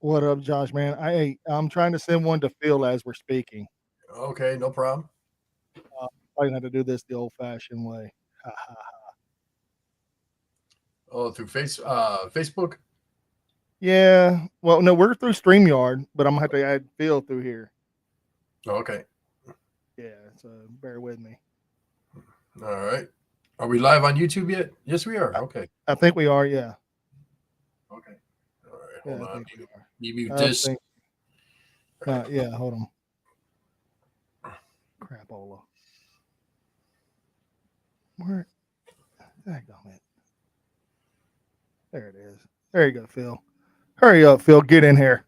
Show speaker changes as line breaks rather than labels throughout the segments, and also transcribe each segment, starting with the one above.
What up, Josh, man? I'm trying to send one to Phil as we're speaking.
Okay, no problem.
Uh, Probably gonna have to do this the old-fashioned way. Ha, ha.
Oh, through Facebook.
Yeah. Well, no, we're through StreamYard, but I'm gonna have to add Phil through here.
Oh, okay,
Yeah. So bear with me.
all right. Are we live on YouTube yet? Yes, we are. Okay,
I think we are. Yeah.
okay. All right, hold
Yeah. I
on.
think we are.
Me mute
I
this.
think. Yeah. Hold on. Crapola. Where? Daggone it. There it is. There you go, Phil. Hurry up, Phil. Get in here.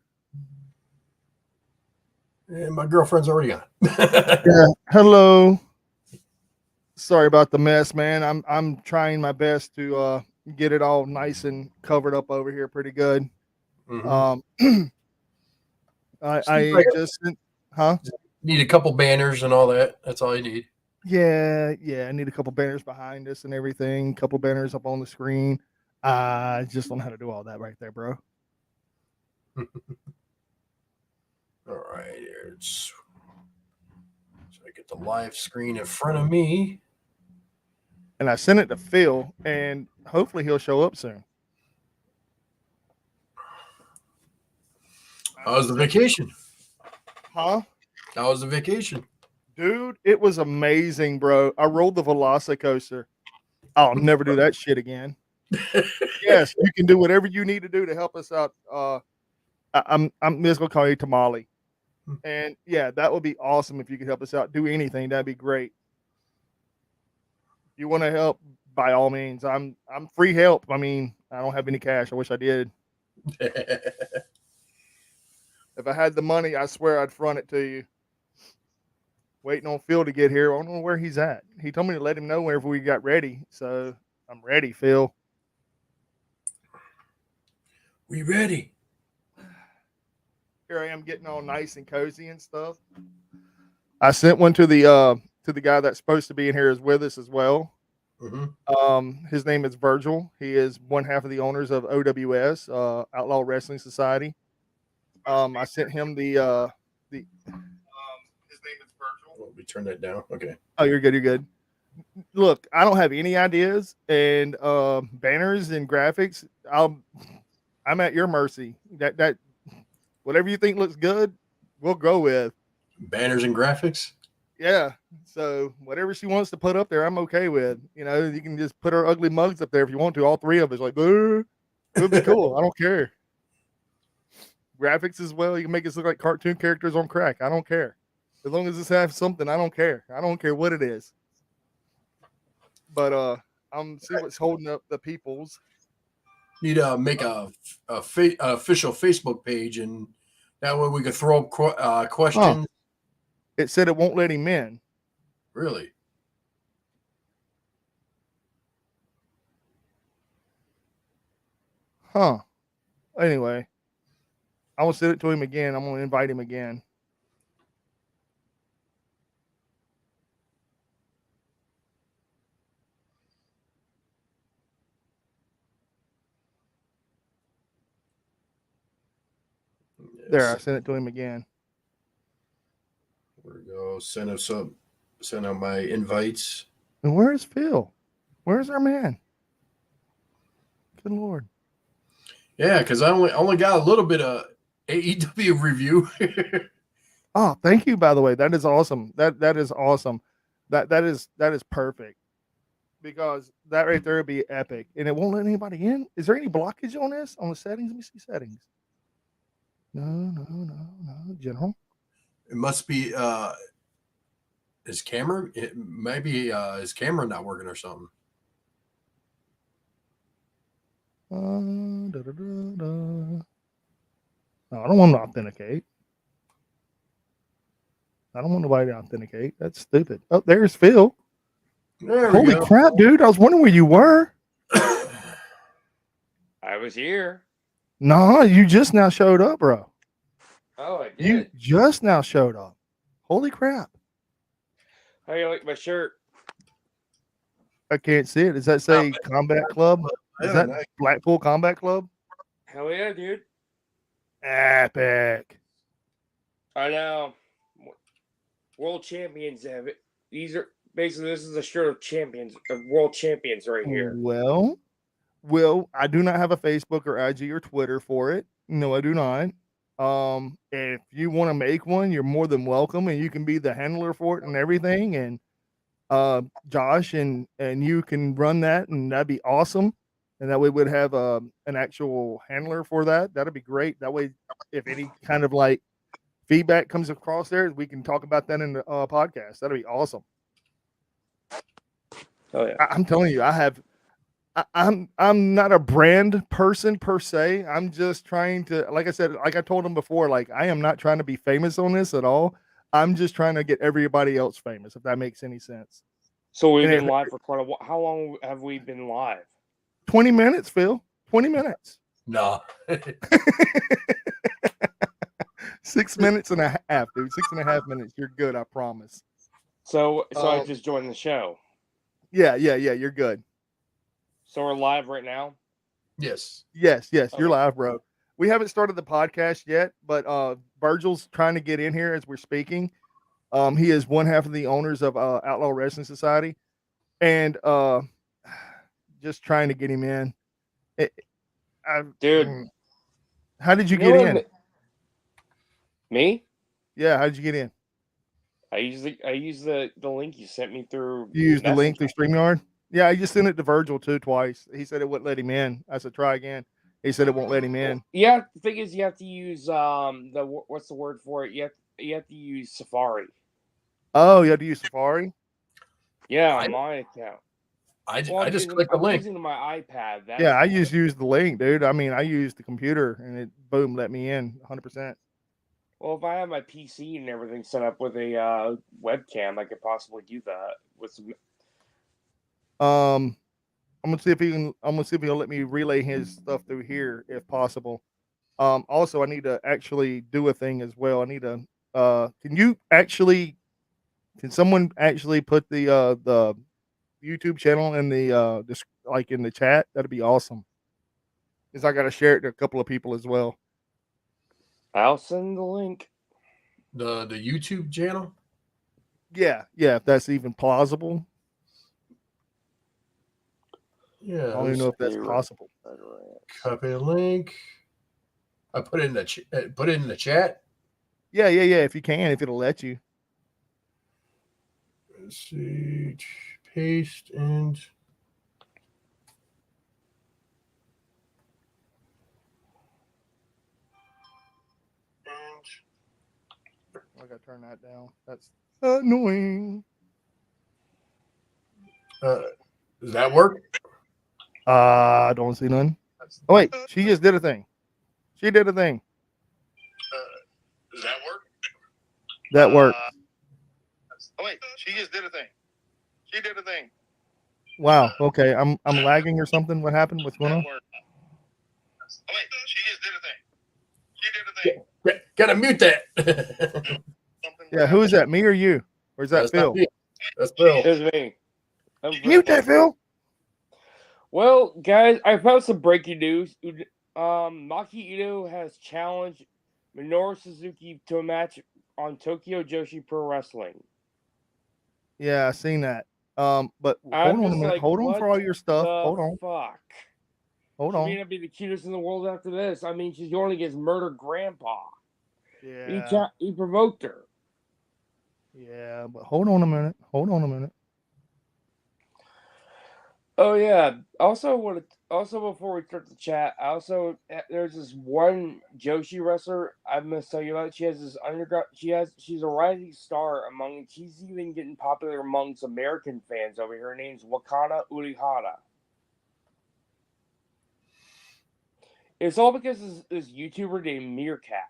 And my girlfriend's already on.
Yeah. Hello. Sorry about the mess, man. I'm trying my best to get it all nice and covered up over here pretty good.
hmm
Um I
Just need,
I
like,
just huh?
need a couple banners and all that. That's all you need.
Yeah, I need a couple banners behind us and everything, couple banners up on the screen. I just don't know how to do all that right there, bro.
All right, it's so I get the live screen in front of me.
And I sent it to Phil and hopefully he'll show up soon.
How was the vacation?
Huh?
How was the vacation?
Dude, it was amazing, bro. I rolled the Velocicoaster. I'll never do that shit again. Yes, you can do whatever you need to do to help us out. I'm just gonna call you Tamale. And yeah, that would be awesome if you could help us out. Do anything, that'd be great. If you want to help, by all means. I'm free help. I mean, I don't have any cash. I wish I did. If I had the money, I swear I'd front it to you. Waiting on Phil to get here. I don't know where he's at. He told me to let him know whenever we got ready. So I'm ready, Phil.
We ready?
Here I am getting all nice and cozy and stuff. I sent one to the guy that's supposed to be in here is with us as well.
hmm
His name is Virgil. He is one half of the owners of OWS, Outlaw Wrestling Society. I sent him the his name is Virgil.
Let me turn that down. Okay.
Oh, you're good. You're good. Look, I don't have any ideas and banners and graphics. I'm at your mercy. That whatever you think looks good, we'll go with.
Banners and graphics.
Yeah. So whatever she wants to put up there, I'm okay with. You know, you can just put our ugly mugs up there if you want to. All three of us, like, it would be cool. I don't care. Graphics as well. You can make us look like cartoon characters on crack. I don't care. As long as this has something, I don't care. I don't care what it is. But I'm see what's holding up the peoples.
Need to make a official Facebook page, and that way we could throw up
Huh.
questions.
It said it won't let him in.
Really?
Huh. Anyway, I will send it to him again. I'm gonna invite him again. There, I
Yes.
sent it to him again.
There we go. Send us up. Send out my invites.
And where is Phil? Where's our man? Good Lord.
Yeah, because I only got a little bit of AEW review.
Oh, thank you. By the way, that is awesome. That is awesome. That is perfect because that right there would be epic, and it won't let anybody in. Is there any blockage on this on the settings? Let me see settings. No. General.
It must be his camera. It might be his camera not working or something.
No, I don't want to authenticate. I don't want nobody to authenticate. That's stupid. Oh, there's Phil.
There we
Holy
go.
crap, dude! I was wondering where you were.
I was here.
No, you just now showed up, bro.
Oh, I
You
did.
just now showed up. Holy crap!
How you like my shirt?
I can't see it. Does that say Combat Club? Is
Yeah,
that
nice.
Blackpool Combat Club?
Hell yeah, dude.
Epic.
I know. World champions have it. These are basically this is a shirt of champions, of world champions right here.
Well, I do not have a Facebook or IG or Twitter for it. No, I do not. If you want to make one, you're more than welcome, and you can be the handler for it and everything. And Josh and you can run that, and that'd be awesome. And that way we'd have an actual handler for that. That'd be great. That way, if any kind of like feedback comes across there, we can talk about that in the podcast. That'd be awesome.
Oh yeah.
I'm telling you, I'm not a brand person per se. I'm just trying to, like I said, like I told him before, like I am not trying to be famous on this at all. I'm just trying to get everybody else famous, if that makes any sense.
So we've
And
been live for quite a while. How long have we been live?
20 minutes, Phil. 20 minutes.
No.
6 minutes and a half, dude. 6.5 minutes. You're good, I promise.
So I just joined the show.
Yeah. You're good.
So we're live right now.
Yes.
Yes, you're
Okay.
live, bro. We haven't started the podcast yet, but Virgil's trying to get in here as we're speaking. He is one half of the owners of Outlaw Wrestling Society, and just trying to get him in.
Dude.
How did you
You
get
know
in?
what? Me?
Yeah, how did you get in?
I use the link you sent me through.
You used the link
Messenger.
through StreamYard? Yeah, I just sent it to Virgil too twice. He said it wouldn't let him in. I said try again. He said it won't let him in.
Yeah, the thing is, you have to use what's the word for it? You have to use Safari.
Oh, you had to use Safari?
Yeah, on my account.
I just clicked the
I'm
link.
using my iPad. That's
Yeah, I
why.
just used the link, dude. I mean, I used the computer and it boom let me in 100%.
Well, if I have my PC and everything set up with a webcam, I could possibly do that with some.
I'm gonna see if he can. I'm gonna see if he'll let me relay his stuff through here if possible. Also, I need to actually do a thing as well. I need to. Can someone actually put the YouTube channel in the like in the chat? That'd be awesome. Because I got to share it to a couple of people as well.
I'll send the link.
The YouTube channel?
Yeah, if that's even plausible.
Yeah.
I don't even know if that's
Right.
possible.
Copy the link. I put it in the chat.
Yeah. If you can, if it'll let you.
Let's see. Paste and
I gotta turn that down. That's annoying.
does that work?
I don't see none. Oh wait, she just did a thing. She did a thing.
Does that work?
That worked. Oh wait, she just did a thing. She did a thing. Wow. Okay, I'm lagging or something. What happened? What's going on?
Oh wait, she just did a thing. She did a thing. Gotta mute that.
Yeah, who is that? Me or you? Or is that
That's
Phil?
not me. That's Phil.
It's me.
Mute that, Phil.
Well, guys, I found some breaking news. Maki Ito has challenged Minoru Suzuki to a match on Tokyo Joshi Pro Wrestling.
Yeah, I seen that. But
I'm
hold on a
just
minute.
like,
Hold on for all your stuff.
The
Hold on.
fuck.
Hold
She
on.
may not be the cutest in the world after this. I mean, she's going against Murder Grandpa.
Yeah.
He provoked her.
Yeah, but hold on a minute. Hold on a minute.
Oh yeah. Also, before we start the chat, there's this one Joshi wrestler I'm gonna tell you about. She has this underground. She's a rising star among. She's even getting popular amongst American fans over here. Her name's Wakana Urihara. It's all because of this YouTuber named Meerkat.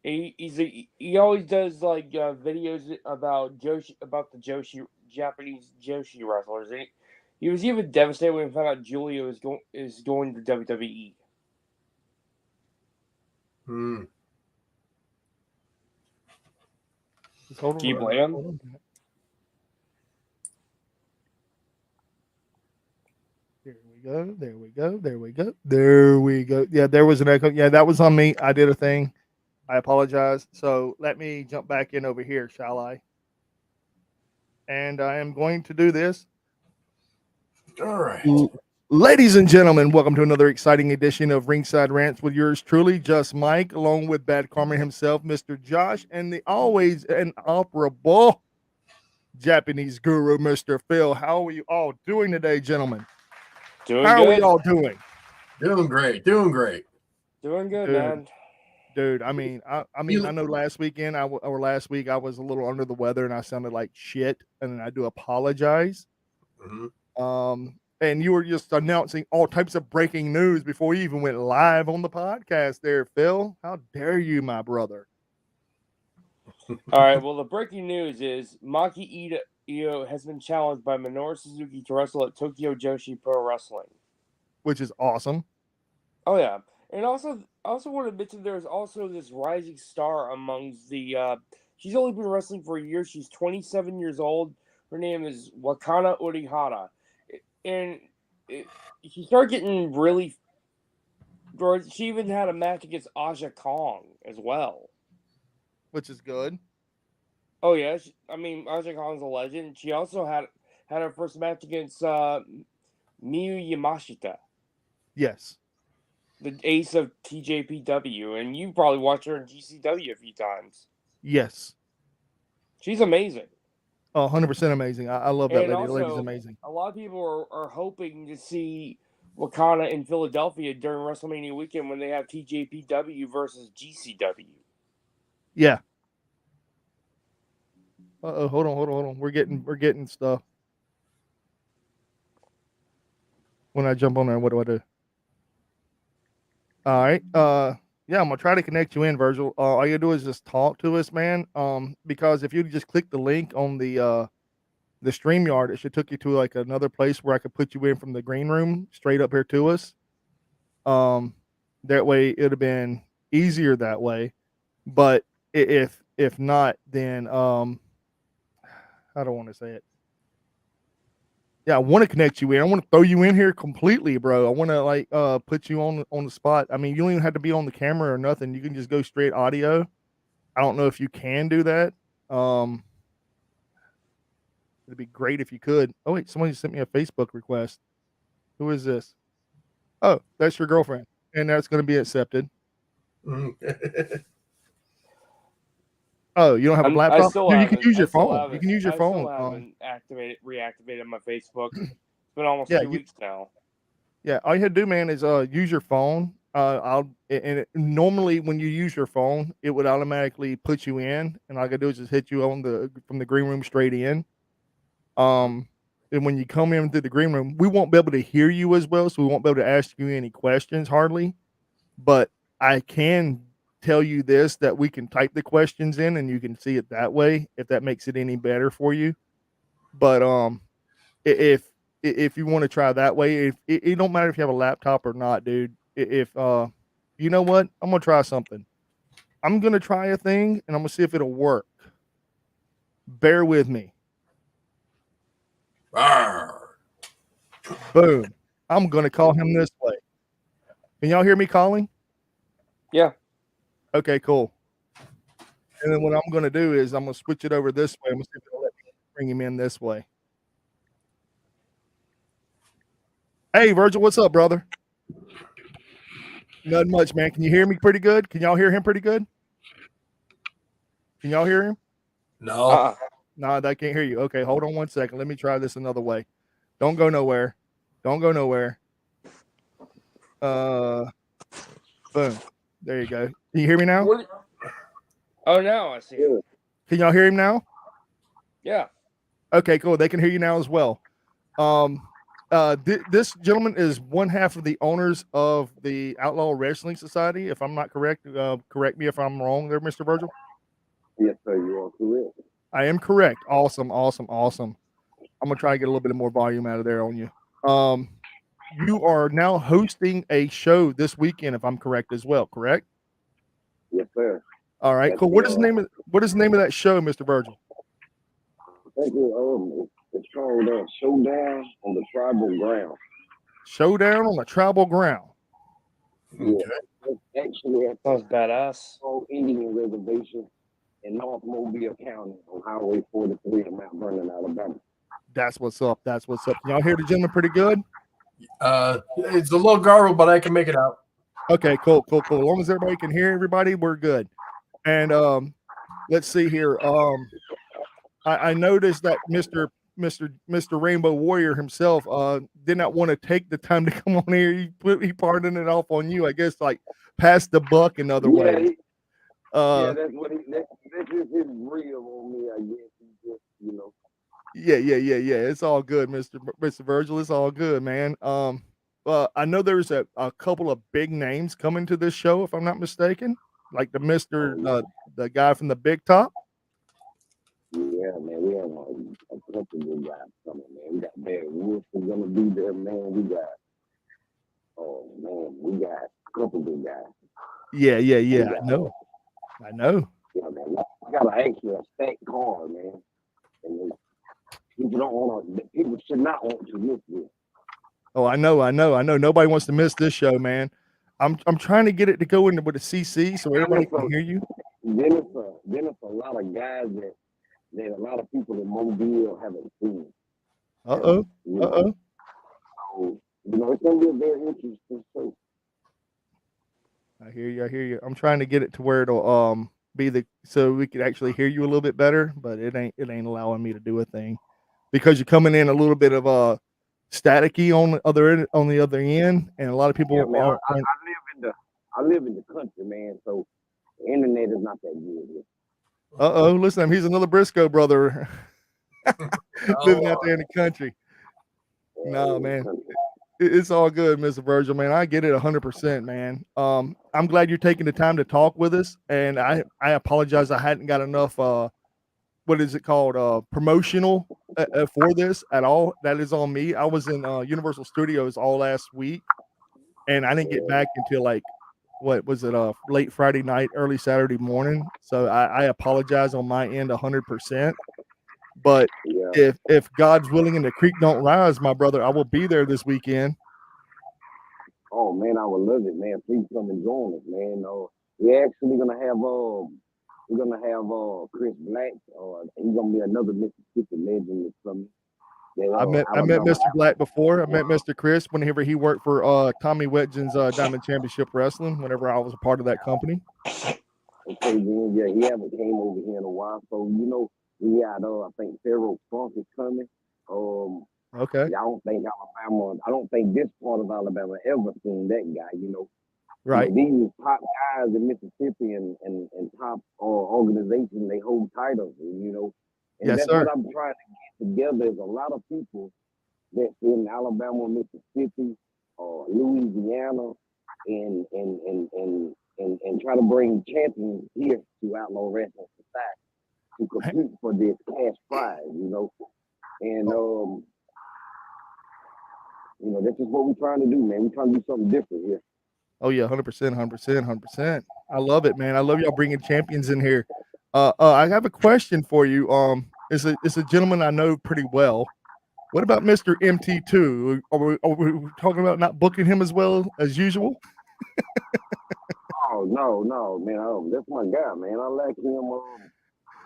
He always does like videos about the Japanese Joshi wrestlers. And he was even devastated when he found out Julia is going to WWE.
Just hold on.
Do you blame him?
Hold on. Here we go. There we go. There we go. There we go. Yeah, there was an echo. Yeah, that was on me. I did a thing. I apologize. So let me jump back in over here, shall I? And I am going to do this.
All right.
Ladies and gentlemen, welcome to another exciting edition of Ringside Rants with yours truly, Just Mike, along with Bad Karma himself, Mr. Josh, and the always inoperable Japanese guru, Mr. Phil. How are you all doing today, gentlemen?
Doing
How
good.
are we all doing?
Doing great. Doing great.
Doing good,
Dude.
man.
Dude, I mean, I know last weekend or last week I was a little under the weather and I sounded like shit, and I do apologize.
Mm-hmm.
And you were just announcing all types of breaking news before you even went live on the podcast there, Phil. How dare you, my brother?
All right. Well, the breaking news is Maki Ito has been challenged by Minoru Suzuki to wrestle at Tokyo Joshi Pro Wrestling.
Which is awesome.
Oh yeah, and also want to mention there's also this rising star amongst the. She's only been wrestling for a year. She's 27 years old. Her name is Wakana Urihara, and she started getting really. She even had a match against Aja Kong as well.
Which is good.
Oh yeah, Aja Kong's a legend. She also had her first match against Miyu Yamashita.
Yes.
The ace of TJPW, and you probably watched her in GCW a few times.
Yes.
She's amazing.
100% amazing. I love that
And
lady. The lady's
also,
amazing.
a lot of people are hoping to see Wakana in Philadelphia during WrestleMania weekend when they have TJPW versus GCW.
Yeah. Hold on. We're getting stuff. When I jump on there, what do I do? All right. Yeah, I'm gonna try to connect you in, Virgil. All you do is just talk to us, man. Because if you just click the link on the StreamYard, it should took you to like another place where I could put you in from the green room straight up here to us. That way it'd have been easier that way. But if not, then I don't want to say it. Yeah, I want to connect you in. I want to throw you in here completely, bro. I want to like put you on the spot. I mean, you don't even have to be on the camera or nothing. You can just go straight audio. I don't know if you can do that. It'd be great if you could. Oh wait, somebody sent me a Facebook request. Who is this? Oh, that's your girlfriend, and that's going to be accepted. Oh, you don't have a laptop? Dude, you can use your phone. You can use your phone.
I still haven't reactivated my Facebook. It's been almost 2 weeks now.
Yeah, all you have to do, man, is use your phone. Normally when you use your phone, it would automatically put you in, and all I gotta do is just hit you from the green room straight in. And when you come in through the green room, we won't be able to hear you as well, so we won't be able to ask you any questions hardly. But I can tell you this, that we can type the questions in and you can see it that way, if that makes it any better for you. But if you want to try that way, it don't matter if you have a laptop or not, dude. If you know what, I'm gonna try something. I'm gonna try a thing and I'm gonna see if it'll work. Bear with me. Boom. I'm gonna call him this way. Can y'all hear me calling?
Yeah.
Okay, cool. And then what I'm gonna do is I'm gonna switch it over this way. I'm gonna see if it'll let me bring him in this way. Hey, Virgil, what's up, brother? Nothing much, man. Can you hear me pretty good? Can y'all hear him pretty good? Can y'all hear him?
No.
No, I can't hear you. Okay, hold on 1 second. Let me try this another way. Don't go nowhere. Don't go nowhere. Boom. There you go. Can you hear me now?
Oh, now I see him.
Can y'all hear him now?
Yeah.
Okay, cool. They can hear you now as well. This gentleman is one half of the owners of the Outlaw Wrestling Society. If I'm not correct, correct me if I'm wrong there, Mr. Virgil.
Yes, sir. You are correct.
I am correct. Awesome. I'm gonna try to get a little bit more volume out of there on you. You are now hosting a show this weekend, if I'm correct as well. Correct?
Yes, sir.
All right.
That's
Cool. What is the name of that show, Mr. Virgil?
I think it's called Showdown on the Tribal Ground.
Showdown on the tribal ground.
Yeah.
Okay.
It's actually at
Sounds badass.
the Indian Reservation in North Mobile County on Highway 43 in Mount Vernon, Alabama.
That's what's up. That's what's up. Can y'all hear the gentleman pretty good?
It's a little garbled, but I can make it out.
Okay, cool. As long as everybody can hear everybody, we're good. And let's see here. I noticed that Mr. Rainbow Warrior himself did not want to take the time to come on here. He pardoned it off on you, I guess, like pass the buck in other ways.
Yeah, that's what that's just his real on me, I guess. He just, you know.
Yeah. It's all good, Mr. Virgil. It's all good, man. I know there's a couple of big names coming to this show, if I'm not mistaken, like the guy from the Big Top.
Yeah, man, we have a couple of good guys coming, man. We got Barry Wolf is gonna be there, man. We got we got a couple good guys.
Yeah. I know.
Yeah, man. We got actually a stacked card, man. And people should not want to miss this.
Oh, I know. Nobody wants to miss this show, man. I'm trying to get it to go into with a CC so everybody can hear you.
Then it's a lot of guys that a lot of people in Mobile haven't seen.
Uh-oh.
So, it's gonna be a very interesting show.
I hear you. I'm trying to get it to where it'll be so we can actually hear you a little bit better, but it ain't allowing me to do a thing because you're coming in a little bit of staticky on the other end, and a lot of people
man, I live in the country, man, so the internet is not that good here.
Uh-oh, listen, he's another Briscoe brother living out there in the country. No, man. It's all good, Mr. Virgil, man. I get it 100%, man. I'm glad you're taking the time to talk with us, and I apologize I hadn't got enough what is it called promotional for this at all. That is on me. I was in Universal Studios all last week, and I didn't get back until like what was it late Friday night, early Saturday morning. So I apologize on my end 100%. But if God's willing and the creek don't rise, my brother, I will be there this weekend.
Oh man, I would love it, man. Please come and join us, man. We're actually gonna have Chris Black. He's gonna be another Mississippi legend that's coming.
I met Mr. Black before. I met Mr. Chris whenever he worked for Tommy Wetjen's Diamond Championship Wrestling. Whenever I was a part of that company.
Okay, then he haven't came over here in a while, so we got I think Pharaoh Funk is coming.
Okay.
I don't think this part of Alabama ever seen that guy.
Right.
These top guys in Mississippi and top organizations, they hold titles, and
yes,
that's
sir.
what I'm trying to get together is a lot of people that's in Alabama, Mississippi, or Louisiana, and try to bring champions here to Outlaw Wrestling Society to compete for this cash prize, and this is what we're trying to do, man. We're trying to do something different here.
Oh yeah, 100%. I love it, man. I love y'all bringing champions in here. I have a question for you. It's a gentleman I know pretty well. What about Mr. MT2? Are we talking about not booking him as well as usual?
Oh no, man. That's my guy, man. I like him.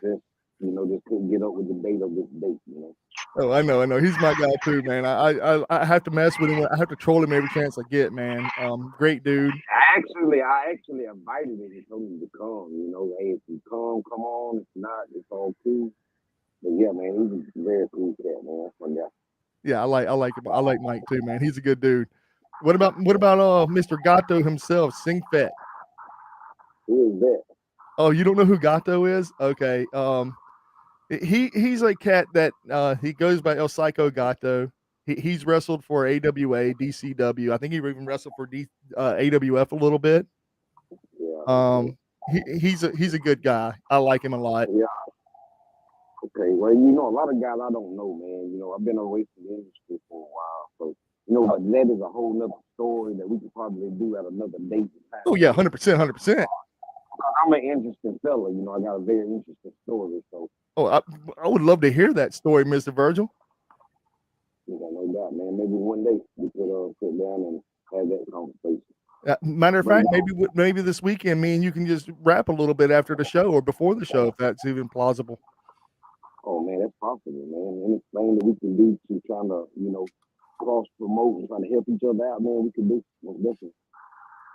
Just couldn't get up with the date of this date,
Oh, I know. He's my guy too, man. I have to mess with him. I have to troll him every chance I get, man. Great dude.
I actually invited him and told him to come. Hey, if you come on. If not, it's all cool. But yeah, man, he's a very cool cat, man. That's my guy.
Yeah, I like him. I like Mike too, man. He's a good dude. What about Mr. Gato himself, Sing Fat?
Who is that?
Oh, you don't know who Gato is? Okay. He's a cat that he goes by El Psycho Gato. He's wrestled for AWA, DCW. I think he even wrestled for AWF a little bit.
Yeah.
He's a good guy. I like him a lot.
Yeah. Okay. Well, a lot of guys I don't know, man. I've been away from the industry for a while, so but that is a whole nother story that we could probably do at another date.
Oh yeah, 100%.
I'm an interesting fella. I got a very interesting story. So.
Oh, I would love to hear that story, Mr. Virgil.
No doubt. out, man. Maybe one day we could sit down and have that conversation.
Matter of fact, maybe this weekend, me and you can just rap a little bit after the show or before the show, if that's even plausible.
Oh man, that's possible, man. Anything that we can do to trying to, cross promote and trying to help each other out, man, we can do. Most definitely.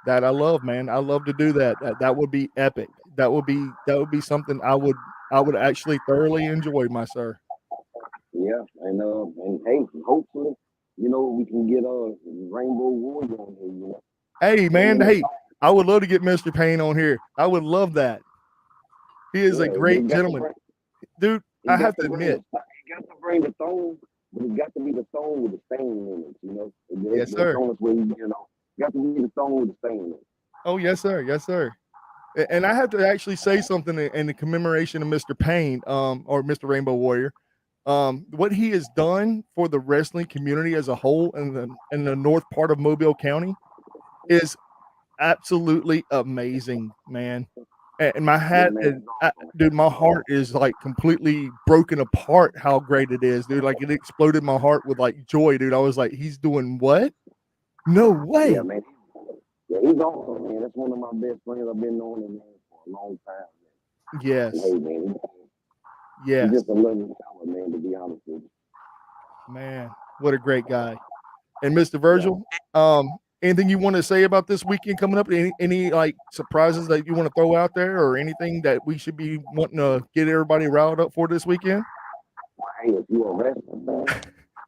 That I love, man. I love to do that. That would be epic. That would be something I would actually thoroughly enjoy, my sir.
Yeah, and hey, hopefully, we can get Rainbow Warrior on here.
Hey, man. Hey, I would love to get Mr. Payne on here. I would love that. He is a great gentleman, dude. I have to admit,
he got to bring the thong, but it's got to be the thong with the stain in it.
Yes, sir.
Got to be the thong with the stain in it.
Oh, yes, sir. Yes, sir. And I have to actually say something in the commemoration of Mr. Payne, or Mr. Rainbow Warrior. What he has done for the wrestling community as a whole in the north part of Mobile County is absolutely amazing, man. And my hat, dude, my heart is like completely broken apart how great it is, dude. Like it exploded my heart with like joy, dude. I was like, he's doing what? No way.
Yeah, man. Yeah, he's awesome, man. That's one of my best friends. I've been knowing him, man, for a long time, man.
Yes.
Hey, man.
Yes.
He's just a loving fellow, man, to be honest with you.
Man, what a great guy. And Mr. Virgil, anything you want to say about this weekend coming up? Any like surprises that you want to throw out there, or anything that we should be wanting to get everybody riled up for this weekend?
Well, hey, if you're a wrestling fan,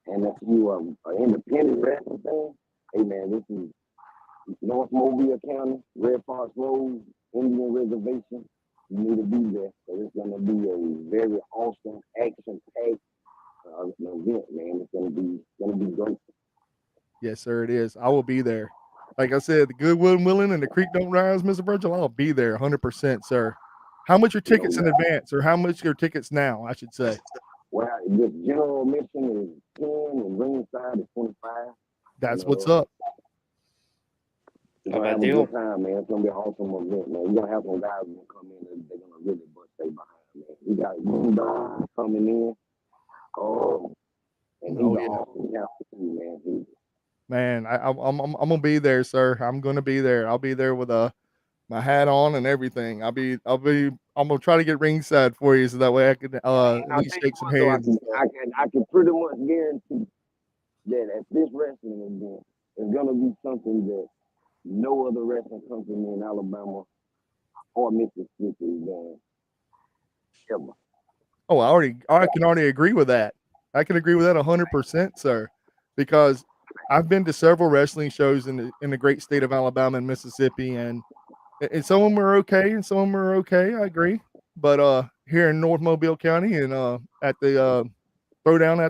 and if you are an independent wrestling fan, hey man, this is North Mobile County, Red Fox Road, Indian Reservation. You need to be there. So it's gonna be a very awesome, action-packed event, man. It's gonna be great.
Yes, sir, it is. I will be there. Like I said, the Goodwill and Willing and the Creek Don't Rise, Mr. Virgil, I'll be there 100%, sir. How much are tickets in advance, or how much are tickets now, I should say?
Well, the general admission is 10 and ringside is 25.
That's what's up.
We're gonna have a good time, man. It's gonna be an awesome event, man. We're gonna have some guys gonna come in and they're gonna really bust their behind, man. We got Moondog coming in. And he's awesome guy too, man.
Man, I'm gonna be there, sir. I'm gonna be there. I'll be there with my hat on and everything. I'm gonna try to get ringside for you so that way I can at least shake some hands.
I can pretty much guarantee that at this wrestling event, it's gonna be something that no other wrestling company in Alabama or Mississippi is doing ever.
Oh, I can already agree with that. I can agree with that 100%, sir, because I've been to several wrestling shows in the great state of Alabama and Mississippi, and some of them are okay, and some of them are okay. I agree, but here in North Mobile County and at the throwdown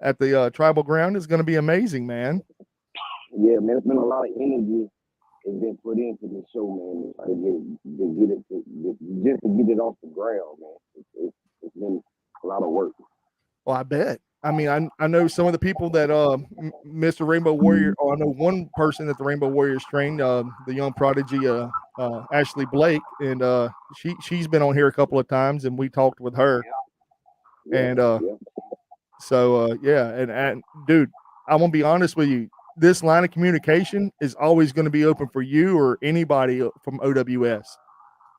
at the tribal ground is going to be amazing, man.
Yeah, man, it's been a lot of energy has been put into this show, man. Just to get it off the ground, man. It's been a lot of work.
Well, I bet. I mean, I know some of the people that Mr. Rainbow Warrior, or I know one person that the Rainbow Warriors trained, the young prodigy Ashley Blake, and she's been on here a couple of times, and we talked with her. And dude, I'm gonna be honest with you. This line of communication is always going to be open for you or anybody from OWS.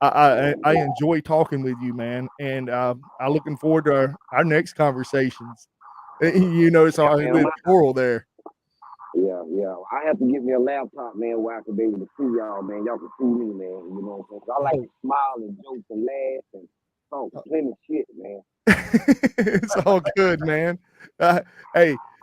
I enjoy talking with you, man, and I'm looking forward to our next conversations. It's all a bit plural there.
Yeah. I have to get me a laptop, man, where I can be able to see y'all, man. Y'all can see me, man. You know what I'm saying? So I like to smile and joke and laugh and talk plenty of shit, man.
It's all good, man.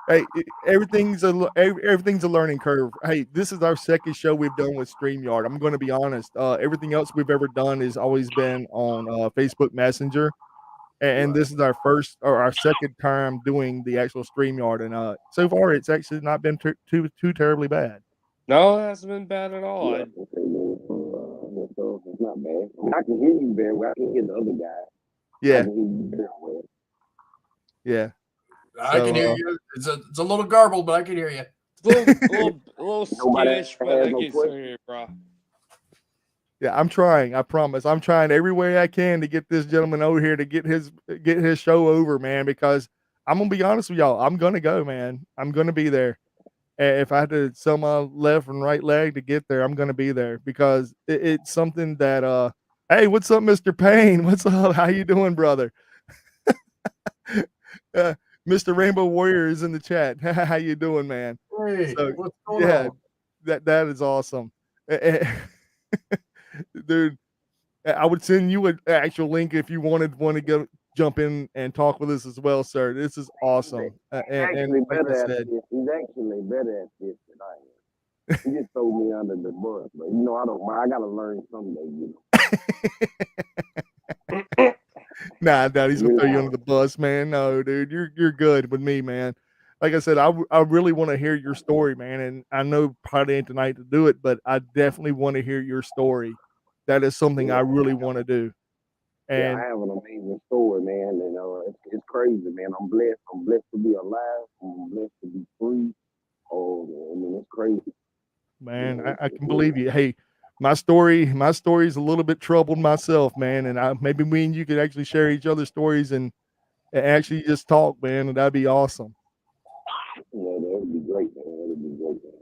Hey, everything's a learning curve. Hey, this is our second show we've done with StreamYard. I'm going to be honest. Everything else we've ever done has always been on Facebook Messenger, and this is our first or our second time doing the actual StreamYard. And so far, it's actually not been too terribly bad.
No, it hasn't been bad at all.
Yeah, it's not bad. I can hear you very well. I can hear the other guy.
Yeah.
I can hear you very well.
Yeah.
I can hear you. It's a little garbled, but I can hear you.
A little skittish, but I can still hear you, bro.
Yeah, I'm trying. I promise. I'm trying every way I can to get this gentleman over here to get his show over, man, because I'm gonna be honest with y'all. I'm gonna go, man. I'm gonna be there. If I had to sell my left and right leg to get there, I'm gonna be there because it's something that hey, what's up, Mr. Payne? What's up? How you doing, brother? uh, Mr. Rainbow Warrior is in the chat. How you doing, man?
Hey,
So
what's going
yeah,
on?
that is awesome. Dude, I would send you an actual link if you wanted to go jump in and talk with us as well, sir. This is awesome.
He's
And
actually
like I
better at
said,
this. He's actually better at this than I am. He just throw me under the bus, but you know I don't mind. I gotta learn someday, you know.
nah, Dad, he's gonna throw you
Yeah.
under the bus, man. No, dude, you're good with me, man. Like I said, I really want to hear your story, man. And I know probably ain't tonight to do it, but I definitely want to hear your story. That is something I really want to do.
Yeah,
And
I have an amazing story, man, and it's crazy, man. I'm blessed. I'm blessed to be alive. I'm blessed to be free. Oh, man, I mean, it's crazy.
man,
Yeah,
I can believe you. Hey, my story's a little bit troubled myself, man. And maybe me and you could actually share each other's stories and actually just talk, man, and that'd be awesome.
Yeah, that would be great, man. That would be great, man.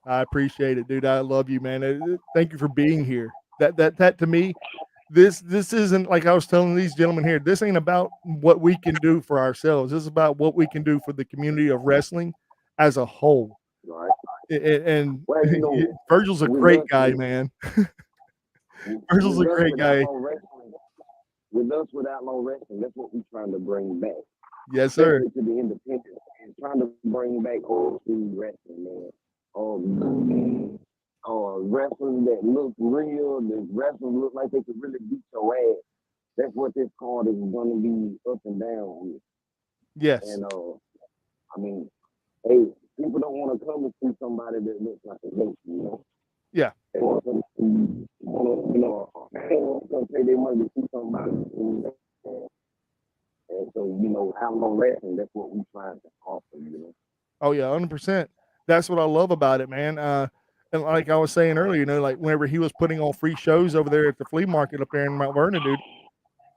I appreciate it, dude. I love you, man. Thank you for being here. That to me, this isn't like I was telling these gentlemen here. This ain't about what we can do for ourselves. This is about what we can do for the community of wrestling as a whole.
Right.
And
Well, you know,
Virgil's a
with
great
us,
guy,
with,
man.
with
Virgil's a
us
great
with
guy.
Outlaw Wrestling, with us with Outlaw Wrestling, that's what we're trying to bring back.
Yes, sir.
Especially to the independents, and trying to bring back old school wrestling, man. Wrestling that looks real, the wrestling look like they could really beat your ass. That's what this card is going to be up and down with.
Yes.
And I mean, hey, people don't want to come and see somebody that looks like a ghost, you know.
Yeah.
They want to see, they want to come say they want to see somebody. And so, you know, Outlaw Wrestling, that's what we're trying to offer, you know.
Oh yeah, 100%. That's what I love about it, man. And like I was saying earlier, you know, like whenever he was putting on free shows over there at the flea market up there in Mount Vernon, dude,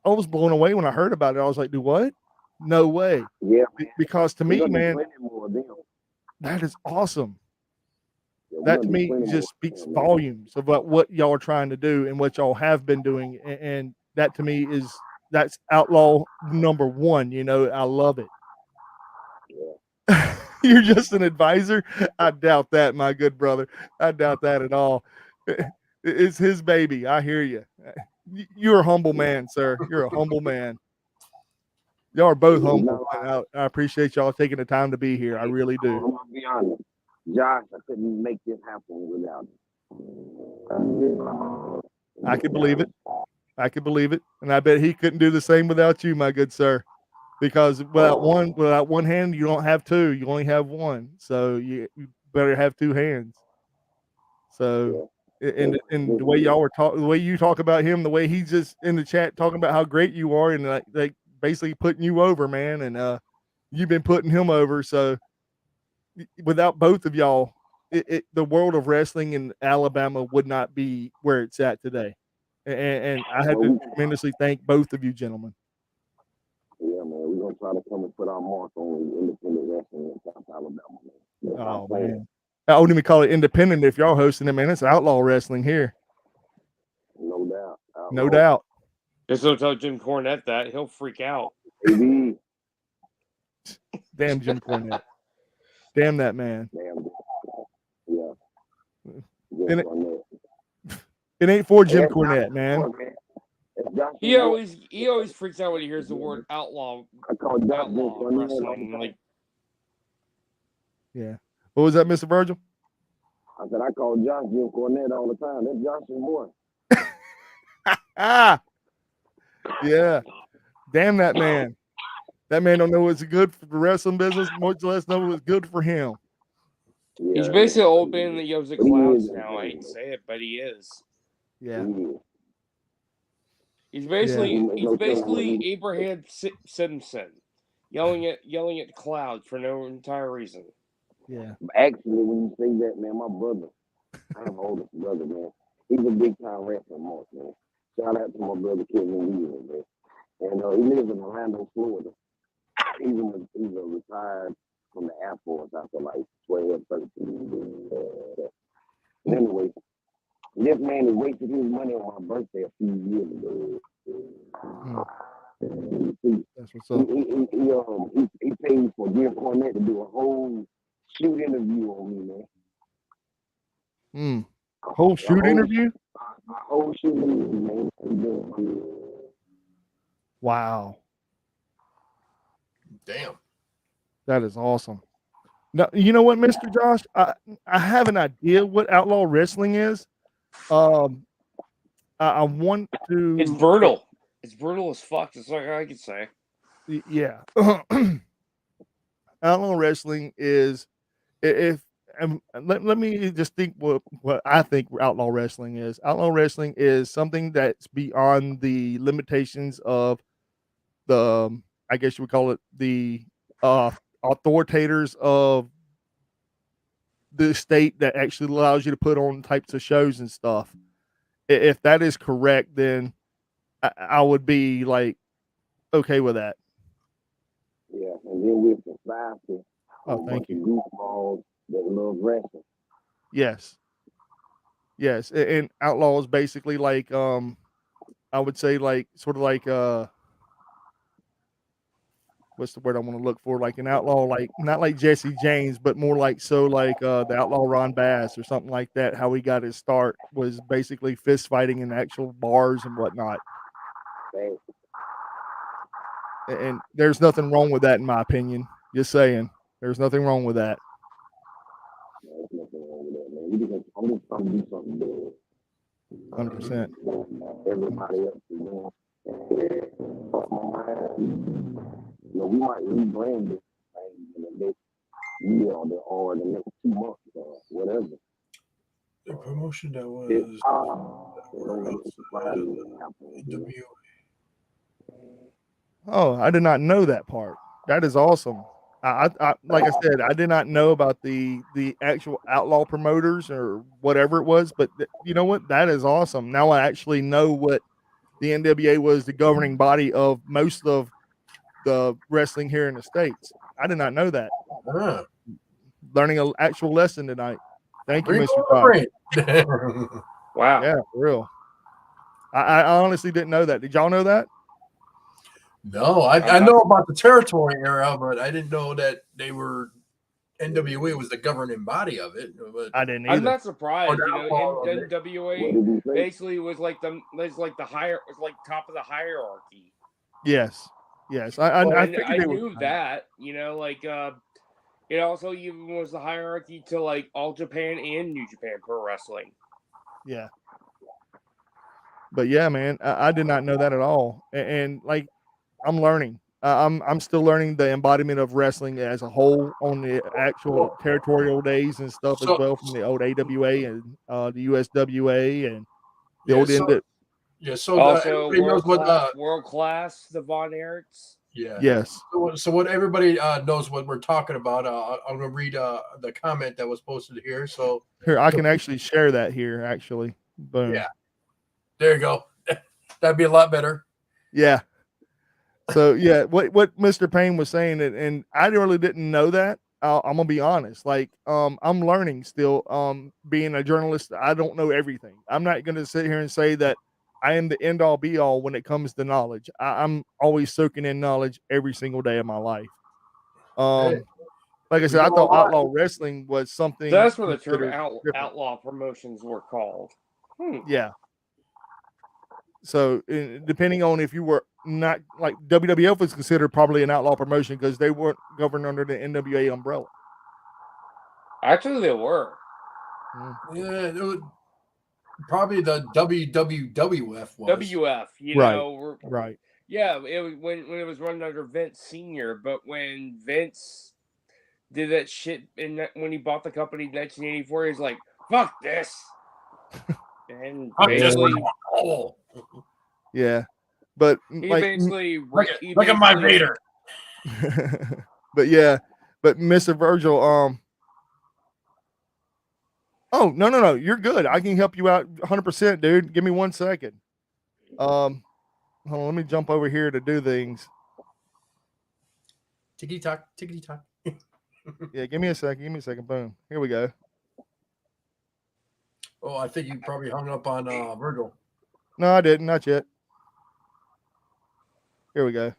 I was blown away when I heard about it. I was like, "Do what? No way!"
Yeah, man.
Because to
We're
me,
gonna do
man,
plenty more of them.
that is awesome.
Yeah, we're
That
gonna
to
do
me
plenty more
just
of
speaks
them, man.
volumes about what y'all are trying to do and what y'all have been doing. And that to me that's outlaw number one. You know, I love it.
Yeah.
You're just an advisor? I doubt that, my good brother. I doubt that at all. It's his baby. I hear you. You're a humble man, sir. You're a humble man. Y'all are both
You
humble,
know,
and I appreciate y'all taking the time to be here. I really do.
I'm gonna be honest. Josh, I couldn't make this happen without him.
I can believe it. I can believe it, and I bet he couldn't do the same without you, my good sir. Because without one hand, you don't have two. You only have one. So you better have two hands. So, and the way y'all were talking, the way you talk about him, the way he's just in the chat talking about how great you are, and like basically putting you over, man, and you've been putting him over. So, without both of y'all, the world of wrestling in Alabama would not be where it's at today. And I have to tremendously thank both of you gentlemen.
Yeah, man, we're gonna try to come and put our mark on independent wrestling in South Alabama, man.
Oh man, I wouldn't even call it independent if y'all hosting it, man. It's outlaw wrestling here.
No doubt. Outlaw.
No doubt.
Just don't tell Jim Cornette that. He'll freak out.
AB.
Damn Jim Cornette. Damn that man.
Damn. Yeah.
It ain't for Jim Cornette, man.
He always freaks out when he hears the word outlaw.
I call
outlaw wrestling. Like,
yeah. What was that, Mr. Virgil?
I said I call Josh Jim Cornette all the time. That's Josh's boy.
Ah. Yeah. Damn that man. That man don't know what's good for the wrestling business, much less know what's good for him.
Yeah, he's basically an old man that yells at clouds now. I hate to say it, but he is.
Yeah.
He's basically Abraham Simpson yelling at clouds for no entire reason.
Yeah.
Actually, when you say that, man, my brother, I have an oldest brother, man. He's a big time wrestling mark, man. Shout out to my brother Kevin Weaver, man. And he lives in Orlando, Florida. He's a retired from the Air Force after like 12, 13 years. Anyway, this man has wasted his money on my birthday a few years ago.
That's what's up.
He paid for Jim Cornette to do a whole shoot interview on me, man.
Whole shoot interview?
A whole shoot interview, man.
Wow.
Damn.
That is awesome. Now, you know what, Mr. Josh? I have an idea what outlaw wrestling is. I want to.
It's brutal. It's brutal as fuck. That's like I could say.
Yeah. Outlaw wrestling is let me just think what I think outlaw wrestling is. Outlaw wrestling is something that's beyond the limitations of the, I guess you would call it, the authoritators of the state that actually allows you to put on types of shows and stuff. If that is correct, then I would be like okay with that.
Yeah, and then with society,
Thank you.
Goofballs that love wrestling.
Yes. And outlaw is basically like I would say like sort of like what's the word I want to look for? Like an outlaw, like not like Jesse James, but more like the outlaw Ron Bass or something like that. How he got his start was basically fist fighting in actual bars and whatnot.
Thanks.
And there's nothing wrong with that, in my opinion. Just saying, there's nothing wrong with that.
There's nothing wrong with that, man. We just I'm just trying to do something good.
100%.
Everybody else is doing. You know, we might rebrand this thing in the next year or the next 2 months or whatever.
The promotion that was NWA.
Oh, I did not know that part. That is awesome. I like I said, I did not know about the actual outlaw promoters or whatever it was, but you know what? That is awesome. Now I actually know what the NWA was, the governing body of most of the wrestling here in the States. I did not know that. Learning an actual lesson tonight. Thank you, Mr. Todd.
Wow.
Yeah, for real. I honestly didn't know that. Did y'all know that?
No, I know about the territory era, but I didn't know that they were NWA was the governing body of it. But
I didn't either.
I'm not surprised. You know, NWA basically was like the top of the hierarchy.
Yes. I
knew that. You know, like it also even was the hierarchy to like All Japan and New Japan Pro Wrestling.
Yeah. But yeah, man, I did not know that at all. And like, I'm learning. I'm still learning the embodiment of wrestling as a whole on the actual territorial days and stuff as well, from the old AWA and the USWA and the old end.
So
also world class, the Von Erichs.
Yeah.
Yes.
So what everybody knows what we're talking about. I'm gonna read the comment that was posted here. So
here I can actually share that here. Actually, boom.
Yeah. There you go. That'd be a lot better.
Yeah. So yeah, what Mr. Payne was saying, and I really didn't know that. I'm gonna be honest. Like, I'm learning still. Being a journalist, I don't know everything. I'm not gonna sit here and say that I am the end all be all when it comes to knowledge. I'm always soaking in knowledge every single day of my life. Like I said, I thought outlaw wrestling was something.
That's where the term outlaw promotions were called.
Yeah. So depending on if you were not, like, WWF was considered probably an outlaw promotion because they weren't governed under the NWA umbrella.
Actually, they were.
Yeah, it was probably the WWF was.
WF, you
Right.
know,
Right.
Yeah, it was when it was running under Vince Senior, but when Vince did that shit when he bought the company in 1984, he was like, "Fuck this." And basically,
yeah, but
he
like,
basically
look at my Vader.
But yeah, but Mr. Virgil, oh no, you're good. I can help you out 100%, dude. Give me 1 second. Hold on, let me jump over here to do things.
Tickety tock, tickety tock.
Yeah, give me a second. Give me a second. Boom. Here we go.
Oh, I think you probably hung up on Virgil.
No, I didn't. Not yet. Here we go.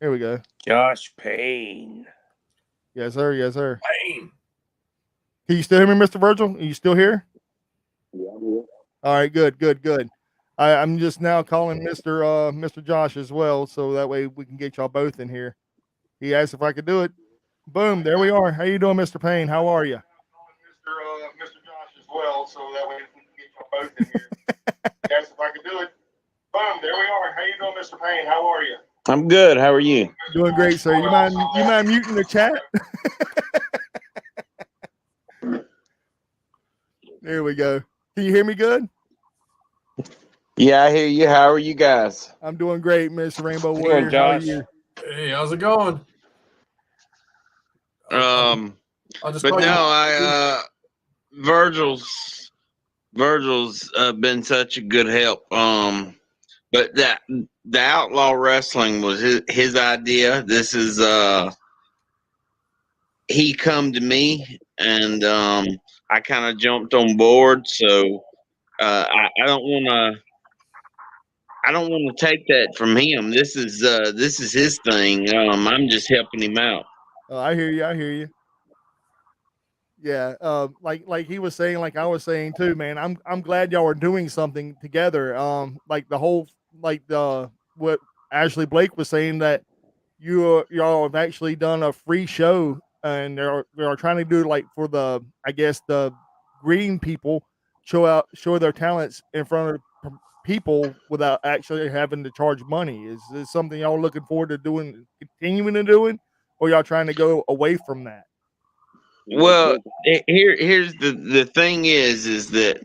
Here we go.
Josh Payne.
Yes, sir. Yes, sir.
Pain.
Can you still hear me, Mr. Virgil? Are you still here?
Yeah, I'm here.
All right, good, good, good. I'm just now calling Mr. Josh as well, so that way we can get y'all both in here. He asked if I could do it. Boom, there we are. How you doing, Mr. Payne? How are you? Mr. Josh as well, so that way we can get y'all both in here. He asked if I could do it. Boom, there we are. How you doing, Mr. Payne? How are you?
I'm good. How are you?
Doing great, sir. You mind muting the chat? There we go. Can you hear me good?
Yeah, I hear you. How are you guys?
I'm doing great, Mr. Rainbow
Good
Warrior.
one,
How are
Josh.
you?
Hey, how's it going? I'll just
But
call
no,
you.
Virgil's been such a good help. But the outlaw wrestling was his idea. This is he come to me and I kind of jumped on board. So I don't want to take that from him. This is his thing. I'm just helping him out.
Oh, I hear you. I hear you. Yeah, like he was saying, like I was saying too, man. I'm glad y'all are doing something together. Like the whole like the what Ashley Blake was saying that y'all have actually done a free show, and they're trying to do like for the I guess the green people show their talents in front of people without actually having to charge money. Is this something y'all looking forward to doing, continuing to doing, or y'all trying to go away from that?
Well, here's the thing is that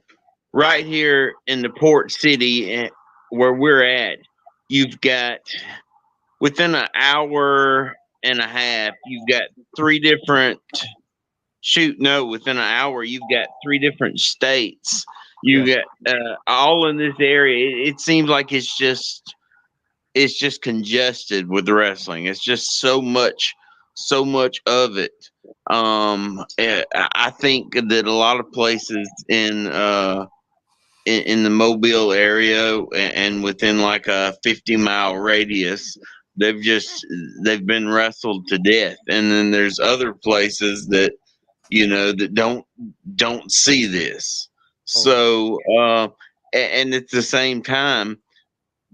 right here in the port city where we're at, you've got within an hour and a half, you've got three different within an hour, you've got three different states. You got all in this area. It seems like it's just congested with wrestling. It's just so much of it. I think that a lot of places in the Mobile area and within like a 50-mile radius, they've been wrestled to death. And then there's other places that that don't see this. So and at the same time,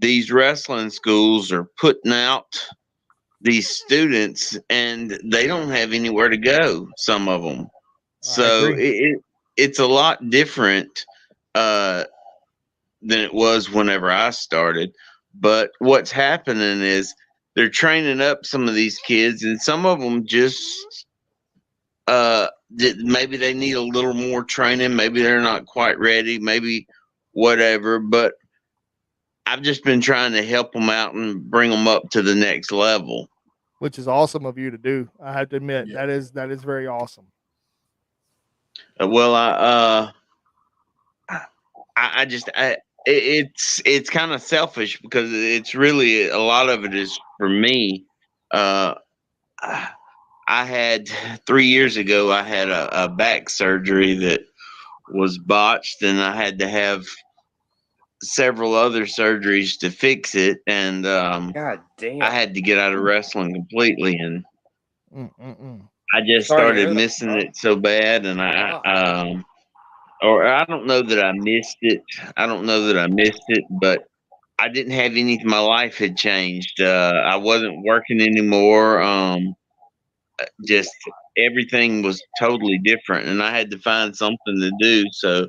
these wrestling schools are putting out these students and they don't have anywhere to go, some of them. So it's a lot different than it was whenever I started. But what's happening is they're training up some of these kids, and some of them just maybe they need a little more training. Maybe they're not quite ready. Maybe whatever. But I've just been trying to help them out and bring them up to the next level.
Which is awesome of you to do. I have to admit that is very awesome.
Well, it's kind of selfish because it's really a lot of it is for me. I had 3 years ago, I had a back surgery that was botched, and I had to have several other surgeries to fix it. And
God damn,
I had to get out of wrestling completely, and I just
Sorry to
started
hear that,
missing
bro.
it so bad. And or I don't know that I missed it. But I didn't have anything. My life had changed. I wasn't working anymore. Just everything was totally different, and I had to find something to do. So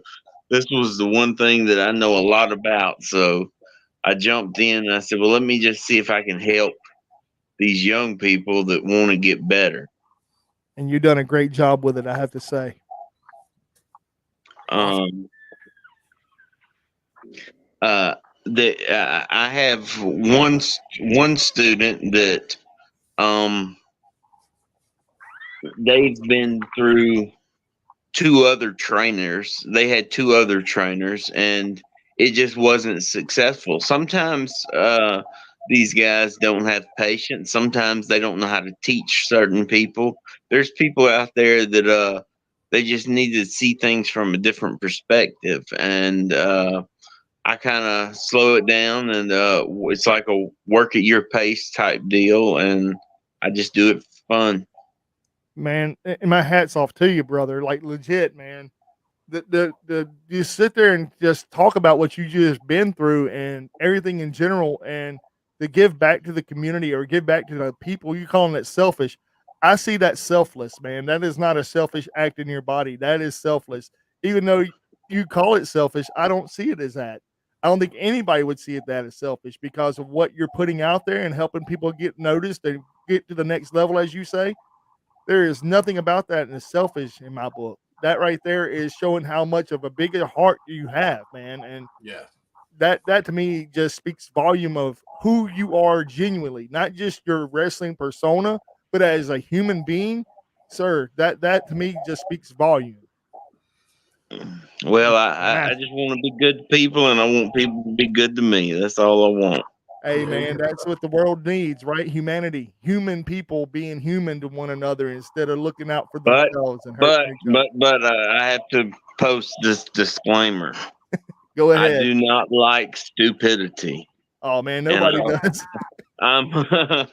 this was the one thing that I know a lot about. So I jumped in and I said, well, let me just see if I can help these young people that want to get better.
And you've done a great job with it, I have to say.
I have one student that they've been through two other trainers. They had two other trainers, and it just wasn't successful. Sometimes these guys don't have patience. Sometimes they don't know how to teach certain people. There's people out there that they just need to see things from a different perspective, and I kind of slow it down, and it's like a work at your pace type deal, and I just do it for fun.
Man, and my hat's off to you, brother. Like legit, man. The you sit there and just talk about what you just been through and everything in general, and to give back to the community or give back to the people. You calling it selfish? I see that selfless, man. That is not a selfish act in your body. That is selfless. Even though you call it selfish, I don't see it as that. I don't think anybody would see it that as selfish because of what you're putting out there and helping people get noticed and get to the next level, as you say. There is nothing about that in selfish in my book. That right there is showing how much of a bigger heart you have, man. And
Yeah.
that to me just speaks volume of who you are genuinely, not just your wrestling persona, but as a human being, sir. That to me just speaks volume.
Well, I just want to be good to people, and I want people to be good to me. That's all I want.
Hey man, that's what the world needs, right? Humanity, human people being human to one another instead of looking out for
But
themselves and
but
hurting each other.
I have to post this disclaimer.
Go
I
ahead.
do not like stupidity.
Oh man,
And
nobody does.
I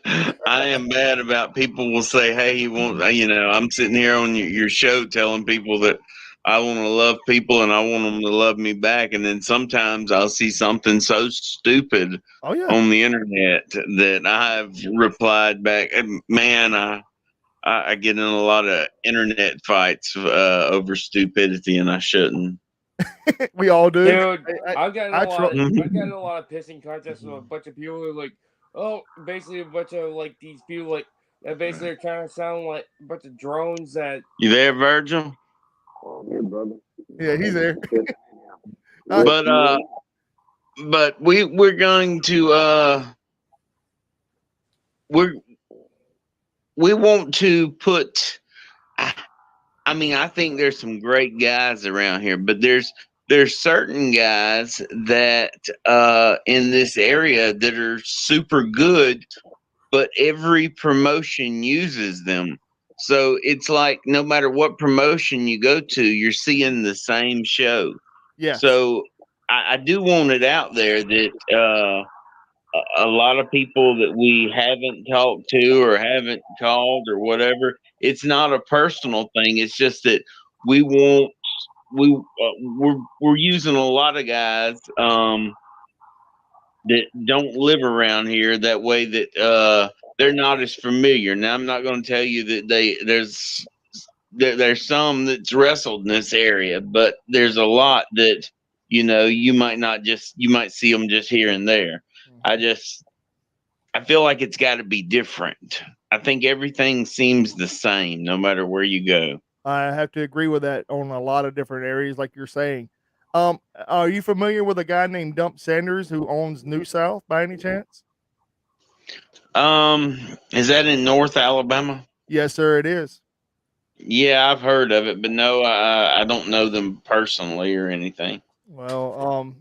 am mad about people will say, "Hey, you want?" You know, I'm sitting here on your show telling people that I want to love people and I want them to love me back, and then sometimes I'll see something so stupid
Oh yeah.
on the internet that I've replied back. And man, I get in a lot of internet fights over stupidity, and I shouldn't.
We all do.
Dude,
I-
I've gotten
I
a lot.
try-
I've gotten a lot of pissing contests with a bunch of people who are like, oh, basically a bunch of like these people like that basically are trying to sound like a bunch of drones that.
You there, Virgil?
Oh, yeah, brother.
Yeah, he's there.
But we're going to we want to put. I mean, I think there's some great guys around here, but there's certain guys that in this area that are super good, but every promotion uses them. So it's like no matter what promotion you go to, you're seeing the same show.
Yeah.
So I do want it out there that a lot of people that we haven't talked to or haven't called or whatever, it's not a personal thing. It's just that we want we're using a lot of guys that don't live around here that way, that they're not as familiar. Now I'm not going to tell you that there's some that's wrestled in this area, but there's a lot that you might see them just here and there. I feel like it's got to be different. I think everything seems the same no matter where you go.
I have to agree with that on a lot of different areas, like you're saying. Are you familiar with a guy named Dump Sanders who owns New South by any chance?
Is that in North Alabama?
Yes, sir, it is.
Yeah, I've heard of it, but no, I don't know them personally or anything.
Well,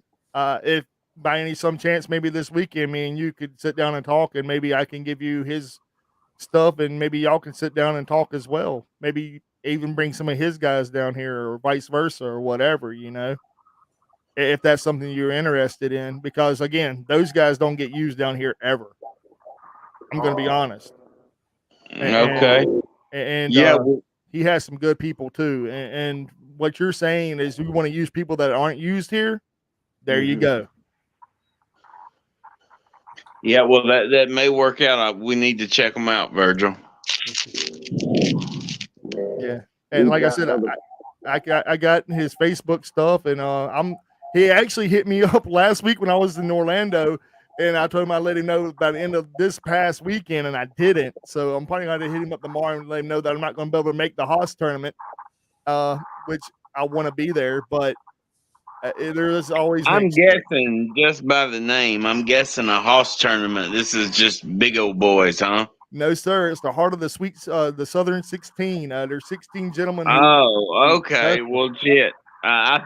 if by any some chance maybe this weekend me and you could sit down and talk, and maybe I can give you his stuff, and maybe y'all can sit down and talk as well. Maybe even bring some of his guys down here, or vice versa, or whatever, if that's something you're interested in. Because again, those guys don't get used down here ever. I'm going to be honest.
Okay.
And
yeah,
he has some good people too. And what you're saying is you want to use people that aren't used here. There you go.
Yeah, well, that may work out. We need to check them out, Virgil.
Yeah, and like I said, I got his Facebook stuff, and he actually hit me up last week when I was in Orlando, and I told him I'd let him know by the end of this past weekend, and I didn't. So I'm probably going to hit him up tomorrow and let him know that I'm not going to be able to make the Haas tournament, which I want to be there, but there is always.
I'm guessing just by the name. I'm guessing a Haas tournament. This is just big old boys, huh?
No, sir. It's the Heart of the Sweets, the Southern 16. There's 16 gentlemen.
Oh, okay. Well, shit. I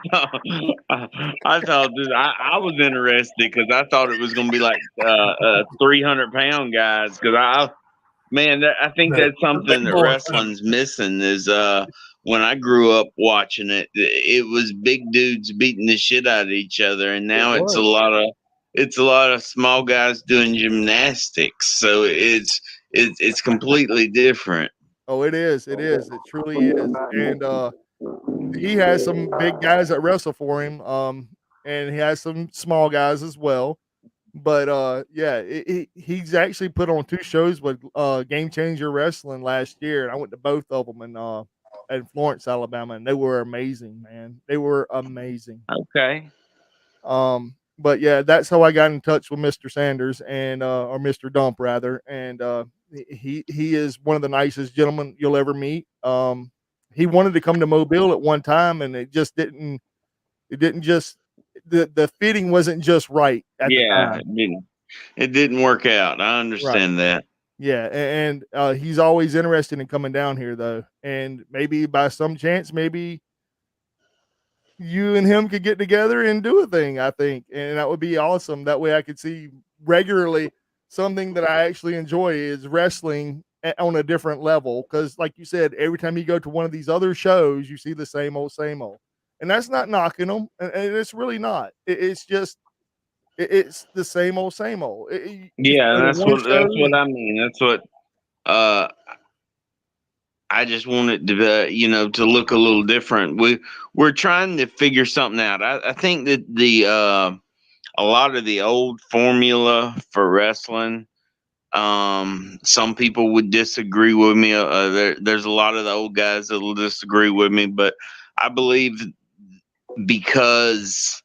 was interested because I thought it was going to be like 300-pound guys. Because I think that's something that wrestling's missing is when I grew up watching it, it was big dudes beating the shit out of each other, and now it's a lot of small guys doing gymnastics. So it's completely different.
Oh, it is. It is. It truly is. And he has some big guys that wrestle for him. And he has some small guys as well. But yeah, he's actually put on 2 shows with Game Changer Wrestling last year, and I went to both of them in Florence, Alabama, and they were amazing, man. They were amazing.
Okay.
But yeah, that's how I got in touch with Mr. Sanders and or Mr. Dump rather, and he is one of the nicest gentlemen you'll ever meet. He wanted to come to Mobile at one time, and it didn't just the fitting wasn't just right at the time.
It didn't work out. I understand that.
Yeah, and he's always interested in coming down here though, and maybe by some chance, maybe you and him could get together and do a thing, I think, and that would be awesome. That way I could see regularly something that I actually enjoy is wrestling on a different level. Because like you said, every time you go to one of these other shows, you see the same old, and that's not knocking them, and it's really not. It's just it's the same old,
Yeah, that's what I mean. That's what I just want it to to look a little different. We're trying to figure something out. I think that a lot of the old formula for wrestling, some people would disagree with me. There's a lot of the old guys that will disagree with me, but I believe because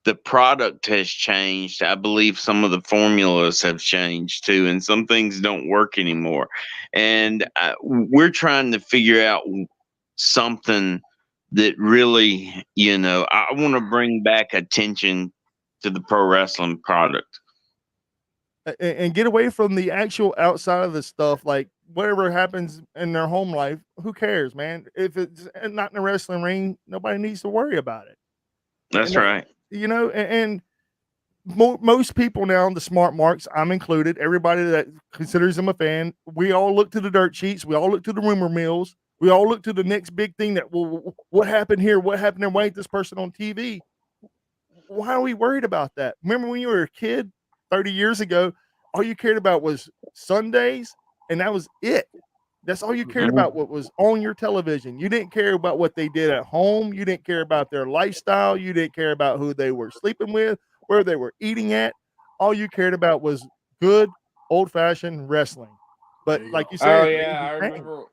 the product has changed, I believe some of the formulas have changed too, and some things don't work anymore. And we're trying to figure out something that really, I want to bring back attention to the pro wrestling product.
And get away from the actual outside of the stuff, like whatever happens in their home life, who cares, man? If it's not in a wrestling ring, nobody needs to worry about it.
That's right.
And most people now, the smart marks, I'm included, everybody that considers them a fan, we all look to the dirt sheets, we all look to the rumor mills, we all look to the next big thing that, well, what happened here? What happened there? Why ain't this person on TV? Why are we worried about that? Remember when you were a kid 30 years ago, all you cared about was Sundays, and that was it. That's all you cared about, what was on your television. You didn't care about what they did at home. You didn't care about their lifestyle. You didn't care about who they were sleeping with, where they were eating at. All you cared about was good, old-fashioned wrestling. But like you said,
oh yeah, I remember. What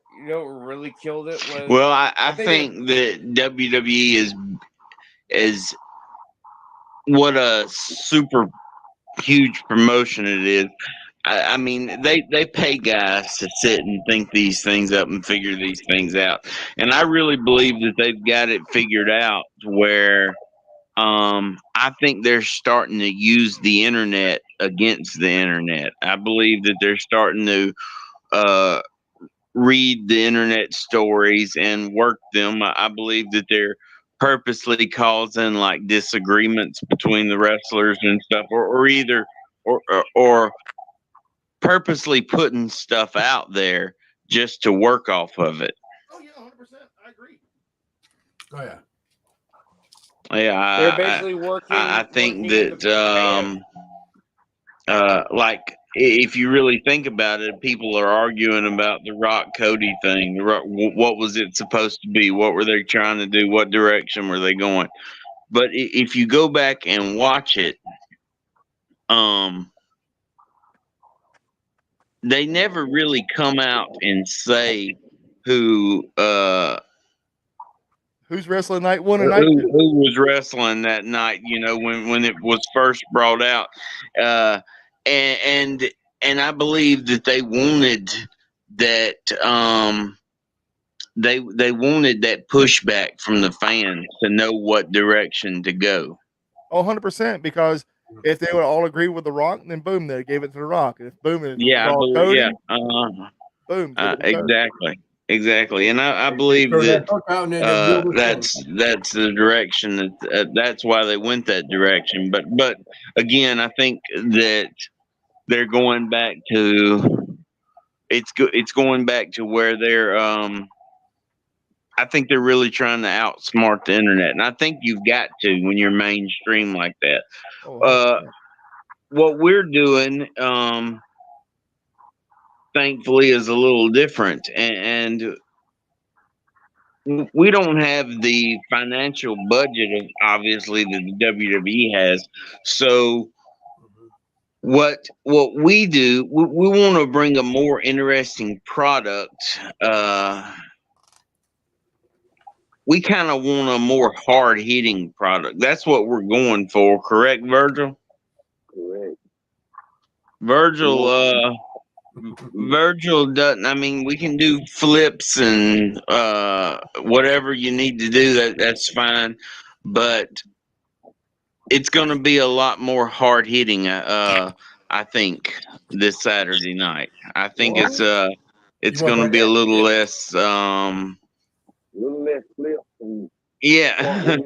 really killed it was.
Well, I think that WWE is what a super huge promotion it is. I mean, they pay guys to sit and think these things up and figure these things out. And I really believe that they've got it figured out where I think they're starting to use the internet against the internet. I believe that they're starting to read the internet stories and work them. I believe that they're purposely causing like disagreements between the wrestlers and stuff, or purposely putting stuff out there just to work off of it.
Oh yeah, 100%. I agree.
Oh yeah.
Yeah,
they're basically working.
I think that like if you really think about it, people are arguing about the Rock Cody thing. What was it supposed to be? What were they trying to do? What direction were they going? But if you go back and watch it, they never really come out and say who's
wrestling night one and night
two. Who was wrestling that night, when it was first brought out. And I believe that they wanted that they wanted that pushback from the fans to know what direction to go.
100%, because if they would all agree with The Rock, then boom, they gave it to The Rock. If boom,
Yeah,
Cody,
yeah,
boom,
exactly. exactly. And I believe
Throw
that
that hook out and then reel the
that's the direction that's why they went that direction. But again, I think that they're going back to it's going back to where they're I think they're really trying to outsmart the internet, and I think you've got to when you're mainstream like that.
Oh,
Uh, what we're doing, thankfully, is a little different, and we don't have the financial budget of obviously that the WWE has. So what we do, we want to bring a more interesting product. We kind of want a more hard hitting product. That's what we're going for, correct, Virgil?
Correct.
Virgil, Virgil doesn't. I mean, we can do flips and whatever you need to do. That's fine, but it's going to be a lot more hard hitting. I think this Saturday night. I think it's
You want
going to
that
be a little less.
A little less flips and
Yeah.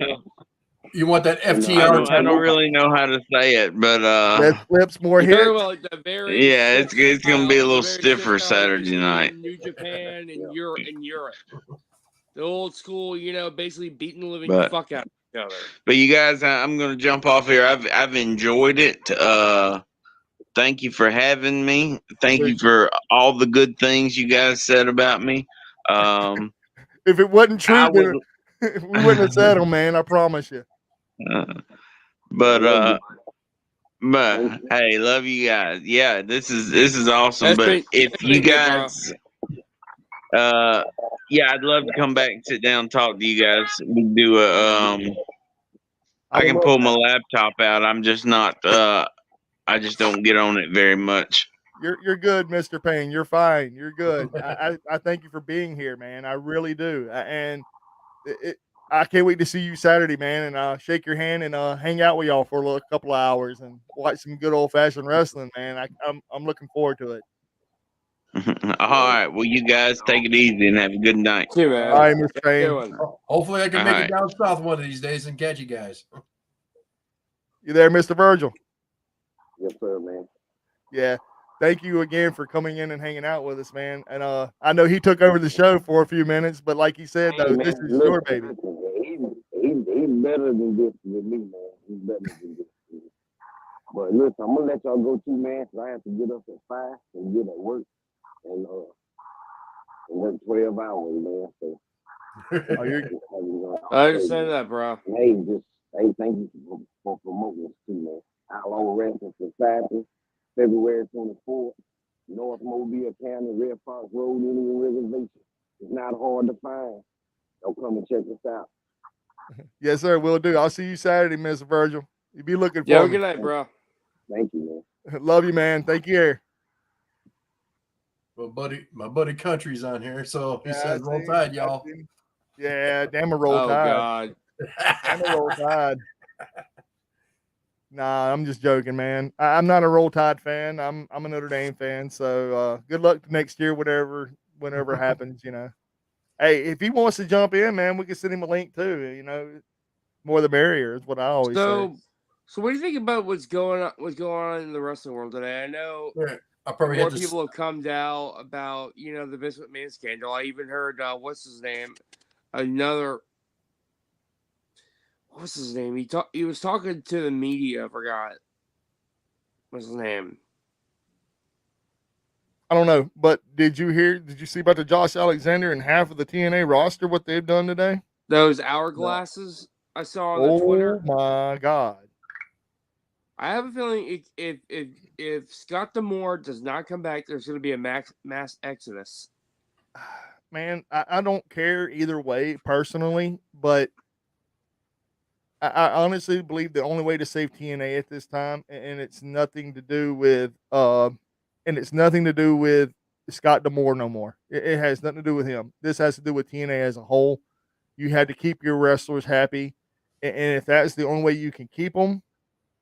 You want that
I
FTR?
don't really know how to say it, but
less flips, more
Very
hits.
well, like the very
yeah, it's
stiff
gonna be a
style,
little
the very
stiffer
stiff style you
Saturday
see
night.
in New Japan and Europe. The old school, basically beating the living
But-
fuck out of each other.
But you guys, I'm gonna jump off here. I've enjoyed it. Thank you for having me. Thank you for all the good things you guys said about me.
If it wasn't true,
I
then
would,
we wouldn't have said them, man. I promise you.
but hey, love you guys. Yeah, this is awesome. But if
that's
you
been good, bro.
guys, yeah, I'd love to come back and sit down and talk to you guys. We can do a I can pull my laptop out. I'm just not. I just don't get on it very much.
You're good, Mr. Payne. You're fine. You're good. I thank you for being here, man. I really do. And I can't wait to see you Saturday, man, and shake your hand and hang out with y'all for a couple of hours and watch some good old fashioned wrestling, man. I'm looking forward to it.
All right. Well, you guys take it easy and have a good night.
Too, man.
All right, Mr.
Good
Payne.
one.
Hopefully, I can
All
make
right.
it down south one of these days and catch you guys.
You there, Mr. Virgil?
Yes, sir, man.
Yeah. Thank you again for coming in and hanging out with us, man. And I know he took over the show for a few minutes, but like he said, though, this is your baby.
He's better than this with me, man. He's better than this. But listen, I'm gonna let y'all go too, man, because I have to get up at 5 and get at work and work 12 hours, man. So
Oh, you're
I understand that, bro.
hey, thank you for promoting us too, man. Outlaw Wrestling Society, February 24th, North Mobile County, Red Fox Road, Indian Reservation. It's not hard to find. So come and check us out.
Yes, sir. Will do. I'll see you Saturday, Mr. Virgil. You be looking
Yeah,
for
have a
me.
good night, bro.
Thank you, man.
Love you, man. Thank you.
My buddy Country's on here, so he
Yeah,
says
I
roll
see.
tide, y'all.
Yeah, damn a roll
Oh
tide.
God.
Damn a roll tide. Nah, I'm just joking, man. I'm not a Roll Tide fan. I'm a Notre Dame fan. So good luck next year, whenever happens. Hey, if he wants to jump in, man, we can send him a link too. More the merrier is what I always say.
So what do you think about what's going on in the wrestling world today? I know
I probably
more
had
people have come out about the Vince McMahon scandal. I even heard what's his name, what's his name? He was talking to the media. I forgot what's his name.
I don't know, but did you see about the Josh Alexander and half of the TNA roster what they've done today?
Those hourglasses I saw on the Twitter.
Oh my God!
I have a feeling if Scott D'Amore does not come back, there's going to be a mass exodus.
Man, I don't care either way personally, but I honestly believe the only way to save TNA at this time, and it's nothing to do with Scott D'Amore no more. It has nothing to do with him. This has to do with TNA as a whole. You had to keep your wrestlers happy, and if that's the only way you can keep them,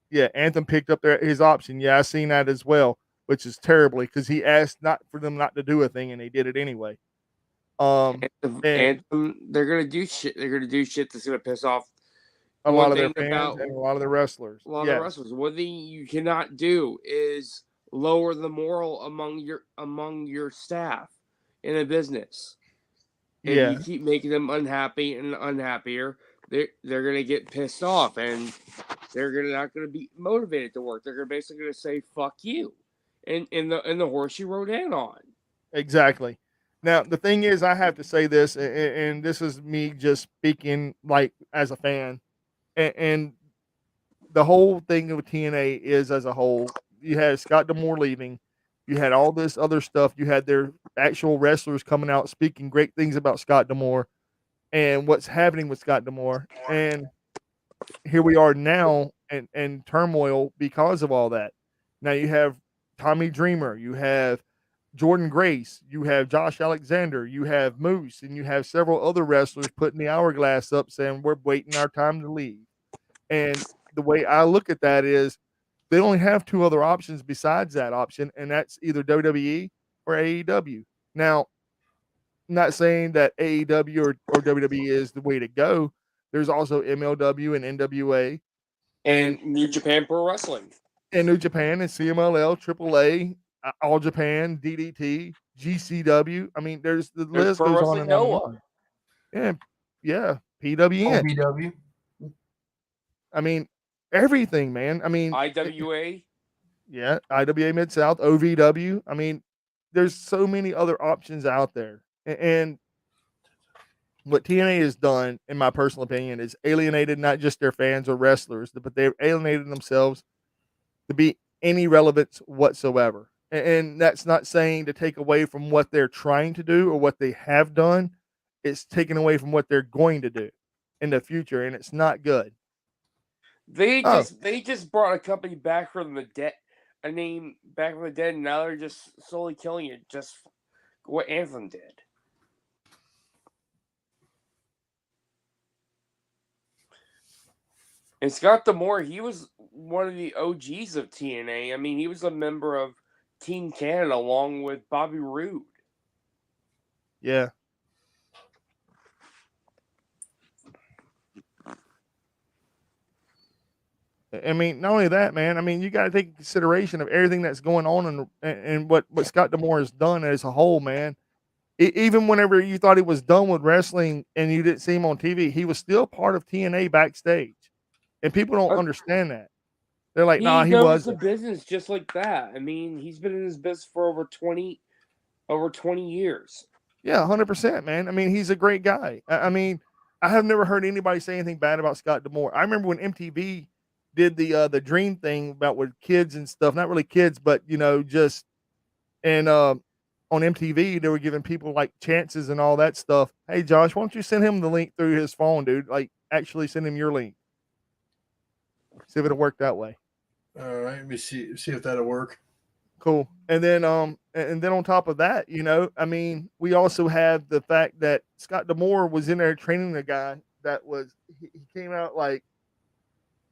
yeah, Anthem picked up his option. Yeah, I seen that as well, which is terribly because he asked not for them not to do a thing, and they did it anyway. And
Anthem, they're gonna do shit. They're gonna do shit that's gonna piss off
a
one
lot of their
thing
fans
about
and a lot of their wrestlers.
a lot of
Yes.
wrestlers. One thing you cannot do is lower the moral among your staff in a business. If
Yeah.
you keep making them unhappy and unhappier, they're gonna get pissed off and they're not gonna be motivated to work. They're basically gonna say "fuck you," and in the horse you rode in on.
Exactly. Now the thing is, I have to say this, and this is me just speaking like as a fan, and the whole thing with TNA is as a whole. You had Scott D'Amore leaving, you had all this other stuff. You had their actual wrestlers coming out speaking great things about Scott D'Amore and what's happening with Scott D'Amore, and here we are now and turmoil because of all that. Now you have Tommy Dreamer, you have Jordan Grace, you have Josh Alexander, you have Moose, and you have several other wrestlers putting the hourglass up saying we're waiting our time to leave. And the way I look at that is they only have two other options besides that option, and that's either WWE or AEW. Now, not saying that AEW or WWE is the way to go. There's also MLW and NWA
And New Japan Pro Wrestling.
and New Japan and CMLL, AAA, All Japan, DDT, GCW. I mean, there's the list
Pro
goes on
Wrestling
and on.
Noah.
And yeah, PWN.
OVW.
I mean, everything, man. I mean,
IWA.
yeah, IWA Mid South, OVW. I mean, there's so many other options out there. And what TNA has done, in my personal opinion, is alienated not just their fans or wrestlers, but they've alienated themselves to be any relevance whatsoever. And that's not saying to take away from what they're trying to do or what they have done. It's taken away from what they're going to do in the future, and it's not good.
They just brought a company back from the dead, a name back from the dead, and now they're just slowly killing it. Just what Anthem did. And Scott D'Amore, he was one of the OGs of TNA. I mean, he was a member of Team Canada along with Bobby Roode.
Yeah. I mean, not only that, man. I mean, you got to take consideration of everything that's going on and what Scott D'Amore has done as a whole, man. Even whenever you thought he was done with wrestling and you didn't see him on TV, he was still part of TNA backstage, and people don't understand that. They're like, "Nah, he
knows
wasn't."
the business just like that. I mean, he's been in this business for over 20 years.
Yeah, 100%, man. I mean, he's a great guy. I mean, I have never heard anybody say anything bad about Scott D'Amore. I remember when MTV did the Dream thing about with kids and stuff. Not really kids, but just and on MTV they were giving people like chances and all that stuff. Hey, Josh, why don't you send him the link through his phone, dude? Like, actually send him your link. See if it'll work that way.
All right, let me see if that'll work.
Cool. And then on top of that, I mean, we also have the fact that Scott D'Amore was in there training a guy that was he came out like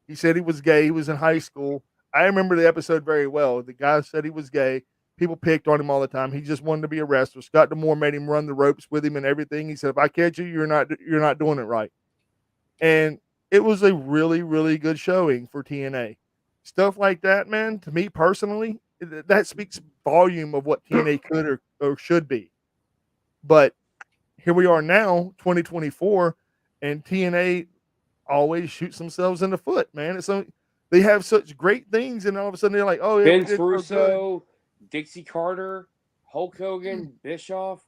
he said he was gay. He was in high school. I remember the episode very well. The guy said he was gay. People picked on him all the time. He just wanted to be a wrestler. Scott D'Amore made him run the ropes with him and everything. He said, "If I catch you, you're not doing it right." And it was a really, really good showing for TNA. Stuff like that, man, to me personally, that speaks volume of what TNA could or should be. But here we are now, 2024, and TNA always shoots themselves in the foot, man. It's so they have such great things, and all of a sudden they're like, "Oh, yeah,
Vince Russo, Dixie Carter, Hulk Hogan, Bischoff.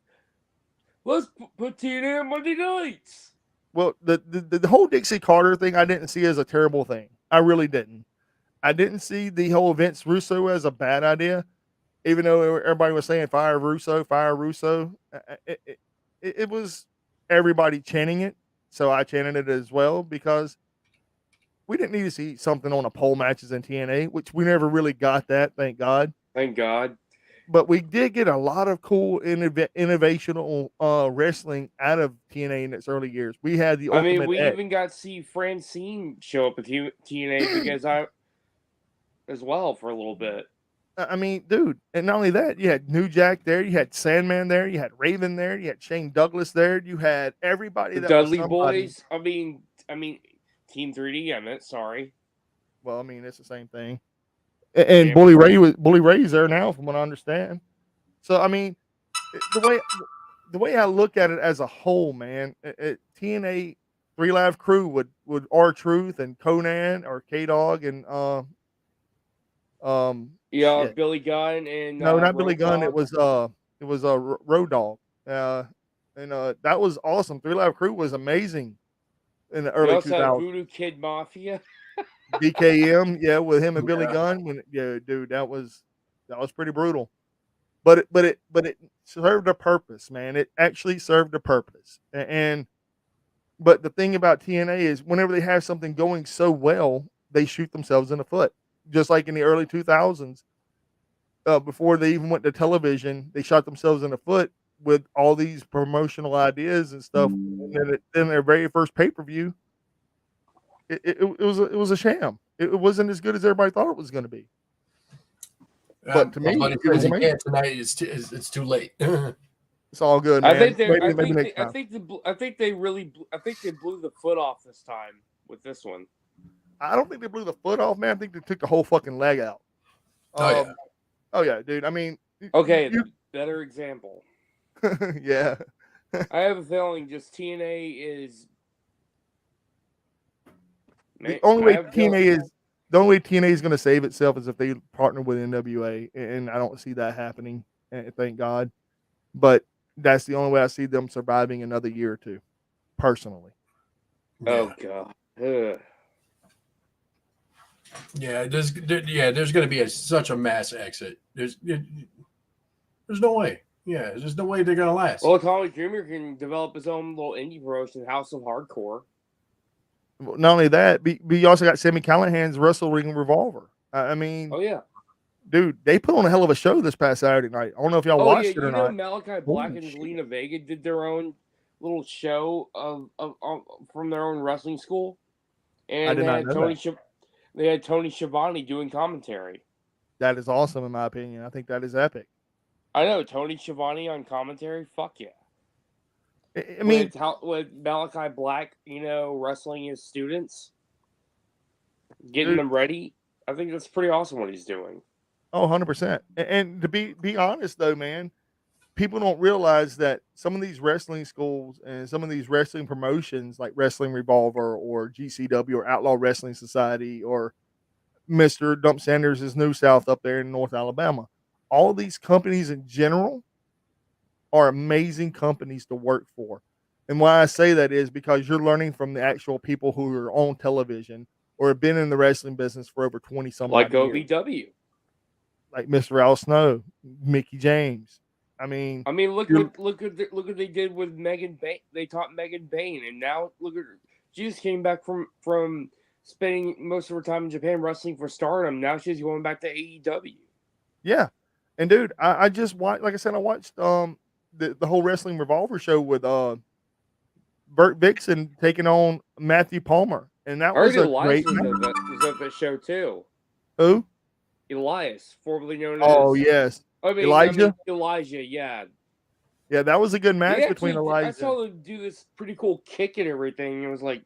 Let's put TNA on Monday nights."
Well, the whole Dixie Carter thing, I didn't see as a terrible thing. I really didn't. I didn't see the whole Vince Russo as a bad idea, even though everybody was saying fire Russo, fire Russo. It was everybody chanting it, so I chanted it as well because we didn't need to see something on a pole matches in TNA, which we never really got that, thank God.
Thank God.
But we did get a lot of cool innovational wrestling out of TNA in its early years. We had the Ultimate
we
X.
even got to see Francine show up at TNA because as well for a little bit.
I mean, dude, and not only that, you had New Jack there, you had Sandman there, you had Raven there, you had Shane Douglas there, you had everybody
The
that was
Dudley
somebody.
Boys. I mean, Team 3D. I meant sorry.
Well, I mean, it's the same thing. And Bully Ray's there now, from what I understand. So I mean, the way I look at it as a whole, man, TNA 3 Live Crew would R-Truth and Conan or K Dog and
Yeah,
shit.
Billy Gunn and
No, not Billy
Road
Gunn.
Dogg.
It was Road Dog. And that was awesome. 3 Live Crew was amazing in the
You
early
also had
2000s.
Voodoo Kid Mafia.
BKM, yeah, with him and Billy Gunn. Dude, that was pretty brutal. But it served a purpose, man. It actually served a purpose. But the thing about TNA is whenever they have something going so well, they shoot themselves in the foot. Just like in the early 2000s, before they even went to television, they shot themselves in the foot with all these promotional ideas and stuff. And then their very first pay-per-view, it was a sham. It wasn't as good as everybody thought it was going to be. But to me, it was amazing.
Tonight it's too late.
It's all good, man.
I think they blew the foot off this time with this one.
I don't think they blew the foot off, man. I think they took the whole fucking leg out. Oh yeah, dude. I mean,
okay, better example.
Yeah.
I have a feeling just TNA is
the only way TNA is going to save itself is if they partner with NWA, and I don't see that happening. Thank God. But that's the only way I see them surviving another year or two, personally.
Oh God. Ugh.
Yeah, there's going to be such a mass exit. There's no way. Yeah, there's no way they're going to last.
Well, Tommy Dreamer can develop his own little indie promotion, House of Hardcore.
Not only that, but you also got Sami Callihan's Wrestle Ring Revolver. I mean,
oh yeah,
dude, they put on a hell of a show this past Saturday night. I don't know if y'all watched it or not.
Malachi Black and Zelina Vega did their own little show of from their own wrestling school, and they had Tony Schiavone doing commentary.
That is awesome, in my opinion. I think that is epic.
I know Tony Schiavone on commentary. Fuck yeah.
I mean,
with Malachi Black, wrestling his students, getting them ready. I think that's pretty awesome what he's doing.
Oh, 100%. And to be honest, though, man, people don't realize that some of these wrestling schools and some of these wrestling promotions like Wrestling Revolver or GCW or Outlaw Wrestling Society or Mr. Dump Sanders' New South up there in North Alabama, all these companies in general are amazing companies to work for. And why I say that is because you're learning from the actual people who are on television or have been in the wrestling business for over 20 some
like
years.
OVW.
Like Mr. Al Snow, Mickey James. I mean,
look what they did with Megan Bain. They taught Megan Bain, and now look at her. She just came back from spending most of her time in Japan wrestling for Stardom. Now she's going back to AEW.
Yeah, and dude, I just watched. Like I said, I watched the whole Wrestling Revolver show with Burt Vixen taking on Matthew Palmer, and that was a great match.
Was at that show too.
Who?
Elias, formerly known as.
Oh yes. Elijah,
yeah.
Yeah, that was a good match between Elijah.
I saw them do this pretty cool kick and everything. And it was like,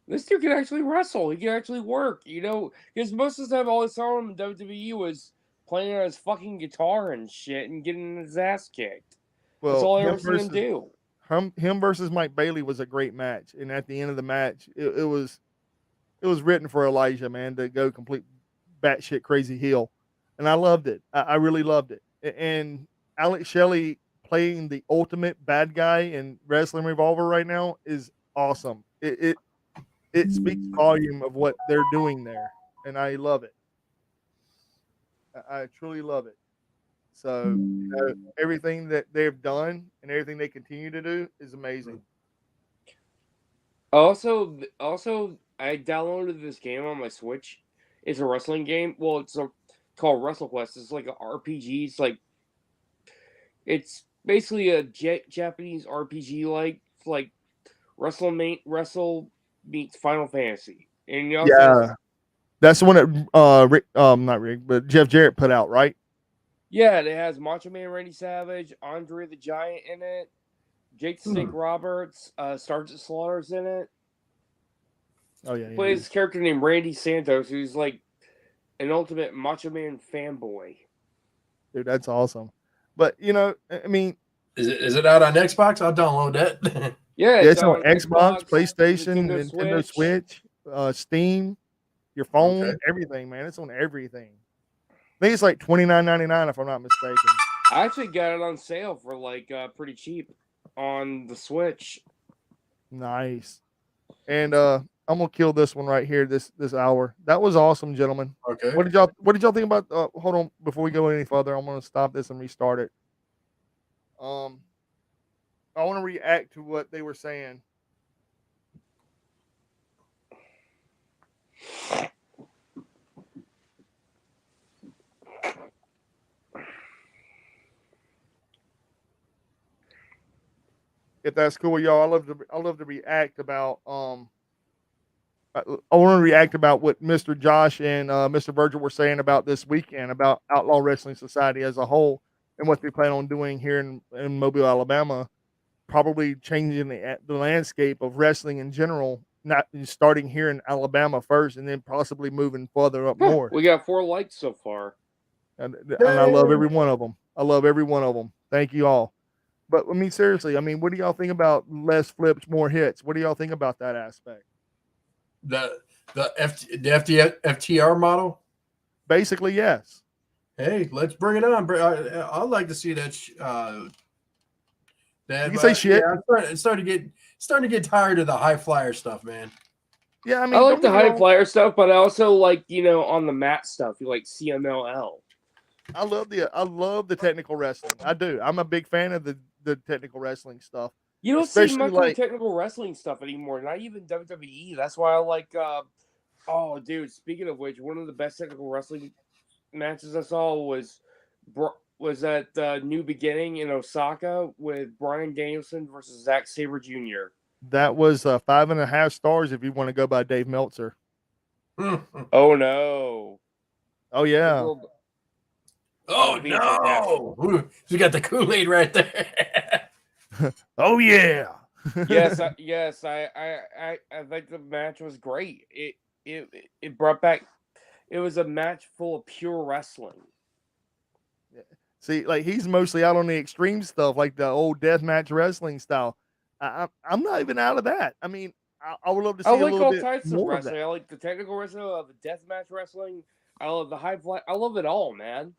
this dude can actually wrestle. He can actually work, because most of the time all I saw him in WWE was playing on his fucking guitar and shit and getting his ass kicked. Well, that's all I ever seen him do.
Him versus Mike Bailey was a great match, and at the end of the match, it was written for Elijah, man, to go complete batshit crazy heel, and I loved it. I really loved it. And Alex Shelley playing the ultimate bad guy in Wrestling Revolver right now is awesome. It speaks volume of what they're doing there, and I love it. I truly love it. So everything that they've done and everything they continue to do is amazing.
Also, I downloaded this game on my Switch. It's a wrestling game. Well, it's called WrestleQuest. It's like an RPG. It's basically a Japanese RPG like Wrestle meets Final Fantasy. And
that's the one that not Rick, but Jeff Jarrett put out, right?
Yeah, it has Macho Man Randy Savage, Andre the Giant in it, Jake the Snake Roberts, Sergeant Slaughter's in it.
Oh yeah,
Plays
yeah.
this character named Randy Santos, who's like an ultimate Macho Man fanboy.
Dude, that's awesome. But you know, I mean,
Is it out on Xbox? I'll download that.
Yeah,
yeah, it's on Xbox, PlayStation, Nintendo
Switch.
Switch, Steam, your phone,
Okay.
everything, man. It's on everything. I think it's like $29.99 if I'm not mistaken.
I actually got it on sale for like pretty cheap on the Switch.
Nice. And I'm gonna kill this one right here this hour. That was awesome, gentlemen.
Okay.
What did y'all think about hold on before we go any further, I'm gonna stop this and restart it. I want to react to what they were saying. If that's cool with y'all, I love to react about I want to react about what Mr. Josh and Mr. Virgil were saying about this weekend about Outlaw Wrestling Society as a whole and what they plan on doing here in Mobile, Alabama, probably changing the landscape of wrestling in general, not starting here in Alabama first and then possibly moving further up north.
We got 4 likes so far.
And I love every one of them. I love every one of them. Thank you all. But I mean, seriously, I mean, what do y'all think about less flips, more hits? What do y'all think about that aspect?
The FTR model.
Basically, yes.
Hey, let's bring it on. I'd like to see that.
You can say shit.
Yeah, I'm starting to get tired of the high flyer stuff, man.
Yeah, I mean,
I like the high flyer stuff, but I also like, you know, on the mat stuff. You like CMLL.
I love the technical wrestling. I do. I'm a big fan of the technical wrestling stuff.
You don't
Especially
see much
like-
of the technical wrestling stuff anymore. Not even WWE. That's why I like. Oh, dude. Speaking of which, one of the best technical wrestling matches I saw was at New Beginning in Osaka with Bryan Danielson versus Zack Sabre Jr.
That was 5.5 stars if you want to go by Dave Meltzer.
Oh no!
Oh yeah.
Oh no! You got the Kool-Aid right there.
Oh yeah.
yes, I think the match was great. It brought back. It was a match full of pure wrestling.
See, like he's mostly out on the extreme stuff, like the old deathmatch wrestling style. I'm not even out of that. I mean, I would love to see
I
a
like
little
all
bit
types of
more of
wrestling.
that.
I like the technical wrestling. I love the deathmatch wrestling. I love the high fly. I love it all, man.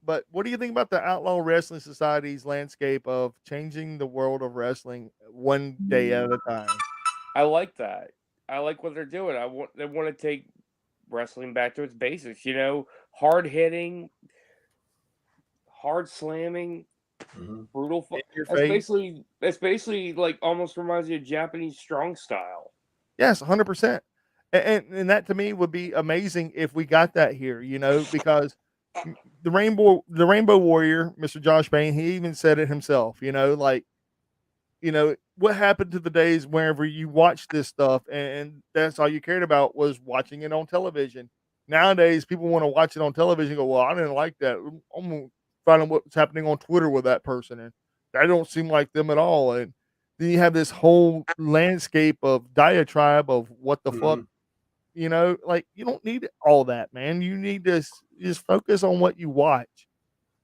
But what do you think about the Outlaw Wrestling Society's landscape of changing the world of wrestling one day at a time?
I like that. I like what they're doing. They want to take wrestling back to its basics. You know, hard hitting, hard slamming, brutal. That's basically like almost reminds me of Japanese strong style.
Yes, 100%. And that to me would be amazing if we got that here. You know, because the Rainbow Warrior, Mr. Josh Payne, he even said it himself. You know, like, you know, what happened to the days whenever you watched this stuff and that's all you cared about was watching it on television. Nowadays, people want to watch it on television and go, well, I didn't like that. I'm going to find out what's happening on Twitter with that person. And that don't seem like them at all. And then you have this whole landscape of diatribe of what the fuck, you know, like you don't need all that, man. You need to just focus on what you watch.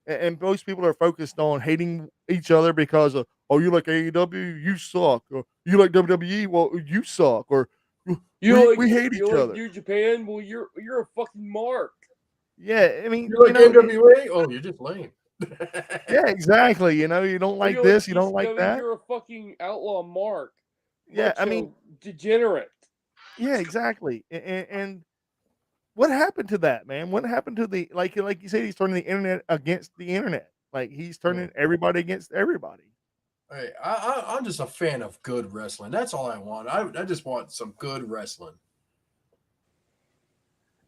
And most people are focused on hating each other because of, oh, you like AEW, you suck. Or you like WWE, well, you suck. Or we hate each other.
New Japan, well, you're a fucking mark.
Yeah, I mean,
you like NWA? Oh, you're just lame.
Yeah, exactly. You know, you don't like this, you don't like that.
You're a fucking outlaw mark.
Yeah, I mean,
degenerate.
Yeah, exactly. And what happened to that, man? What happened to the like you said, he's turning the internet against the internet. Like he's turning everybody against everybody.
Hey, I'm just a fan of good wrestling. That's all I want. I just want some good wrestling.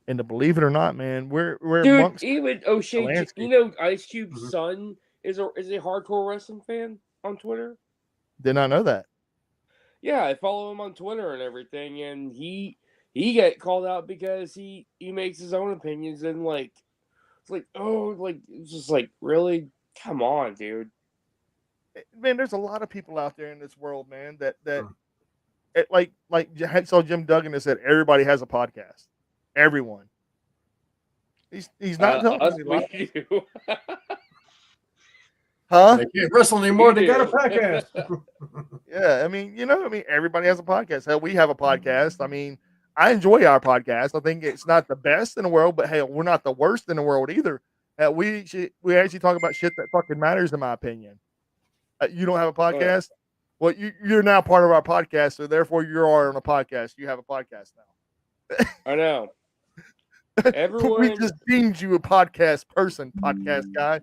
And to believe it or not, man, we're
Dude,
amongst
even O'Shea, you know, Ice Cube's son is a hardcore wrestling fan on Twitter.
Did not know that.
Yeah, I follow him on Twitter and everything, and he got called out because he makes his own opinions and like It's like, oh, like it's just like really, come on, dude.
Man, there's a lot of people out there in this world, man, that like Hacksaw Jim Duggan has said, everybody has a podcast. Everyone. He's not telling
Us,
me
we
lies.
do.
Huh?
They can't wrestle anymore.
We
They got a
do.
podcast.
Yeah, I mean, everybody has a podcast. Hell, we have a podcast. I mean, I enjoy our podcast. I think it's not the best in the world, but hell, we're not the worst in the world either. We actually talk about shit that fucking matters, in my opinion. You don't have a podcast? Well, you're now part of our podcast, so therefore you are on a podcast. You have a podcast now.
I know.
We
Everyone,
just deemed you a podcast person, podcast guy.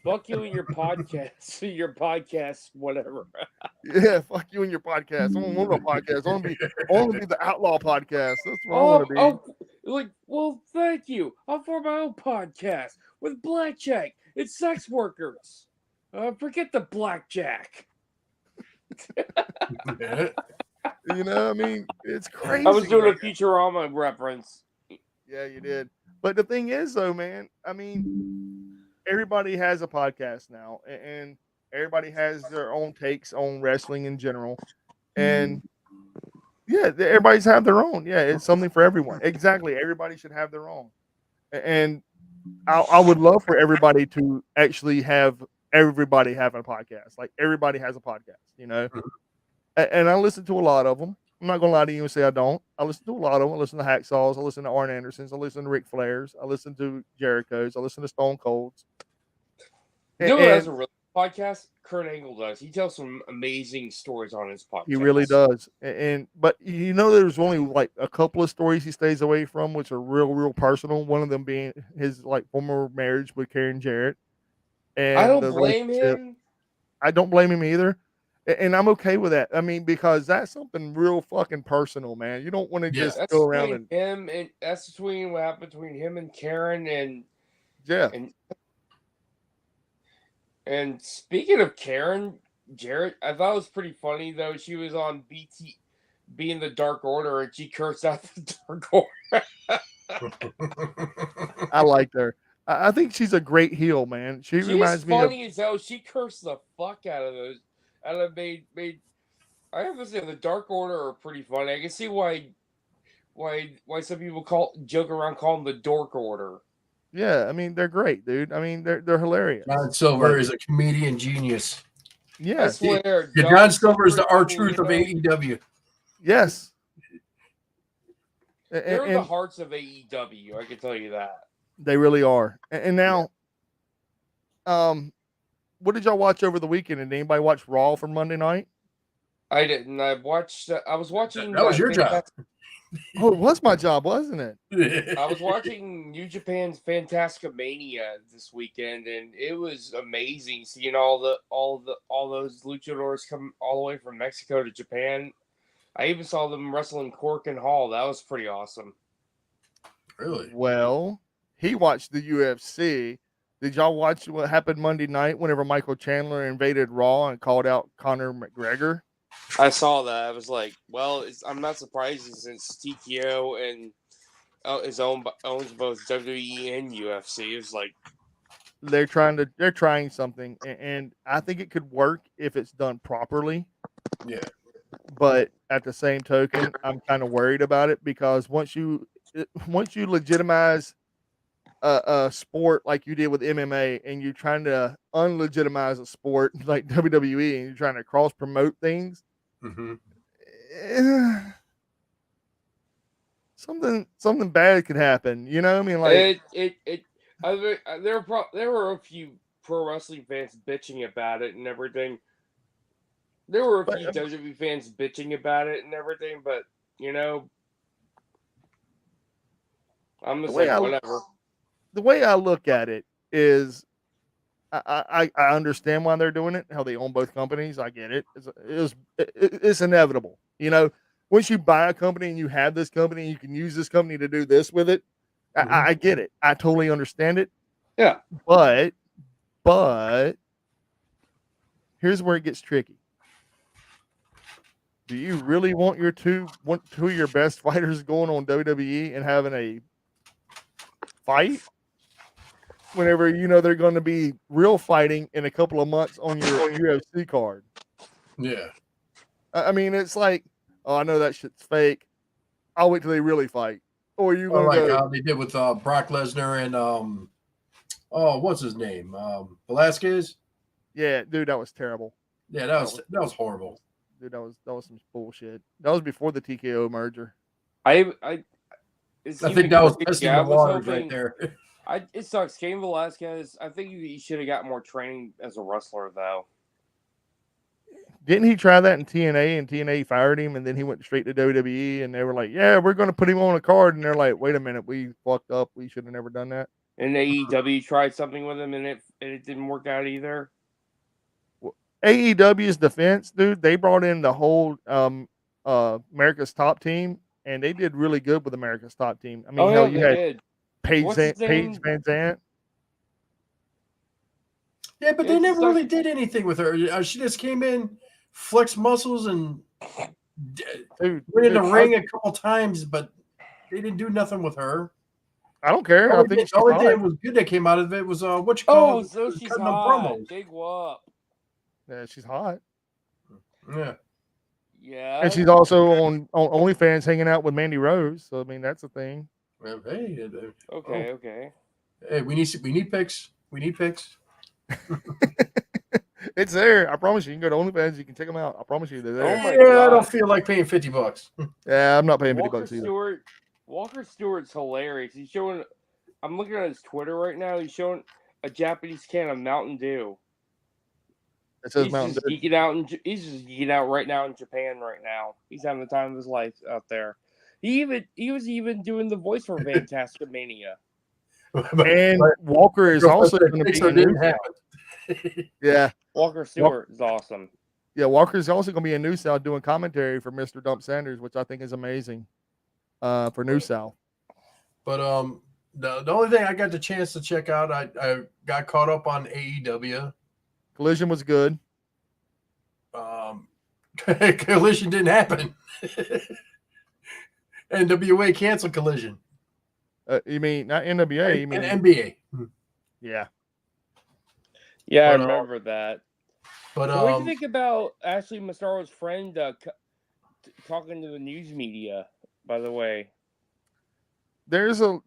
fuck you and your podcast, whatever.
Yeah, fuck you and your podcast. I don't want a podcast. I want to be the outlaw podcast. That's what I
Oh,
want to be.
well, thank you. I'll form my own podcast with Blackjack. It's sex workers. Forget the Blackjack.
I mean, it's crazy.
I was doing a
man.
Futurama reference.
Yeah, you did. But the thing is, though, man, I mean, everybody has a podcast now, and everybody has their own takes on wrestling in general. And yeah, everybody's have their own. Yeah, it's something for everyone. Exactly. Everybody should have their own. And I would love for everybody to actually have everybody having a podcast. Like everybody has a podcast, And I listen to a lot of them. I'm not gonna lie to you and say I don't. I listen to a lot of them. I listen to Hacksaws. I listen to Arn Andersons. I listen to Ric Flairs. I listen to Jericho's. I listen to Stone Colds.
You know who has a really good podcast? Kurt Angle does. He tells some amazing stories on his podcast.
He really does. But there's only like a couple of stories he stays away from, which are real personal. One of them being his like former marriage with Karen Jarrett. And
I don't blame him.
I don't blame him either. And I'm okay with that. I mean, because that's something real fucking personal, man. You don't want to just
That's
go around
between him and that's between what happened between him and Karen and
yeah.
And speaking of Karen Jarrett, I thought it was pretty funny though. She was on BT being the Dark Order and she cursed out the Dark Order.
I liked her. I think she's a great heel, man. She reminds me of
funny as hell. She cursed the fuck out of those. And it made I have to say the Dark Order are pretty funny. I can see why some people joke around calling them the Dork Order.
Yeah, I mean they're great, dude. I mean they're hilarious.
John Silver is a comedian genius.
Yeah,
I swear.
John Silver is the R-Truth of AEW.
Yes.
They're the hearts of AEW. I can tell you that.
They really are. And now, what did y'all watch over the weekend? Did anybody watch Raw from Monday night?
I didn't. I was watching.
That was your job.
Oh, it was my job, wasn't it?
I was watching New Japan's Fantascomania this weekend, and it was amazing seeing all those luchadors come all the way from Mexico to Japan. I even saw them wrestling Cork and Hall. That was pretty awesome.
Really?
Well, he watched the UFC. Did y'all watch what happened Monday night whenever Michael Chandler invaded Raw and called out Conor McGregor?
I saw that. I was like, well, I'm not surprised since TKO and owns both WWE and UFC. It's like
they're trying something, and I think it could work if it's done properly.
Yeah.
But at the same token, I'm kind of worried about it because once you legitimize a sport like you did with MMA, and you're trying to unlegitimize a sport like WWE, and you're trying to cross promote things, something bad could happen. You know what I mean? Like
there were a few pro wrestling fans bitching about it and everything. There were a few WWE fans bitching about it and everything, but I'm just like, whatever.
The way I look at it is, I understand why they're doing it. How they own both companies, I get it. It's inevitable. Once you buy a company and you have this company, and you can use this company to do this with it. I get it. I totally understand it.
Yeah,
but here's where it gets tricky. Do you really want two of your best fighters going on WWE and having a fight? whenever you know they're going to be real fighting in a couple of months on your UFC card.
Yeah.
I mean, it's like, oh, I know that shit's fake. I'll wait till they really fight. Or you're
Or
going to
like
go,
how they did with Brock Lesnar and what's his name? Velasquez.
yeah, dude, that was terrible.
Yeah, that was horrible.
Dude, that was some bullshit. That was before the TKO merger.
I
think that was testing the waters right there.
It sucks. Cain Velasquez, I think he should have got more training as a wrestler, though.
Didn't he try that in TNA, and TNA fired him, and then he went straight to WWE, and they were like, yeah, we're going to put him on a card, and they're like, wait a minute, we fucked up. We should have never done that.
And AEW tried something with him, and it didn't work out either.
AEW's defense, dude, they brought in the whole America's Top Team, and they did really good with America's Top Team. I mean, hell, you had Paige Van Zandt.
Yeah, but they never really did anything with her. She just came in, flexed muscles, and went in the ring a couple times, but they didn't do nothing with her.
I don't care.
All they did was good that came out of it was what you call
so she's hot. Big whoop.
Yeah, she's hot.
Yeah.
Yeah.
And she's also on OnlyFans hanging out with Mandy Rose. So I mean that's a thing.
Hey,
okay.
Hey, we need pics. We need pics.
It's there. I promise you. You can go to OnlyFans. You can check them out. I promise you they're there.
Oh my God. I don't feel like paying $50.
Yeah, I'm not paying $50 either.
Walker Stewart's hilarious. He's showing. I'm looking at his Twitter right now. He's showing a Japanese can of Mountain Dew.
It says Mountain Dew.
He's just geeking out right now in Japan. Right now, he's having the time of his life out there. He was even doing the voice for Fantastic Mania.
And Walker is also going to be in New South. Yeah,
Walker Stewart is awesome.
Yeah, Walker is also going to be in New South doing commentary for Mr. Dump Sanders, which I think is amazing for New South.
But the only thing I got the chance to check out, I got caught up on AEW.
Collision was good.
Collision didn't happen. NWA canceled Collision.
You mean not NWA? You mean
NBA?
Yeah.
Yeah, I remember that.
But
what do you think about Ashley Massaro's friend talking to the news media? By the way,
there's a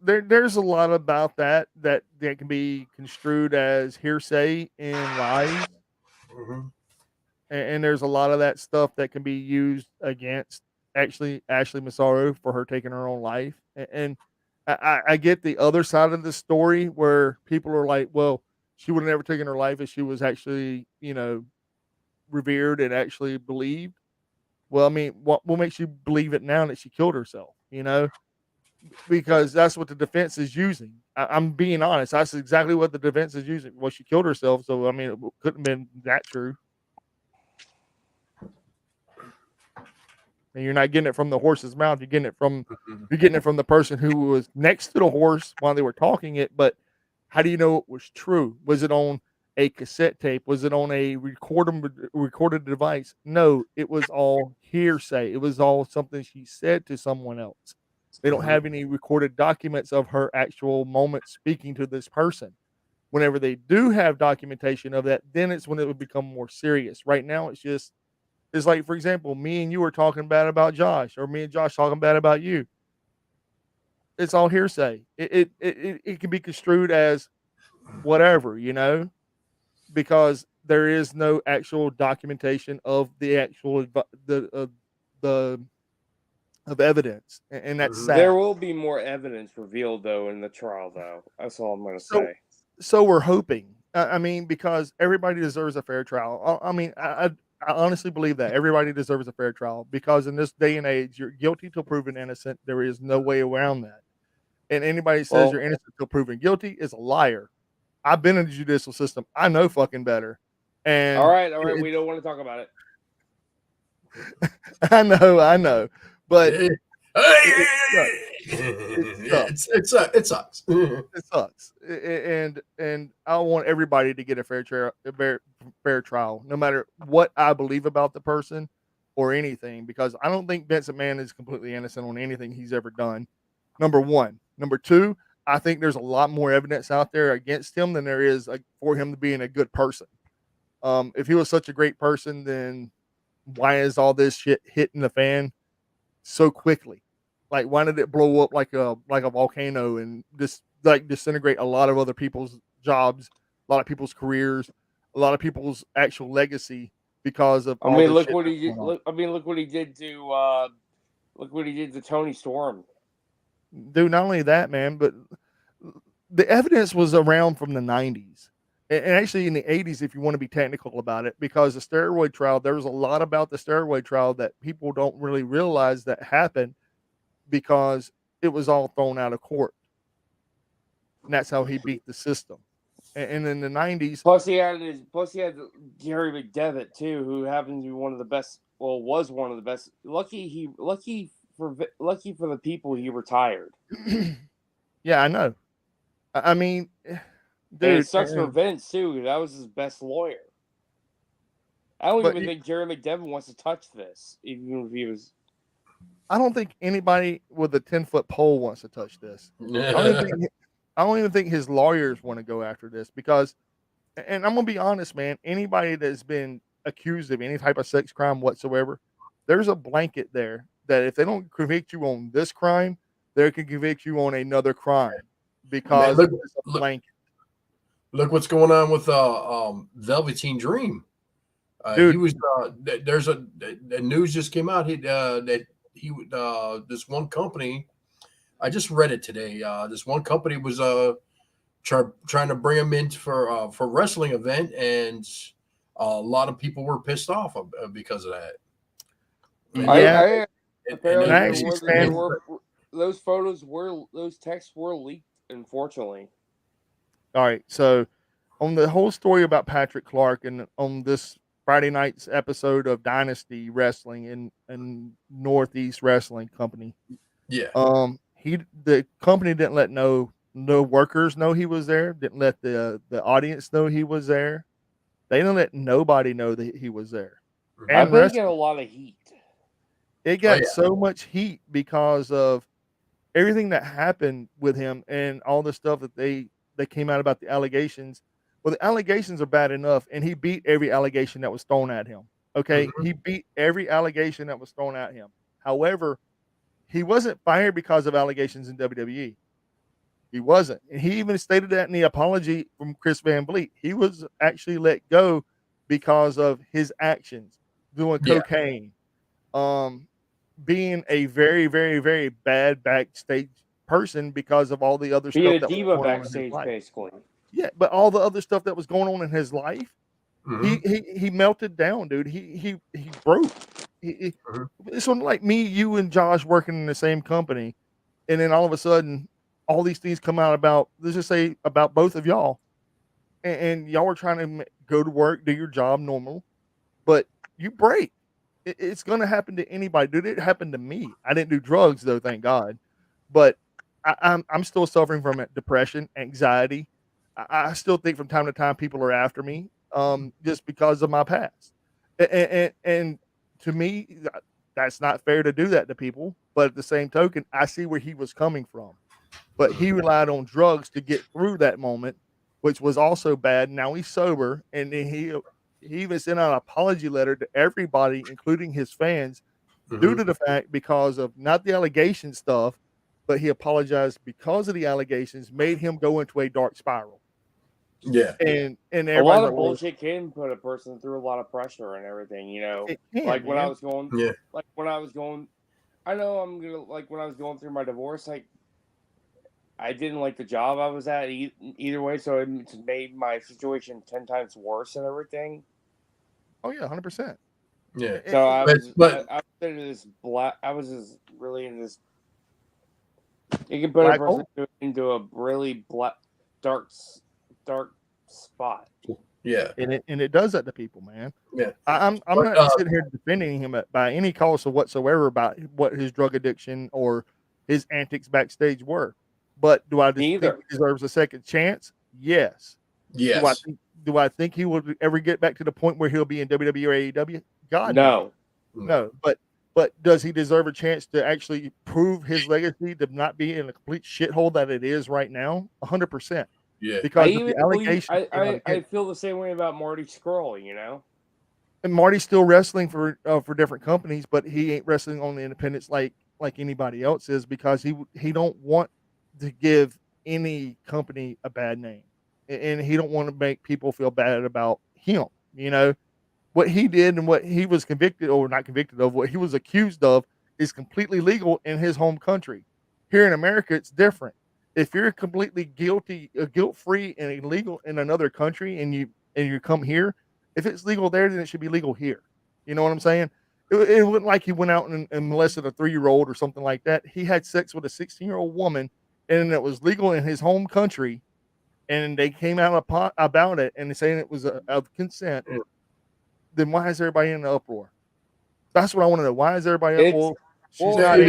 lot about that can be construed as hearsay and lies, and there's a lot of that stuff that can be used against Ashley Massaro for her taking her own life. And I get the other side of the story where people are like, well, she would have never taken her life if she was actually, revered and actually believed. Well, I mean, what makes you believe it now that she killed herself? Because that's what the defense is using. I'm being honest. That's exactly what the defense is using. Well, she killed herself, so I mean, it couldn't have been that true. And you're not getting it from the horse's mouth. You're getting it from the person who was next to the horse while they were talking it. But how do you know it was true? Was it on a cassette tape? Was it on a recorded device? No, it was all hearsay. It was all something she said to someone else. They don't have any recorded documents of her actual moment speaking to this person. Whenever they do have documentation of that, then it's when it would become more serious. Right now, it's like, for example, me and you are talking bad about Josh, or me and Josh talking bad about you. It's all hearsay. It can be construed as whatever, because there is no actual documentation of the actual of evidence, and that's sad.
There will be more evidence revealed though in the trial, though. That's all I'm going to say.
So we're hoping. I mean, because everybody deserves a fair trial. I mean, I honestly believe that everybody deserves a fair trial, because in this day and age, you're guilty till proven innocent. There is no way around that. And anybody who says you're innocent till proven guilty is a liar. I've been in the judicial system. I know fucking better. And
all right. We don't want to talk about it.
I know. But
it sucks.
It sucks. And I want everybody to get a fair trial, no matter what I believe about the person or anything, because I don't think Vince McMahon is completely innocent on anything he's ever done. Number one. Number two, I think there's a lot more evidence out there against him than there is for him to being a good person. If he was such a great person, then why is all this shit hitting the fan so quickly? Like, why did it blow up like a volcano and just like disintegrate a lot of other people's jobs, a lot of people's careers, a lot of people's actual legacy because of?
I mean, look what he did. Look what he did to. Look what he did to Tony Storm.
Dude, not only that, man, but the evidence was around from the 90s. And actually in the 80s, if you want to be technical about it, because the steroid trial, there was a lot about the steroid trial that people don't really realize that happened because it was all thrown out of court. And that's how he beat the system. And in the 90s,
plus he had Jerry McDevitt too, who happened to be one of the best. Well, was one of the best. Lucky for the people, he retired.
Yeah, I know. I mean, dude,
and it sucks for Vince too. That was his best lawyer. I don't even think Jerry McDevitt wants to touch this, even if he was.
I don't think anybody with a 10-foot pole wants to touch this. I don't even think his lawyers want to go after this because, and I'm gonna be honest, man. Anybody that's been accused of any type of sex crime whatsoever, there's a blanket there that if they don't convict you on this crime, they can convict you on another crime because
man,
it's a blanket.
Look what's going on with Velveteen Dream.
Dude,
he was there's the news just came out that he this one company. I just read it today. This one company was trying to bring him in for wrestling event, and a lot of people were pissed off because of that.
Yeah,
those those texts were leaked, unfortunately.
All right, so on the whole story about Patrick Clark and on this Friday night's episode of Dynasty Wrestling and Northeast Wrestling Company,
yeah,
the company didn't let no workers know he was there, didn't let the audience know he was there. They didn't let nobody know that he was there.
I bet he got a lot of heat.
It got so much heat because of everything that happened with him and all the stuff that they came out about the allegations. Well, the allegations are bad enough, and he beat every allegation that was thrown at him. Okay, he beat every allegation that was thrown at him. However, he wasn't fired because of allegations in WWE. He wasn't. And he even stated that in the apology from Chris Van Vliet. He was actually let go because of his actions, doing cocaine, being a very, very, very bad backstage person because of all the other stuff
being a
that
diva
was going
backstage,
on in his life.
basically.
Yeah, but all the other stuff that was going on in his life, he melted down, dude. He broke. It's sort of like me, you, and Josh working in the same company, and then all of a sudden, all these things come out about, let's just say, about both of y'all, and y'all were trying to go to work, do your job normal, but you break. It's going to happen to anybody, dude. It happened to me. I didn't do drugs though, thank God, but I'm still suffering from depression, anxiety. I still think from time to time people are after me, just because of my past, and to me, that's not fair to do that to people. But at the same token, I see where he was coming from. But he relied on drugs to get through that moment, which was also bad. Now he's sober, and then he even sent out an apology letter to everybody, including his fans, due to the fact because of not the allegation stuff, but he apologized because of the allegations made him go into a dark spiral.
Yeah,
and
a lot of bullshit can put a person through a lot of pressure and everything, you know. Like when I was going, I know I'm gonna like when I was going through my divorce, like I didn't like the job I was at either way, so it made my situation 10 times worse and everything.
Oh yeah, 100%.
Yeah.
So I was just really in this. You can put a person into a really dark spot.
Yeah,
and it does that to people, man.
Yeah,
I'm not sitting here defending him by any cost whatsoever about what his drug addiction or his antics backstage were. But do I think he deserves a second chance? Yes.
Yes.
Do I think he will ever get back to the point where he'll be in WWE or AEW? God,
no.
No. But but does he deserve a chance to actually prove his legacy to not be in a complete shithole that it is right now? 100%.
Yeah.
Because
I
of
even
the
believe
allegations.
I feel the same way about Marty Scurll, you know.
And Marty's still wrestling for different companies, but he ain't wrestling on the independents like anybody else is, because he don't want to give any company a bad name, and he don't want to make people feel bad about him. You know what he did and what he was convicted or not convicted of, what he was accused of, is completely legal in his home country. Here in America, it's different. If you're completely guilty, guilt free, and illegal in another country, and you come here, if it's legal there, then it should be legal here. You know what I'm saying? It wasn't like he went out and molested a 3-year-old or something like that. He had sex with a 16-year-old woman, and it was legal in his home country. And they came out about it and saying it was of consent. Then why is everybody in the uproar? That's what I want to know. Why is everybody
It's-
uproar? She's
well,
not.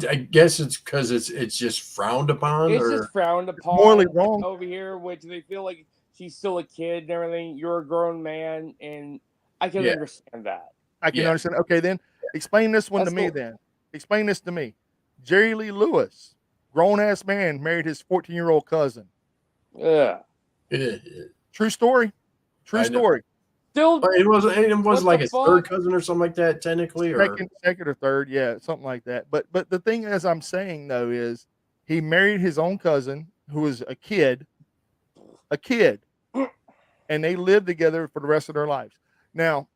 I guess it's because it's just frowned upon.
It's
or
just frowned upon
morally wrong.
over here, which they feel like she's still a kid and everything. You're a grown man, and I can
Yeah.
understand that.
I can
Yeah.
understand. Okay, then explain this one
That's
to me.
cool.
Then explain this to me. Jerry Lee Lewis, grown ass man, married his 14-year-old cousin.
Yeah.
True story. True
I know.
story.
Still,
But it wasn't
What
like
the
his third
fuck?
cousin or something like that, technically, or
Second or third, yeah, something like that. But the thing, as I'm saying though, is he married his own cousin who was a kid, and they lived together for the rest of their lives. Now,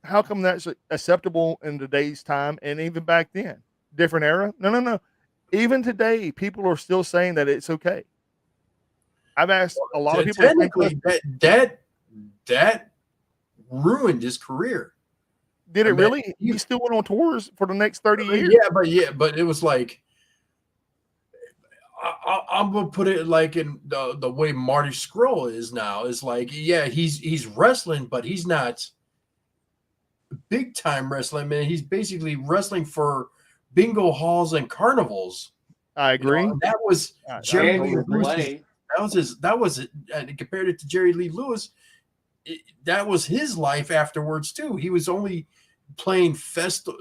how come that's acceptable in today's time and even back then? Different era? No. Even today, people are still saying that it's okay. I've asked a lot of people. the same
technically
question.
that ruined his career.
Did
I
it
mean,
really? He still went on tours for the next 30 years.
But it was like I'm gonna put it like in the way Marty Scurll is now. Is like, yeah, he's wrestling, but he's not big time wrestling. Man, he's basically wrestling for bingo halls and carnivals.
I
You know,
agree.
and that was
I
Jerry
and
totally
Lee
you
agree.
Lewis's.
play.
That was it. And compared it to Jerry Lee Lewis, that was his life afterwards too. He was only playing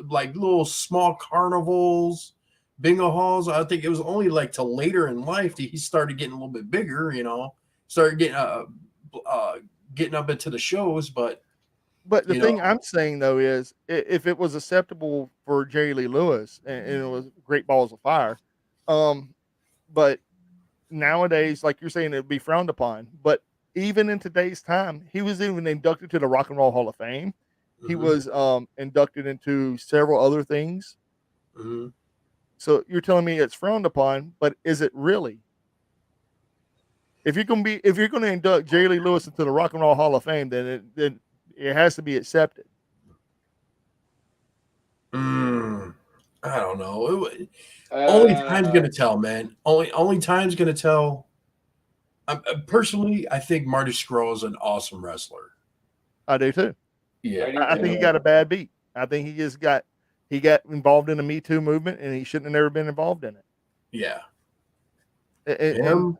like little small carnivals, bingo halls. I think it was only like till later in life that he started getting a little bit bigger. You know, started getting up into the shows. But
But the
you
thing
know,
I'm saying though is, if it was acceptable for Jerry Lee Lewis and it was Great Balls of Fire, but nowadays, like you're saying, it'd be frowned upon. But even in today's time, he was even inducted to the Rock and Roll Hall of Fame. He
Mhm.
was inducted into several other things.
Mhm.
So you're telling me it's frowned upon, but is it really? If you're going to induct Jerry Lee Lewis into the Rock and Roll Hall of Fame, then it has to be accepted.
I don't know. Only time's gonna tell, man. Only time's gonna tell. Personally, I think Marty Scurll is an awesome wrestler.
I do too.
Yeah,
do
I think he got a bad beat. I think he got involved in the Me Too movement, and he shouldn't have never been involved in it.
yeah.
And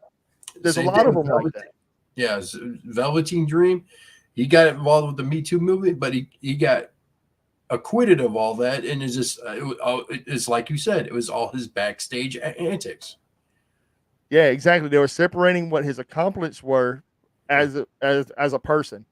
there's a
Same
lot
thing
of
with
them like that.
Yeah, Velveteen Dream. He got involved with the Me Too movement, but he got acquitted of all that, and it's just it's like you said, it was all his backstage antics.
Yeah, exactly. They were separating what his accomplishments were as a person.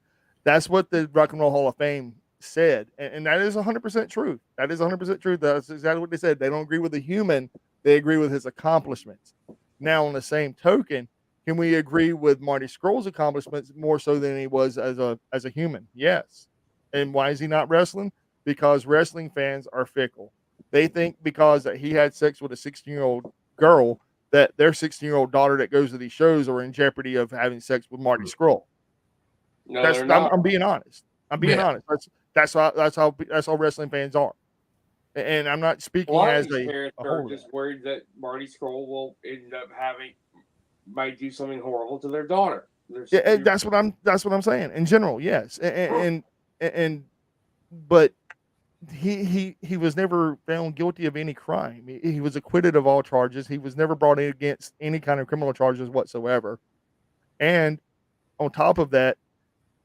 That's what the Rock and Roll Hall of Fame said, and that is 100% true. That is 100% true. That's exactly what they said. They don't agree with the human; they agree with his accomplishments. Now, on the same token, can we agree with Marty Scurll's accomplishments more so than he was as a human? Yes. And why is he not wrestling? Because wrestling fans are fickle. They think because that he had sex with a 16-year-old girl, that their 16-year-old daughter that goes to these shows are in jeopardy of having sex with Marty Scurll.
No,
That's
they're not.
I'm being honest. I'm being
Yeah.
honest. That's how wrestling fans are. And I'm not
A
speaking
lot of
as
these
a
parents are
whole.
just worried that Marty Scurll will end up might do something horrible to their daughter.
Yeah, and that's what I'm saying. In general, yes. And but he was never found guilty of any crime. He was acquitted of all charges. He was never brought in against any kind of criminal charges whatsoever. And on top of that,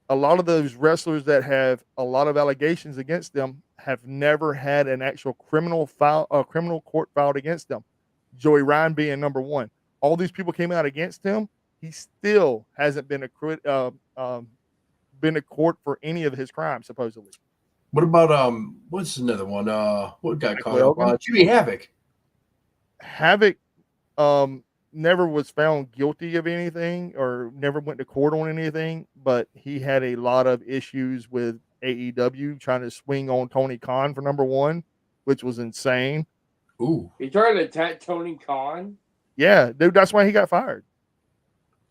a lot of those wrestlers that have a lot of allegations against them have never had an actual criminal court filed against them. Joey Ryan being number one. All these people came out against him. He still hasn't been been to court for any of his crimes, supposedly.
What about what's another one? What got caught up?
Hogan?
Jimmy Havoc.
Havoc never was found guilty of anything or never went to court on anything, but he had a lot of issues with AEW trying to swing on Tony Khan for number one, which was insane.
Ooh.
You trying to attack Tony Khan?
Yeah, dude, that's why he got fired.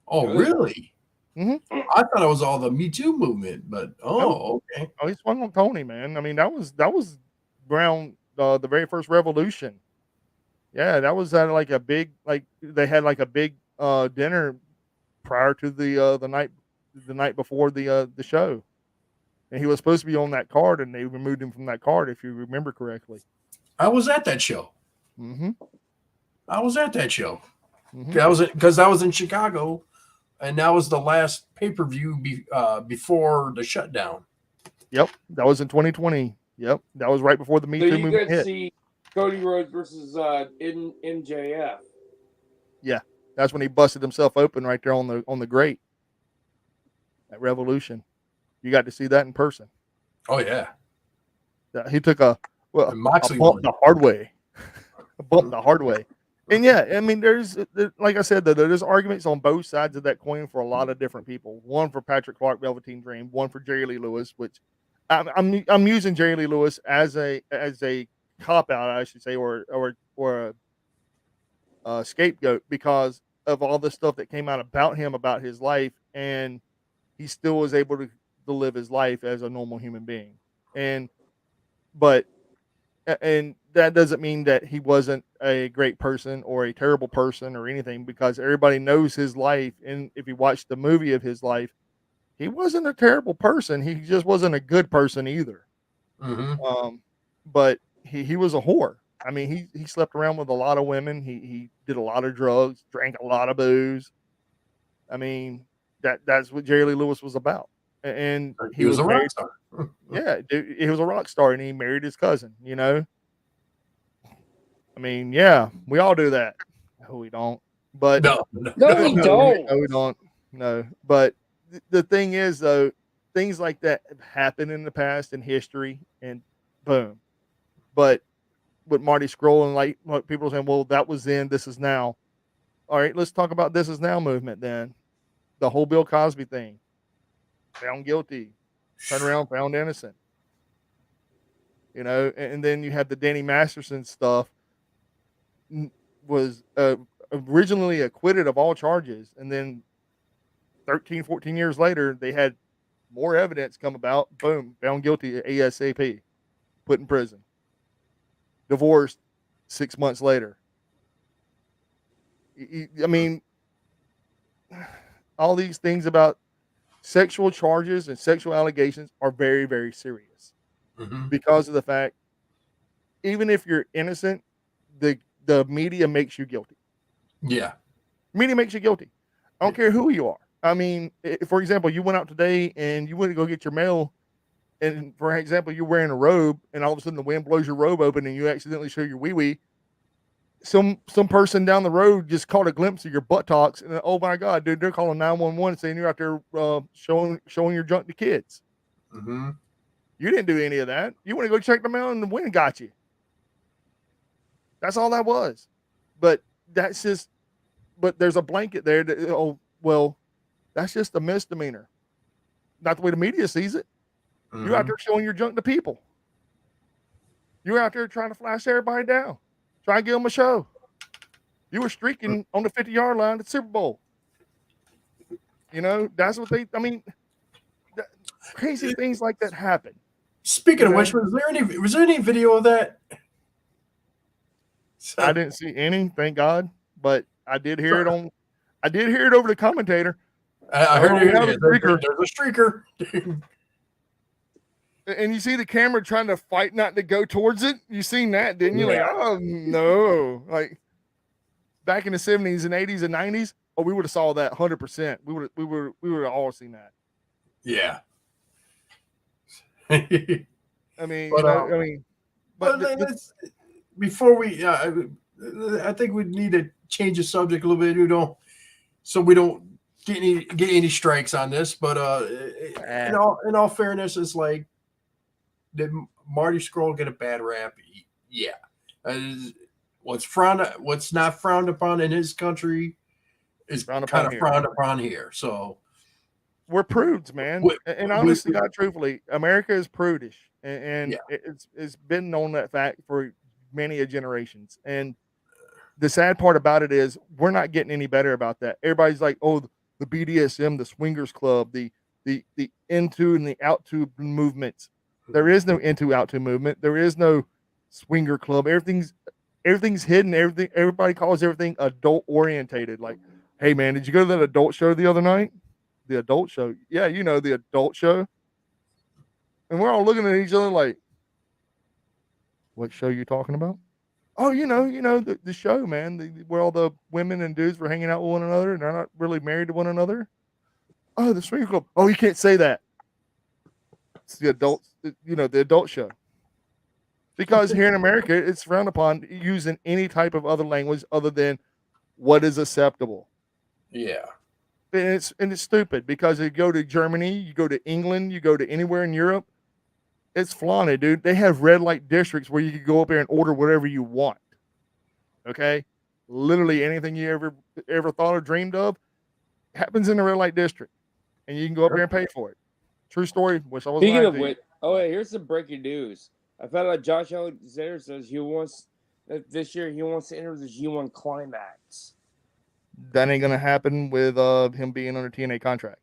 Oh, really?
Mhm.
I thought it was all the Me Too movement, but okay.
Oh, he swung on Tony, man. I mean, that was around the very first Revolution. Yeah, that was at like a big, like they had like a big dinner prior to the night before the show, and he was supposed to be on that card, and they removed him from that card, if you remember correctly.
I was at that show.
Mm-hmm.
I was at that show.
Mm-hmm.
Because I was in Chicago, and that was the last pay-per-view before the shutdown.
Yep, that was in 2020. Yep, that was right before the Me
So
Too
you
movement
could
hit.
see Cody Rhodes versus MJF.
Yeah, that's when he busted himself open right there on the grate at Revolution. You got to see that in person.
Oh yeah,
He took a
Moxley
bump
won.
the hard way. A bump the hard way. And yeah, I mean, like I said, there's arguments on both sides of that coin for a lot of different people. One for Patrick Clark, Velveteen Dream. One for Jerry Lee Lewis, which I'm using Jerry Lee Lewis as a cop out, I should say, or a scapegoat because of all the stuff that came out about him, about his life, and he still was able to live his life as a normal human being. And that doesn't mean that he wasn't a great person or a terrible person or anything, because everybody knows his life. And if you watch the movie of his life, he wasn't a terrible person. He just wasn't a good person either.
Mm-hmm.
But he was a whore. I mean, he slept around with a lot of women. He did a lot of drugs, drank a lot of booze. I mean, that's what Jerry Lee Lewis was about. And
He was a rock
married.
star.
Yeah, dude, he was a rock star, and he married his cousin. You know, I mean, yeah, we all do that. No, we don't. But
No.
No, we don't.
No, we don't. No, but the thing is, though, things like that have happened in the past in history, and boom. But with Marty Scurll and like people are saying, well, that was then, this is now. All right, let's talk about this is now movement then. The whole Bill Cosby thing. Found guilty, turned around, found innocent. You know, and then you had the Danny Masterson stuff. Was originally acquitted of all charges, and then 13, 14 years later, they had more evidence come about. Boom, found guilty ASAP, put in prison. Divorced 6 months later. I mean, all these things about sexual charges and sexual allegations are very, very serious because of the fact, even if you're innocent, the media makes you guilty.
Yeah.
Media makes you guilty. I don't care who you are. I mean, for example, you went out today and you went to go get your mail, and for example, you're wearing a robe, and all of a sudden the wind blows your robe open and you accidentally show your wee-wee. Some person down the road just caught a glimpse of your buttocks, and oh my God, dude, they're calling 911 saying you're out there showing your junk to kids.
Mm-hmm.
You didn't do any of that. You want to go check the mail, and the wind got you. That's all that was. But that's just, but there's a blanket there that, oh, well, that's just a misdemeanor. Not the way the media sees it. You're out there showing your junk to people. You're out there trying to flash everybody down. Try and give them a show. You were streaking on the 50-yard line at the Super Bowl. You know, that's what I mean, crazy things like that happen.
Speaking of which, was there any video of that?
I didn't see any, thank God, but I did hear it over the commentator.
I heard
there's
a streaker.
And you see the camera trying to fight not to go towards it. You seen that, didn't you?
Yeah.
Like, oh no. Like back in the 70s and 80s and 90s, oh, we would have saw that 100%. We would have all seen that.
Yeah.
I mean,
But,
but
before we, I think we need to change the subject a little bit. So we don't get any strikes on this. But in all fairness, it's like, did Marty Scurll get a bad rap? Yeah. What's not frowned upon in his country is kind of frowned upon here. So
we're prudes, man. And honestly, God, truthfully, America is prudish, and it's been known that fact for many generations. And the sad part about it is we're not getting any better about that. Everybody's like, oh, the BDSM, the swingers club, the into and the out to movements. There is no into out to movement. There is no swinger club. Everything's hidden. Everybody calls everything adult orientated. Like, hey man, did you go to that adult show the other night? The adult show. Yeah, you know, the adult show. And we're all looking at each other like, what show you talking about? Oh, you know, the show, man, where all the women and dudes were hanging out with one another and they're not really married to one another. Oh, the swinger club. Oh, you can't say that. It's the adult, the adult show. Because here in America, it's frowned upon using any type of other language other than what is acceptable.
Yeah.
And it's stupid because you go to Germany, you go to England, you go to anywhere in Europe, it's flaunted, dude. They have red light districts where you can go up there and order whatever you want. Okay? Literally anything you ever thought or dreamed of happens in the red light district. And you can go up there and pay for it. True story. Wish I was
Speaking of which, here's some breaking news. I found out Josh Alexander says this year he wants to enter the G1 Climax.
That ain't gonna happen with him being under TNA contract.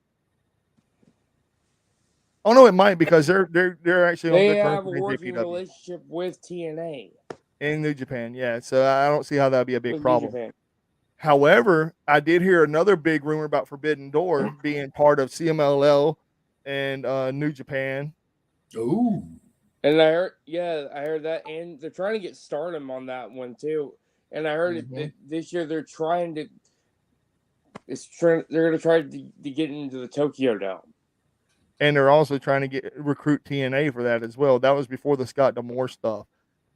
Oh no, it might because they're actually on
they have a working relationship with TNA
in New Japan. Yeah, so I don't see how that'd be a big problem. However, I did hear another big rumor about Forbidden Door being part of CMLL and New Japan.
Ooh.
And I heard that, and they're trying to get Stardom on that one too. And I heard that this year they're going to try to get into the Tokyo Dome.
And they're also trying to recruit TNA for that as well. That was before the Scott D'Amore stuff.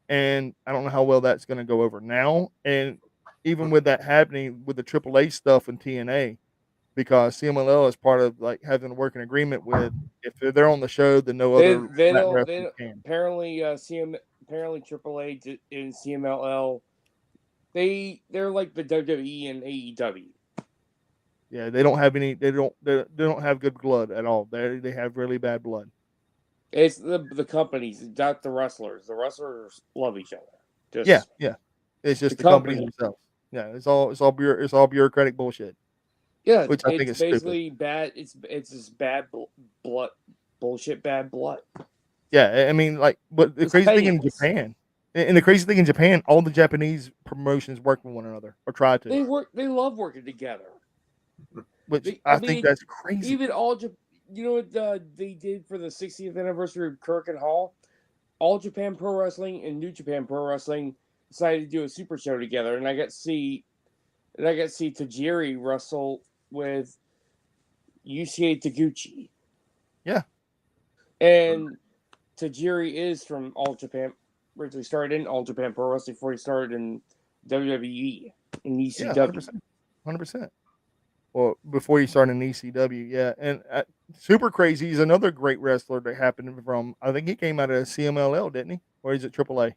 And I don't know how well that's going to go over now. And even with that happening with the AAA stuff and TNA, because CMLL is part of like having a working agreement with, if they're on the show, then no other wrestler can.
Apparently, AAA and CMLL, they're like the WWE and AEW.
Yeah, they don't have any. They don't have good blood at all. They have really bad blood.
It's the companies, not the wrestlers. The wrestlers love each other.
Yeah. It's just the companies themselves. Yeah, it's all bureaucratic bullshit.
Yeah,
which I think is
basically
stupid.
Bad. It's just bad blood, bullshit, bad blood.
Yeah, I mean, like, but the crazy thing in Japan, all the Japanese promotions work with one another or try to.
They love working together.
Which I think that's crazy.
Even you know what they did for the 60th anniversary of Kirk and Hall? All Japan Pro Wrestling and New Japan Pro Wrestling decided to do a super show together, and I got to see Tajiri wrestle with UCA Taguchi.
Yeah,
and Tajiri is from All Japan. Originally started in All Japan Pro Wrestling before he started in WWE in ECW.
Yeah, 100%. Well, before he started in ECW, yeah. And Super Crazy is another great wrestler that happened from, I think he came out of CMLL, didn't he? Or is it AAA?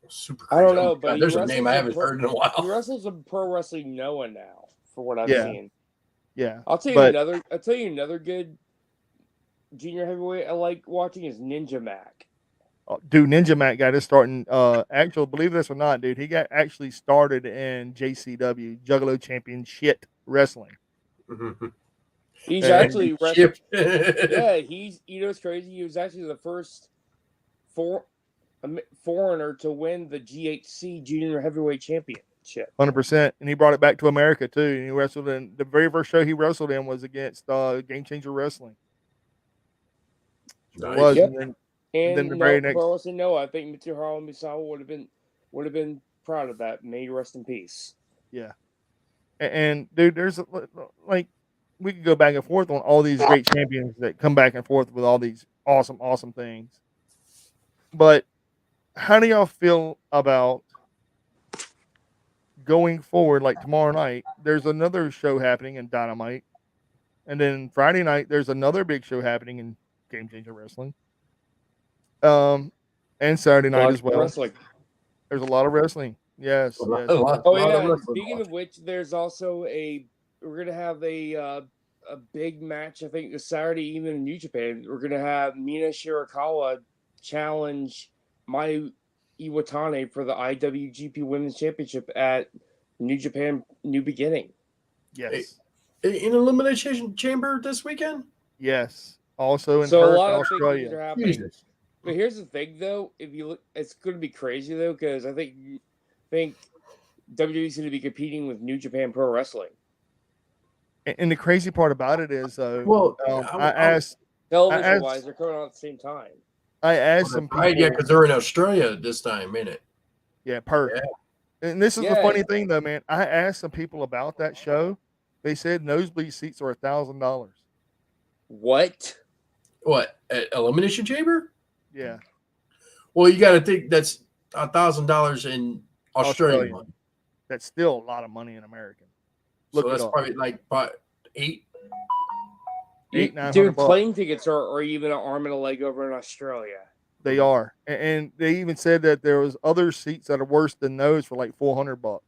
Super Crazy.
I don't know, but
there's a name I haven't heard in a while.
He wrestles in Pro Wrestling Noah now, for what I've seen.
Yeah.
I'll tell you another good junior heavyweight I like watching is Ninja Mac.
Dude, Ninja Mac got his starting. Actually, believe this or not, dude, he got actually started in JCW, Juggalo Championship Wrestling.
He's actually wrestling. Yeah, it's crazy. He was actually the first foreigner to win the GHC Junior Heavyweight Championship.
100%, and he brought it back to America too. And he wrestled in the very first show he wrestled in was against Game Changer Wrestling.
Nice.
It was,
yep.
and then the very next.
Pro Wrestling Noah, I think Mitsuharu Misawa would have been proud of that. May you rest in peace.
Yeah. And dude, there's like we could go back and forth on all these great champions that come back and forth with all these awesome things. But how do y'all feel about going forward? Like tomorrow night, there's another show happening in Dynamite, and then Friday night there's another big show happening in Game Changer Wrestling. And Saturday night as well.
Wrestling.
There's a lot of wrestling. Yes,
A lot,
yes.
a lot,
Oh
lot of
yeah.
wrestling
Speaking
watch.
of which, there's also we're gonna have a big match. I think this Saturday evening in New Japan. We're gonna have Mina Shirakawa challenge Mayu Iwatani for the IWGP Women's Championship at New Japan New Beginning.
Yes.
In Elimination Chamber this weekend?
Yes. Also in
So a
Perth,
lot of big things
Australia.
are happening.
Jesus.
But here's the thing, though. If you look, it's going to be crazy though, because I think WWE is going to be competing with New Japan Pro Wrestling.
And the crazy part about it is, though,
Well,
I asked
Television wise, they're coming out at the same time.
some people.
right, yeah, because they're in Australia this time, ain't it?
Yeah, Perth.
Yeah.
And this is the
Yeah.
funny thing, though, man. I asked some people about that show. They said nosebleed seats are $1,000.
What?
What, at Elimination Chamber?
Yeah,
Well, you got to think that's $1,000 in Australian money.
that's still a lot of money in American. Look
So
it
that's
up.
probably like about $8.
$900
Dude,
bucks.
plane tickets are even an arm and a leg over in Australia.
They are, and they even said that there was other seats that are worse than those for like $400.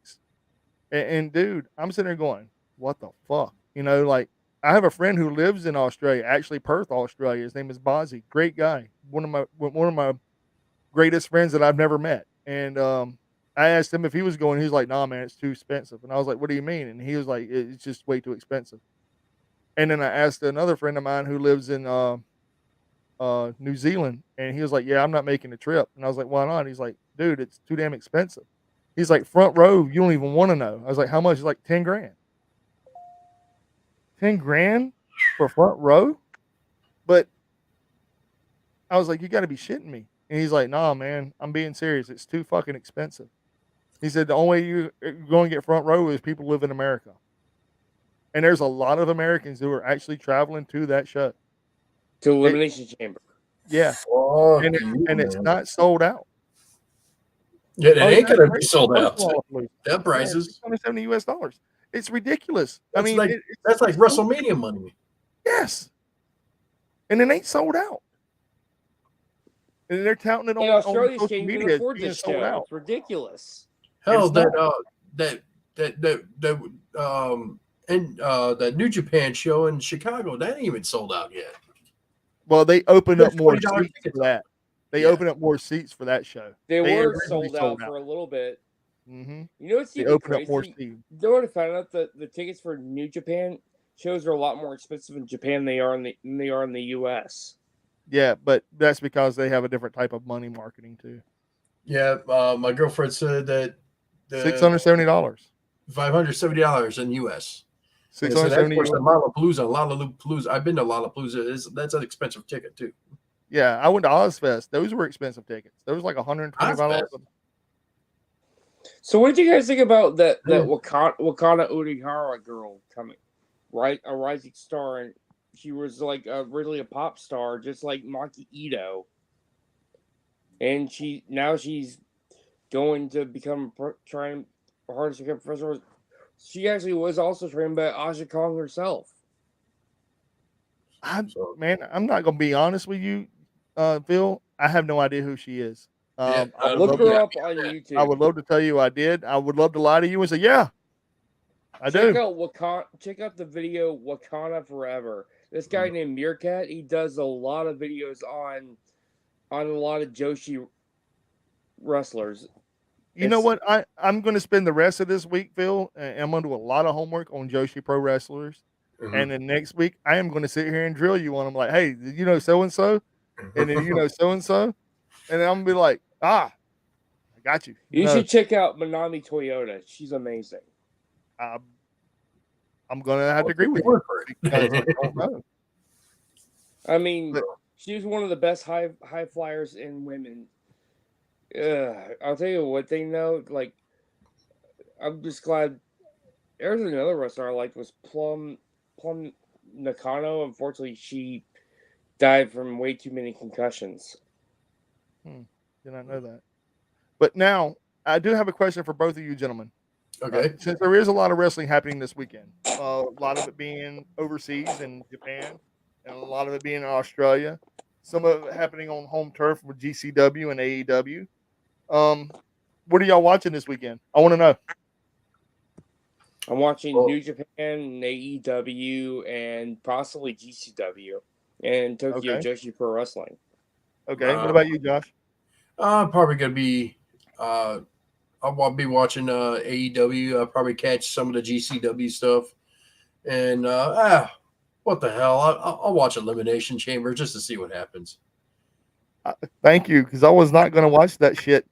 And dude, I'm sitting there going, "What the fuck?" You know, like I have a friend who lives in Australia, actually Perth, Australia. His name is Bozzy. Great guy. One of my greatest friends that I've never met. And I asked him if he was going. He was like, "Nah, man, it's too expensive." And I was like, "What do you mean?" And he was like, "It's just way too expensive." And then I asked another friend of mine who lives in New Zealand, and he was like, "Yeah, I'm not making the trip." And I was like, "Why not?" He's like, "Dude, it's too damn expensive." He's like, "Front row, you don't even want to know." I was like, "How much?" He's like, 10 grand. 10 grand for front row? But I was like, "You got to be shitting me." And he's like, "Nah, man, I'm being serious. It's too fucking expensive." He said, "The only way you're going to get front row is people live in America." And there's a lot of Americans who are actually traveling to that show.
To Elimination Chamber.
Yeah.
Fuck
And,
you,
and it's
man.
not sold out.
Yeah, it
Oh,
ain't
yeah,
gonna
right.
be sold out.
Lollapalooza.
That prices.
$670 US. It's ridiculous.
That's
I mean,
like that's like
it's
WrestleMania money.
yes, and it ain't sold out. And they're touting it
And
on
Australians
social
can't even
media as
afford
being
this
sold
show.
out.
It's ridiculous.
Hell,
It's
that New Japan show in Chicago, that ain't even sold out yet.
Well, they opened up
There's
more
$20
seats
tickets
for that. They
Yeah.
opened up more seats for that show.
They were
originally
sold out for a little bit.
Mm-hmm.
You know what's
They
even
opened up more
crazy?
seats.
You know what I found out? That the tickets for New Japan shows are a lot more expensive in Japan than they are in the US.
Yeah, but that's because they have a different type of money marketing too.
Yeah, my girlfriend said that
$670.
$570 in US. And it's an
$670.
exports at Lollapalooza. I've been to Lollapalooza. That's an expensive ticket too.
Yeah, I went to Ozfest. Those were expensive tickets. Those were like $125.
Ozfest?
So what did you guys think about that
Yeah.
Wakana Urihara girl coming? Right? A rising star, and she was like really a pop star, just like Maki Ito. And she's going to become trying hard to become professional. She actually was also trained by Aja Kong herself.
Man, I'm not gonna be honest with you, Phil. I have no idea who she is.
Yeah,
I would
Look
love
her
to-
up on YouTube.
I would love to tell you I did. I would love to lie to you and say, yeah, I do.
Check out the video Wakana Forever. This guy named Meerkat, he does a lot of videos on a lot of Joshi wrestlers.
You know what? I'm going to spend the rest of this week, Phil, and I'm going to do a lot of homework on Joshi Pro wrestlers.
Mhm.
And then next week, I am going to sit here and drill you on them like, hey, did you know so-and-so? And then you know so-and-so? And then I'm going to be like, I got you.
You
No,
should check out Manami Toyota. She's amazing.
I'm going to have to agree with you. Because I don't know.
I mean,
But-
she's one of the best high flyers in women. I'll tell you one thing though, like I'm just glad. There's another wrestler I liked was Plum Nakano. Unfortunately, she died from way too many concussions.
Did not know that. But now I do have a question for both of you gentlemen.
Okay.
Since there is a lot of wrestling happening this weekend, a lot of it being overseas in Japan, and a lot of it being in Australia, some of it happening on home turf with GCW and AEW. What are y'all watching this weekend? I want to know.
I'm watching
Well-
New Japan, and AEW, and possibly GCW, and Tokyo
Okay.
Joshi Pro Wrestling.
Okay. What about you, Josh?
Probably gonna be. I'll be watching AEW. I'll probably catch some of the GCW stuff, and what the hell? I'll watch Elimination Chamber just to see what happens.
Thank you, because I was not going to watch that shit,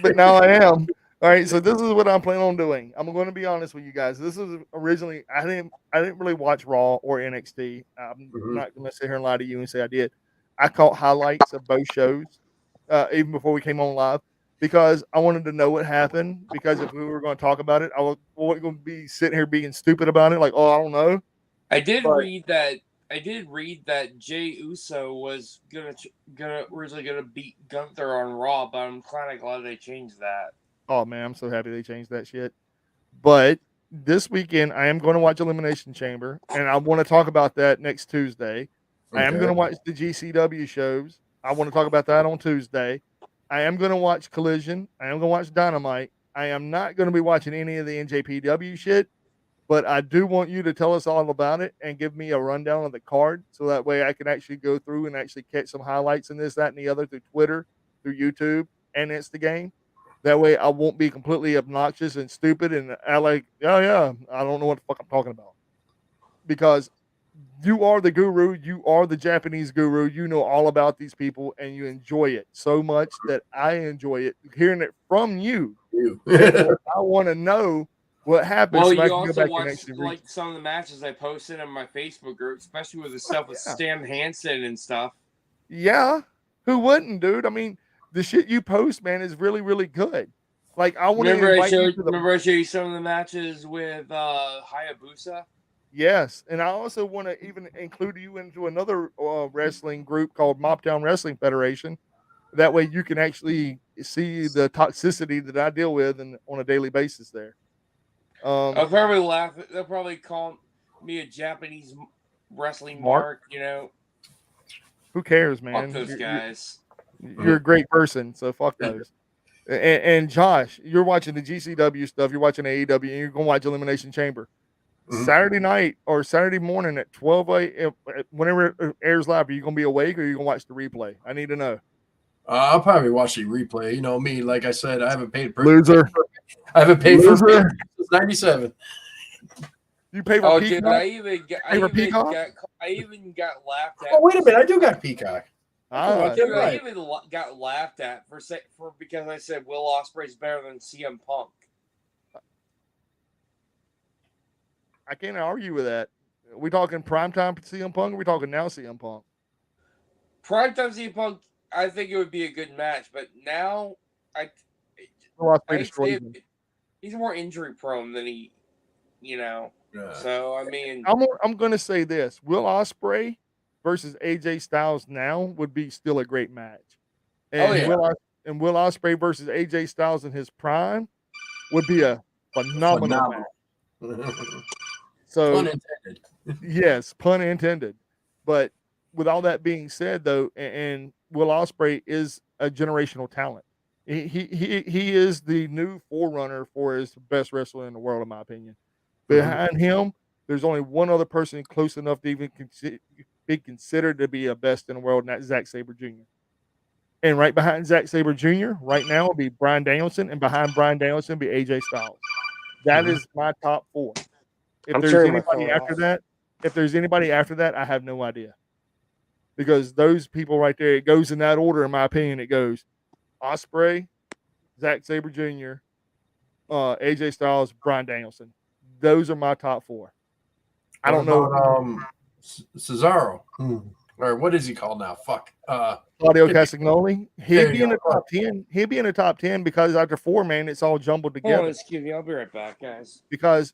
but now I am. All right, so this is what I'm planning on doing. I'm going to be honest with you guys. This is originally I didn't really watch Raw or NXT. I'm
Mhm.
not going to sit here and lie to you and say I did. I caught highlights of both shows, even before we came on live, because I wanted to know what happened. Because if we were going to talk about it, I wasn't going to be sitting here being stupid about it, like, oh, I don't know.
I did
But-
read that Jey Uso was originally gonna beat Gunther on Raw, but I'm kind of glad they changed that.
Oh man, I'm so happy they changed that shit. But this weekend, I am going to watch Elimination Chamber, and I want to talk about that next Tuesday. I am
Okay.
going to watch the GCW shows. I want to talk about that on Tuesday. I am going to watch Collision. I am going to watch Dynamite. I am not going to be watching any of the NJPW shit, but I do want you to tell us all about it and give me a rundown of the card, so that way I can actually go through and actually catch some highlights in this, that, and the other through Twitter, through YouTube, and Instagram. That way I won't be completely obnoxious and stupid and I like, oh yeah, I don't know what the fuck I'm talking about. Because you are the guru, you are the Japanese guru, you know all about these people and you enjoy it so much that I enjoy it hearing it from you. I want to know what happens.
Well,
so I
you
can go
also
back and
watched
actually read.
like some of the matches I posted on my Facebook group, especially with the stuff with
yeah.
Stan Hansen and stuff.
Yeah, who wouldn't, dude? I mean, the shit you post, man, is really, really good. Like I want to
Remember I
invite you
showed
to the
you some of the matches with Hayabusa?
Yes, and I also want to even include you into another wrestling group called Moptown Wrestling Federation. That way, you can actually see the toxicity that I deal with on a daily basis there.
I'll probably laugh. They'll probably call me a Japanese wrestling mark. You know,
Who cares,
fuck
man?
those guys.
You're a great person, so fuck those. And Josh, you're watching the GCW stuff. You're watching AEW, and you're gonna watch Elimination Chamber.
Mhm.
Saturday night or Saturday morning at 12 a.m. Whenever it airs live, are you gonna be awake or are you gonna watch the replay? I need to know.
I'll probably watch the replay. You know me, like I said, I haven't paid
Loser.
I haven't paid for
Loser.
since '97.
You pay for
Oh,
Peacock?
dude, I even got laughed at.
Oh, wait a minute, I do got Peacock.
Ah,
Dude,
right.
I even got laughed at for because I said Will Ospreay's better than CM Punk.
I can't argue with that. Are we talking primetime CM Punk or are we talking now CM Punk?
Primetime CM Punk, I think it would be a good match, but now
Will Ospreay
I'd
destroys
say
him.
he's more injury prone than he,
Yeah.
So I mean,
I'm going to say this: Will Ospreay versus AJ Styles now would be still a great match. And
yeah.
Will Ospreay versus AJ Styles in his prime would be a phenomenal match. So
Pun intended.
yes, pun intended. But with all that being said, though, and Will Ospreay is a generational talent. He is the new forerunner for his best wrestler in the world, in my opinion. Behind him, there's only one other person close enough to even be considered to be a best in the world, and that's Zack Sabre Jr. And right behind Zack Sabre Jr. right now will be Bryan Danielson, and behind Bryan Danielson will be AJ Styles. That is my top four. If there's anybody after that, I have no idea. Because those people right there, it goes in that order, in my opinion. It goes Ospreay, Zack Sabre Jr., AJ Styles, Bryan Danielson. Those are my top four. I don't know.
Cesaro. Or what is he called now? Fuck.
Claudio Castagnoli. He'd
There
be
you
in the
go.
top 10. He'd be in the top 10 because after four, man, it's all jumbled
hold on,
together.
excuse me, I'll be right back, guys.
Because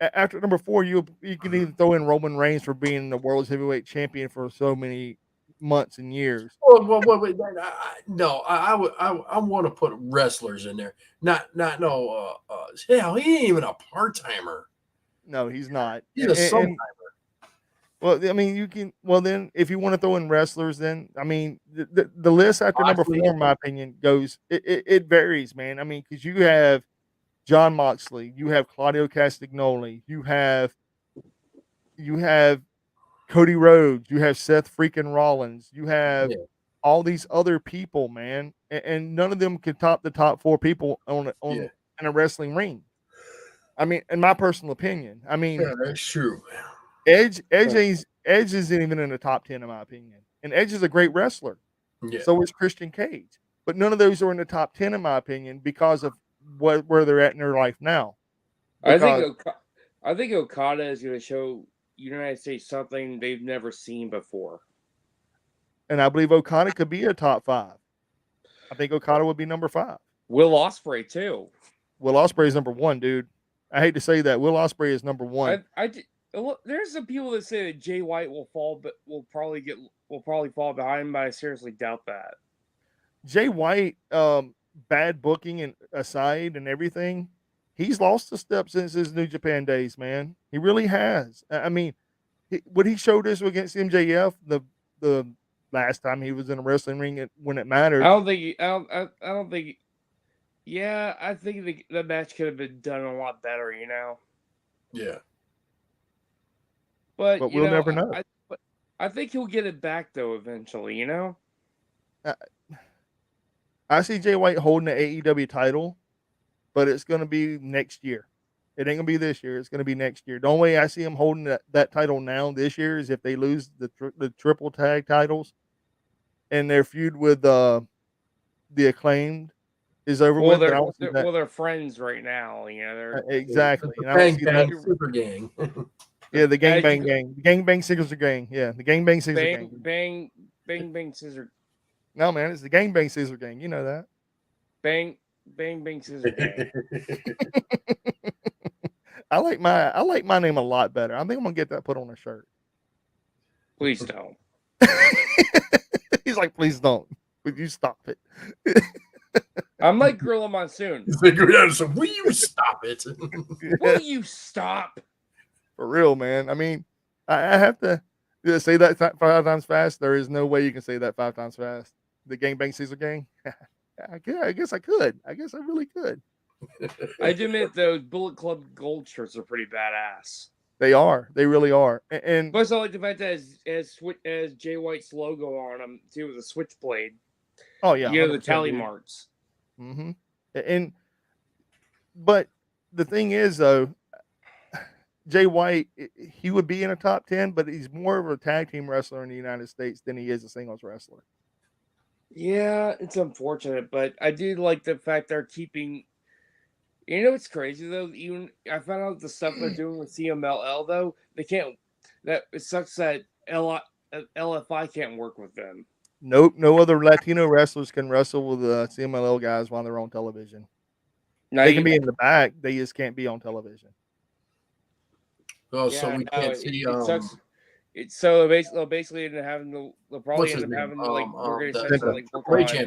after number four, you can even throw in Roman Reigns for being the world's heavyweight champion for so many months and years.
Well, wait, no, I want to put wrestlers in there. Not no. Hell, he ain't even a part timer.
No, he's not.
He's a sometime.
Well, I mean, you can. Well, then, if you want to throw in wrestlers, then I mean, the list after number
Moxley.
4, in my opinion, goes. It varies, man. I mean, because you have John Moxley, you have Claudio Castagnoli, you have Cody Rhodes, you have Seth freaking Rollins, you have all these other people, man, and none of them can top the top 4 people on in a wrestling ring. I mean, in my personal opinion, I mean,
Yeah, that's true.
Edge isn't even in the top 10 in my opinion, and Edge is a great wrestler.
Yeah.
So is Christian Cage, but none of those are in the top 10 in my opinion because of where they're at in their life now.
I think Okada is going to show United States something they've never seen before,
and I believe Okada could be a top 5. I think Okada would be number 5.
Will Ospreay too.
Will Ospreay is number 1, dude. I hate to say that. Will Ospreay is number 1.
There's some people that say that Jay White will fall, but will probably fall behind. But I seriously doubt that.
Jay White, bad booking and aside and everything, he's lost a step since his New Japan days, man. He really has. I mean, what he showed us against MJF the last time he was in a wrestling ring when it mattered.
I don't think. Yeah, I think the match could have been done a lot better, you know.
Yeah.
But we'll never know.
I think he'll get it back though eventually, you know.
I see Jay White holding the AEW title, but it's going to be next year. It ain't going to be this year. It's going to be next year. The only way I see him holding that title now this year is if they lose the triple tag titles, and their feud with the Acclaimed is over with.
They're friends right now. You know, they're
exactly.
Bang Super Gang.
Yeah, the Gang Bang Gang. The Gang Bang Scissor Gang. Yeah, the Gang Bang Scissor Gang.
Bang Scissor.
No, man, it's the Gang Bang Scissor Gang. You know that.
Bang Scissor Gang.
I like my name a lot better. I think I'm gonna get that put on a shirt.
Please don't.
He's like, please don't. Would you stop it?
I'm like Gorilla Monsoon.
So will you stop it?
Will you stop?
For real, man. I mean, I have to say that 5 times fast. There is no way you can say that 5 times fast. The Gang Bang Caesar Gang. I guess I could. I guess I really could.
I do admit those Bullet Club gold shirts are pretty badass.
They are. They really are. And
plus, I like the fact that as Jay White's logo on them too, with a switchblade.
Oh yeah,
you know the tally marks.
Mm-hmm. But the thing is, though, Jay White, he would be in a top 10, but he's more of a tag team wrestler in the United States than he is a singles wrestler.
Yeah, it's unfortunate, but I do like the fact they're keeping. You know what's crazy though? Even I found out the stuff they're doing with CMLL though, they can't. That it sucks that LFI can't work with them.
Nope, no other Latino wrestlers can wrestle with the CMLL guys while they're on television. Now they can be in the back; they just can't be on television.
Oh, yeah, so we can't see.
It sucks. So basically, they'll probably end up having to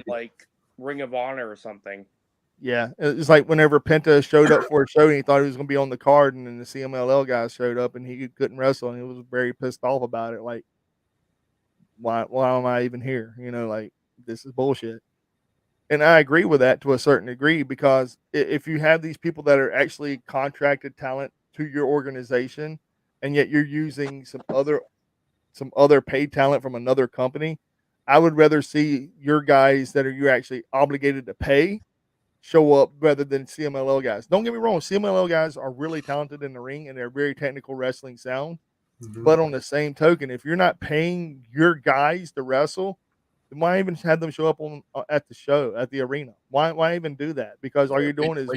like Ring of Honor or something.
Yeah, it's like whenever Penta showed up for a show and he thought he was going to be on the card, and then the CMLL guys showed up and he couldn't wrestle, and he was very pissed off about it. Like, why am I even here? You know, like, this is bullshit. And I agree with that to a certain degree, because if you have these people that are actually contracted talent to your organization, and yet you're using some other paid talent from another company, I would rather see your guys that you're actually obligated to pay show up rather than CMLL guys. Don't get me wrong, CMLL guys are really talented in the ring and they're very technical wrestling sound. Mm-hmm. But on the same token, if you're not paying your guys to wrestle, then why even have them show up at the show, at the arena? Why even do that? Because all you're doing is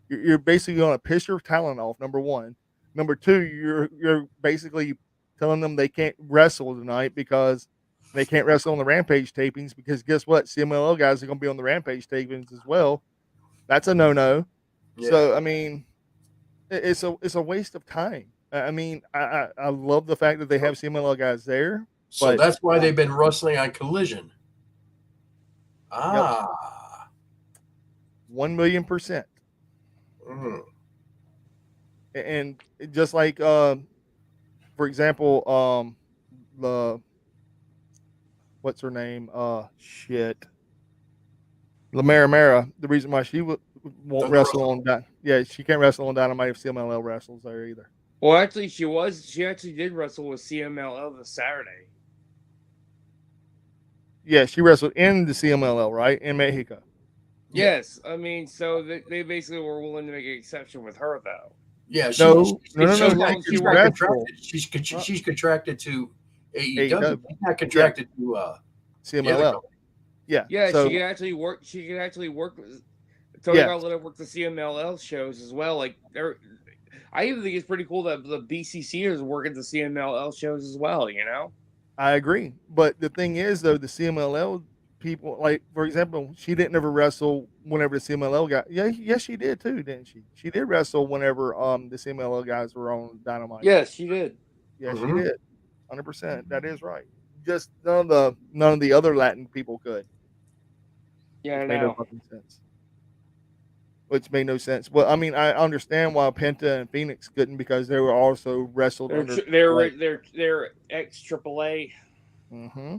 you're basically going to piss your talent off, number one. Number two, you're basically telling them they can't wrestle tonight because they can't wrestle on the Rampage tapings, because guess what? CMLL guys are going to be on the Rampage tapings as well. That's a no-no. Yeah. So, I mean, it's a waste of time. I mean, I love the fact that they have CMLL guys there,
So
But-
that's why they've been wrestling on Collision. Ah.
1,000,000%.
Mm.
And just like for example, the what's her name? Lamara Mara. The reason why she won't
Doesn't
wrestle on that, yeah, she can't wrestle on Dynamite if CMLL wrestles there either.
Well, actually, she actually did wrestle with CMLL this Saturday.
Yeah, she wrestled in the CMLL, right, in Mexico.
Yeah.
Yes, I mean, so they basically were willing to make an exception with her, though.
Yeah,
No.
she
she's not
wrestled.
contracted. She's contracted to AEW.
AEW.
She's not contracted to the other
CMLL.
company.
Yeah.
Yeah,
So
she could actually work. She could actually work. Tony
Yeah.
got let her work the CMLL shows as well. Like, I even think it's pretty cool that the BCC is working the CMLL shows as well. You know.
I agree. But the thing is, though, the CMLL people, like, for example, she didn't ever wrestle whenever the CMLL guy. Yeah, yes, she did too, didn't she? She did wrestle whenever the CMLL guys were on Dynamite.
Yes, she did.
Yeah, she
Mhm.
did. 100%. That is right. Just none of the other Latin people could.
Yeah, I
Which made no
know.
fucking sense. Which made no sense. Well, I mean, I understand why Penta and Phoenix couldn't because they were also wrestled under.
They're ex AAA.
Mm-hmm.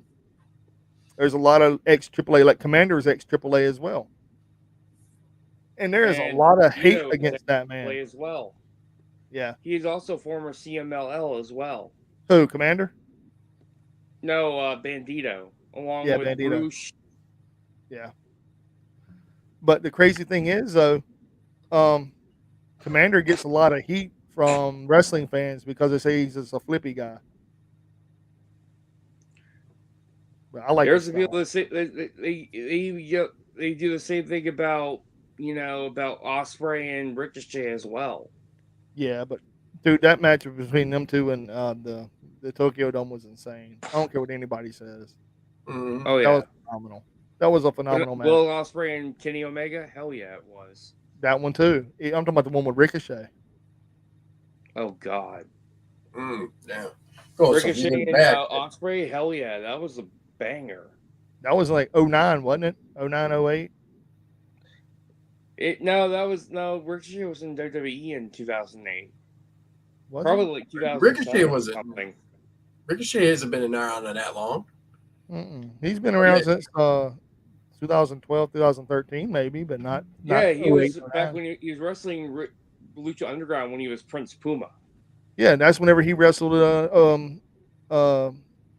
There's a lot of ex AAA, like Commander's ex AAA as well. And there is a
And
lot of hate
Vito is
against that
AAA
man.
as well.
Yeah.
He's also former CMLL as well.
Who, Commander?
No, Bandito, along
Yeah,
with
Bandito.
Roosh.
Yeah. But the crazy thing is, though, Commander gets a lot of heat from wrestling fans because they say he's just a flippy guy. But I like
There's
this
the people
guy.
that say they do the same thing about Osprey and Ricochet as well.
Yeah, but dude, that match between them two and the Tokyo Dome was insane. I don't care what anybody says.
Mhm.
Oh
That
yeah,
was phenomenal. That was a phenomenal match.
Will Osprey and Kenny Omega. Hell yeah, it was.
That one too. I'm talking about the one with Ricochet.
Oh god,
Yeah. Oh, so
Ricochet
even
and
back.
Osprey. Hell yeah, that was a banger.
That was like 09, wasn't it? 09, 08?
Ricochet was in WWE in 2008.
Was
Probably
it?
like 2007
Ricochet was it.
something.
Ricochet hasn't been in there on that long.
He's been around since 2012, 2013, maybe, but not.
Yeah, he was
08,
back
09.
when he was wrestling Lucha Underground when he was Prince Puma.
Yeah, that's whenever he wrestled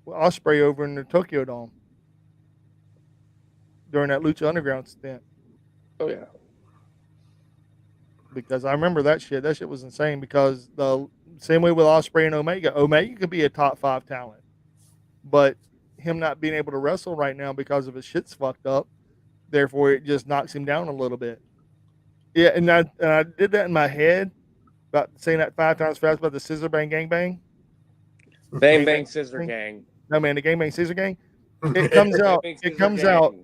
Osprey over in the Tokyo Dome during that Lucha Underground stint.
Oh yeah.
Because I remember that shit. That shit was insane. Because the same way with Osprey and Omega, Omega could be a top 5 talent, but him not being able to wrestle right now because of his shit's fucked up. Therefore, it just knocks him down a little bit. Yeah, and I did that in my head about saying that 5 times fast about the Scissor Bang Gang Bang.
Bang Bang Scissor Gang.
No man, the Gang Bang Scissor Gang. It comes out.
Bang
It
Scissor
comes
Gang.
out.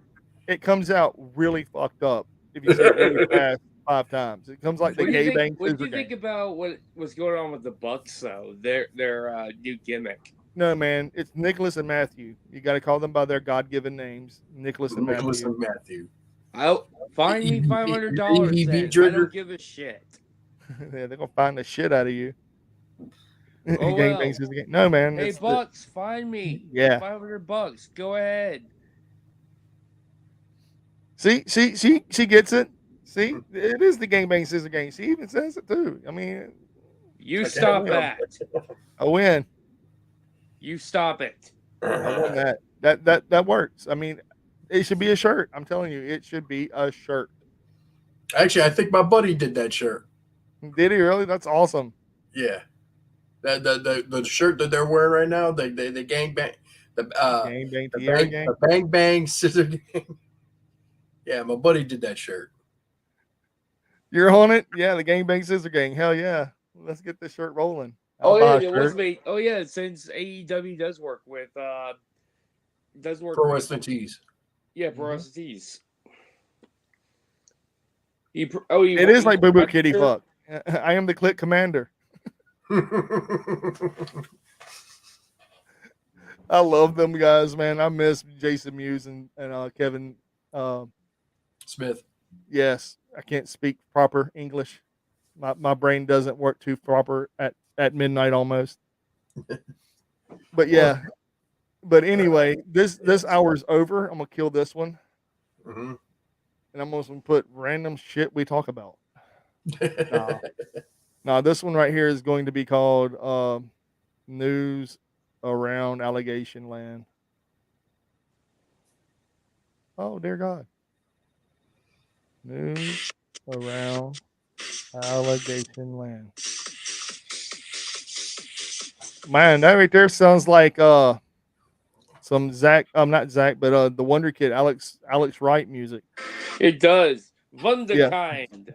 It comes out really fucked up if you say it really fast 5 times. It comes like the
What do you
Gay Bang
think? What do
Scissor
you
Gang.
think about what was going on with the Bucks though? Their new gimmick.
No, man, it's Nicholas and Matthew. You got to call them by their God-given names, Nicholas and
Nicholas
Matthew.
and Matthew.
I'll find me $500.
EV
then. I
trigger.
don't give a shit.
Yeah, they're gonna find the shit out of you.
Oh,
Gang
well.
Bang Scissor Gang. No, man.
Hey
it's the-
Bucks, find me.
Yeah.
$500. Go ahead.
See, she gets it. See, it is the Gang Bang Scissor Gang. She even says it too. I mean,
You
Okay,
stop
well.
that.
I win.
You stop it.
I won that. That works. I mean, it should be a shirt. I'm telling you, it should be a shirt.
Actually, I think my buddy did that shirt.
Did he really? That's awesome.
Yeah. The shirt that they're wearing right now, the gang bang,
Gang Bang
the
Tierra
bang,
Gang.
the bang bang scissor gang. Yeah, my buddy did that shirt.
You're on it? Yeah, the Gang Bang Scissor Gang. Hell yeah. Let's get this shirt rolling. I'll
Oh
buy
yeah,
a
it was
shirt.
made. Oh yeah, since AEW does work with
Pro
with-
Wrestling Tees.
Yeah, Pro
Mhm.
Wrestling Tees.
It is like Boo Boo Kitty Fuck. I am the Click Commander. I love them guys, man. I miss Jason Mewes and Kevin.
Smith.
Yes, I can't speak proper English. My brain doesn't work too proper at midnight almost. But yeah. But anyway, this hour's over. I'm gonna kill this one,
Mm-hmm.
and I'm gonna put random shit we talk about. Now this one right here is going to be called news around allegation land. Oh dear God. News around allegation land. Man, that right there sounds like some Zach, not Zach, but the Wonder Kid, Alex Wright music.
It does.
Yeah.
Wunderkind.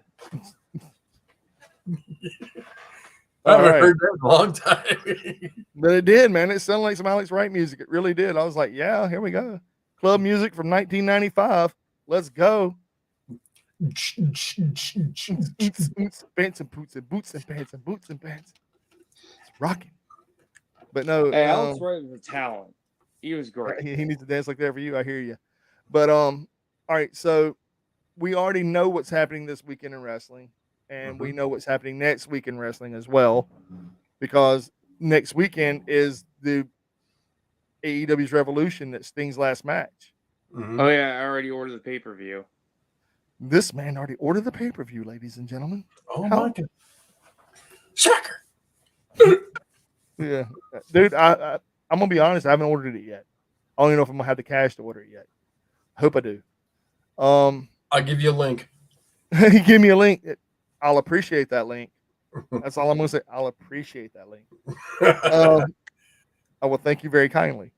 I haven't
Alright.
heard that in a long time.
But it did, man. It sounded like some Alex Wright music. It really did. I was like, yeah, here we go. Club music from 1995. Let's go. Pants and boots and boots and pants and boots and pants. It's rocking. But no,
Hey, Alex Wright was a talent. He was great.
he needs to dance like that for you. I hear you. But all right. So we already know what's happening this weekend in wrestling, and we know what's happening next week in wrestling as well, because next weekend is the AEW's Revolution. That's Sting's last match.
Mm-hmm.
Oh yeah, I already ordered the pay-per-view.
This man already ordered the pay-per-view, ladies and gentlemen.
Oh my God. Shocker.
Yeah, dude. I'm gonna be honest. I haven't ordered it yet. I don't even know if I'm gonna have the cash to order it yet. I hope I do.
I'll give you a link.
Give me a link. I'll appreciate that link. That's all I'm gonna say. I'll appreciate that link. I will thank you very kindly.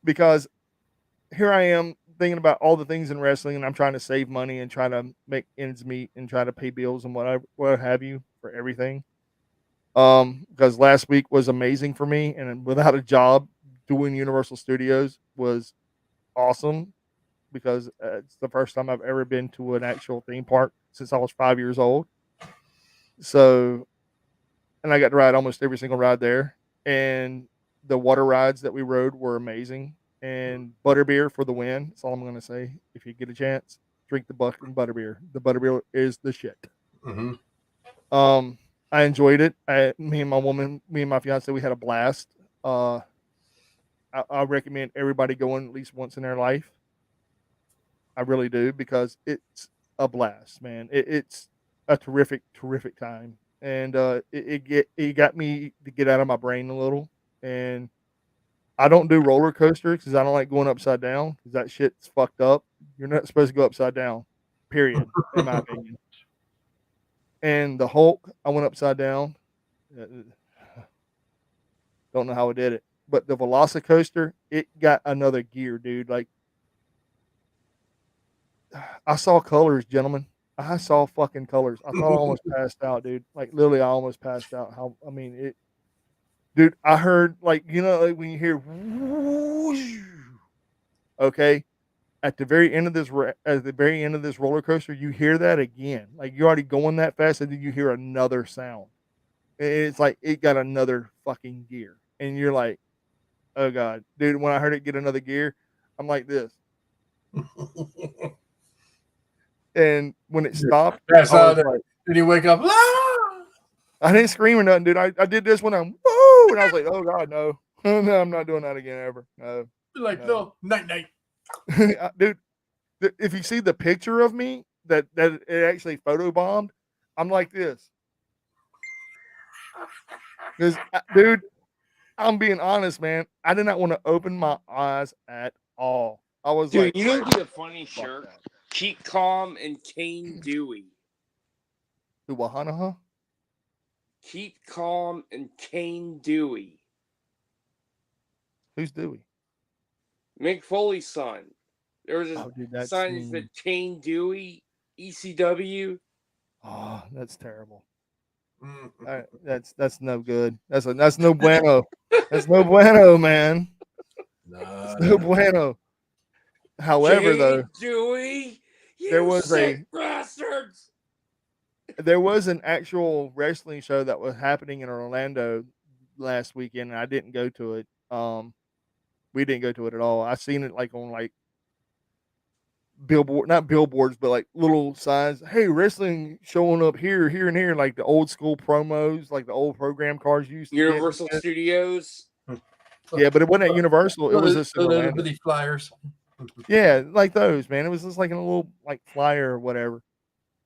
Because here I am thinking about all the things in wrestling, and I'm trying to save money and try to make ends meet and try to pay bills and what have you for everything. Because last week was amazing for me, and without a job, doing Universal Studios was awesome, because it's the first time I've ever been to an actual theme park since I was 5 years old. So, and I got to ride almost every single ride there, and the water rides that we rode were amazing. And butterbeer for the win. That's all I'm going to say. If you get a chance, drink the butterbeer. The butterbeer is the shit.
Mm-hmm.
I enjoyed it. Me and my fiance, we had a blast. I recommend everybody going at least once in their life. I really do, because it's a blast, man. It's a terrific time, and it got me to get out of my brain a little. And I don't do roller coasters because I don't like going upside down, because that shit's fucked up. You're not supposed to go upside down, period, in my opinion. And the Hulk, I went upside down. Don't know how I did it. But the Velocicoaster, it got another gear, dude. Like, I saw colors, gentlemen. I saw fucking colors. I thought I almost passed out, dude. Like, literally, I almost passed out. Dude, I heard, like, like when you hear, whoosh, okay, at the very end of this roller coaster, you hear that again. Like, you're already going that fast, and then you hear another sound. It's like it got another fucking gear, and you're like, oh God, dude. When I heard it get another gear, I'm like this. And when it stopped,
That's how
like,
did he wake up? Ah!
I didn't scream or nothing, dude. I did this when I'm woo, and I was like, oh God, no, no, I'm not doing that again ever. No,
Like, no, night.
dude. If you see the picture of me that it actually photobombed, I'm like this. Because, dude, I'm being honest, man. I did not want to open my eyes at all. I was
Dude,
like,
you know what'd be a funny
fuck
shirt?
that.
Keep Calm and Kane Dewey.
Who, Wahanaha?
Keep Calm and Kane Dewey.
Who's Dewey?
Mick Foley's son. There was
Oh, dude, that's
a sign that
mean.
said Kane Dewey, ECW.
Oh, that's terrible.
Mm.
That's no good. That's no bueno. That's no bueno, man.
Nah,
No bueno. However,
Kane
though,
Dewey, you
there was
sick bastards.
there was an actual wrestling show that was happening in Orlando last weekend, and I didn't go to it. We didn't go to it at all. I seen it like on like billboard, not billboards, but like little signs. Hey, wrestling showing up here, here, and here, like the old school promos, like the old program cards you used to get.
Universal Studios.
Yeah, but it wasn't at Universal. It was just in
little
Orlando.
bitty flyers.
Yeah, like those, man. It was just like in a little like flyer or whatever.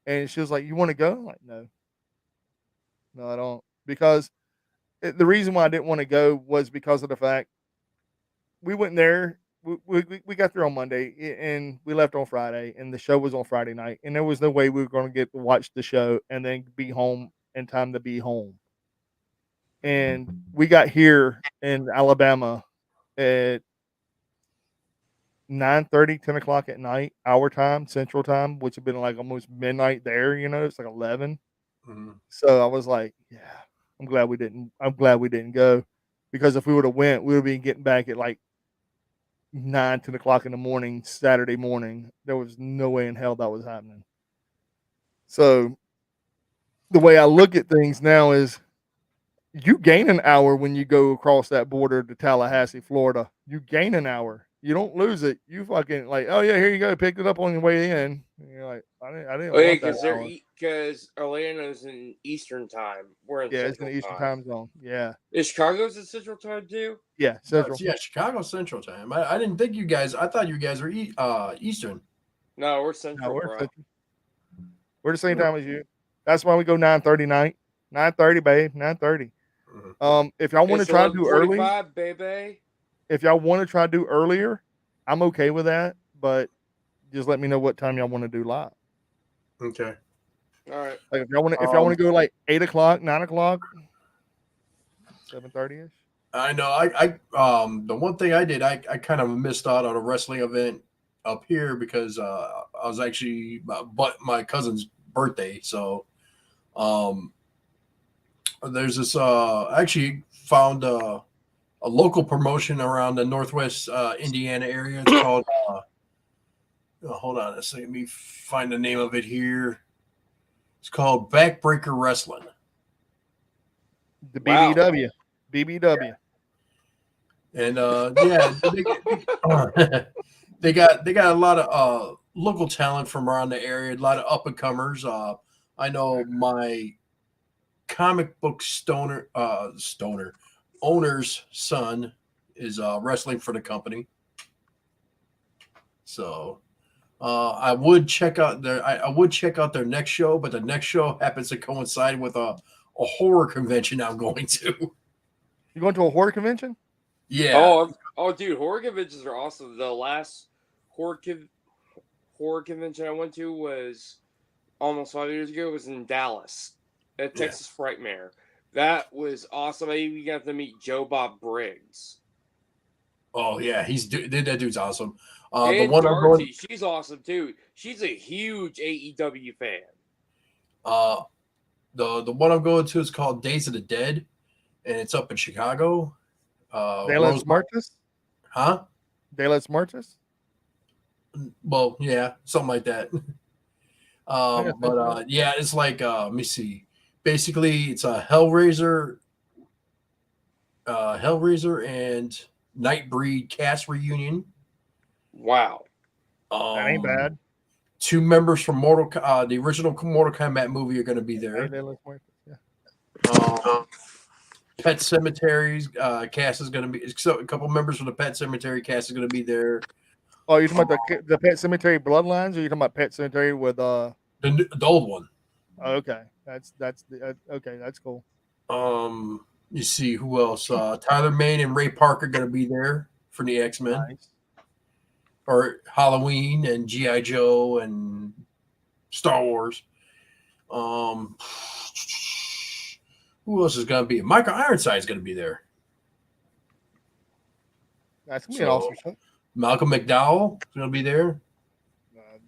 And she was like, "You want to go?" I'm like, no, I don't, because the reason why I didn't want to go was because of the fact we went there. We got there on Monday and we left on Friday, and the show was on Friday night, and there was no way we were going to get to watch the show and then be home in time to be home. And we got here in Alabama at 9:30, 10 o'clock at night, our time, Central Time, which had been like almost midnight there. It's like 11.
Mm-hmm.
So I was like, yeah, I'm glad we didn't go, because if we would have went, we would have been getting back at like 9, 10 o'clock in the morning, Saturday morning. There was no way in hell that was happening. So the way I look at things now is you gain an hour when you go across that border to Tallahassee, Florida. You gain an hour. You don't lose it. You fucking like, oh yeah, here you go. Picked it up on your way in. And you're like, I didn't
Oh, yeah,
want that hour.
because Orlando's in Eastern Time. We're in
Yeah, it's in
Central
the Eastern time zone. Yeah.
Is Chicago's in Central Time too?
Yeah, Central.
Yeah, Chicago Central Time. I didn't think you guys. I thought you guys were Eastern.
No, we're Central,
No, we're
bro.
Central. We're the same time as you. That's why we go 9:30 night. 9:30, babe. 9:30. If y'all want to try to do early,
baby.
if y'all want to try to do earlier, I'm okay with that. But just let me know what time y'all want to do live.
Okay.
All right.
Like if y'all want to go like 8 o'clock, 9 o'clock, 7:30 ish.
I know. I the one thing I did, I kind of missed out on a wrestling event up here because I was actually my cousin's birthday. So there's this I actually found a local promotion around the Northwest Indiana area. It's called hold on a second, let me find the name of it here. It's called Backbreaker Wrestling.
The BBW. BBW.
And they got a lot of local talent from around the area, a lot of up and comers. I know my comic book owner's son is wrestling for the company. So I would check out their next show, but the next show happens to coincide with a horror convention I'm going to.
You going to a horror convention?
Yeah.
Oh, dude, horror conventions are awesome. The last horror convention I went to was almost 5 years ago. It was in Dallas at Texas Frightmare. That was awesome. I even got to meet Joe Bob Briggs.
Oh yeah, that dude's awesome.
And
the one
Darcy, she's awesome too. She's a huge AEW fan.
The one I'm going to is called Days of the Dead, and it's up in Chicago.
De Los Muertos?
Huh?
De Los Muertos?
Well, yeah, something like that. Yeah, it's like let me see. Basically, it's a Hellraiser and Nightbreed cast reunion.
Wow.
That ain't bad.
2 members from the original Mortal Kombat movie are going to be there.
Yeah.
Pet Cemetery's cast is going to be, so a couple members from the Pet Cemetery cast is going to be there.
Oh, you're talking about the Pet Cemetery Bloodlines, or you're talking about Pet Cemetery with
the old one?
Okay, that's okay. That's cool.
You see who else? Tyler Mane and Ray Park are going to be there for the X-Men.
Nice.
Or Halloween and G.I. Joe and Star Wars. Who else is going to be? Michael Ironside is going to be there.
That's going to be an awesome show.
Malcolm McDowell is going to be there.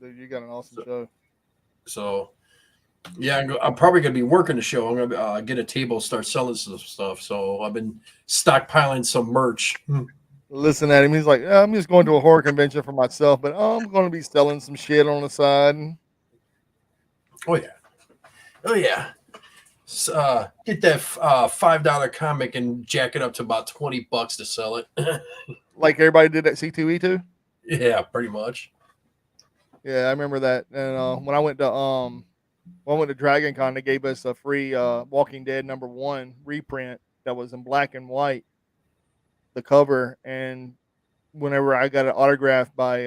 Dude, you got an awesome show.
So, yeah, I'm probably going to be working the show. I'm going to get a table, start selling some stuff. So I've been stockpiling some merch.
Listen at him. He's like, I'm just going to a horror convention for myself, but I'm going to be selling some shit on the side.
Oh, yeah. Get that $5 comic and jack it up to about $20 to sell it.
Like everybody did at C2E2.
Yeah, pretty much.
Yeah, I remember that. And when I went to Dragon Con, they gave us a free Walking Dead #1 reprint that was in black and white, the cover. And whenever I got it autographed by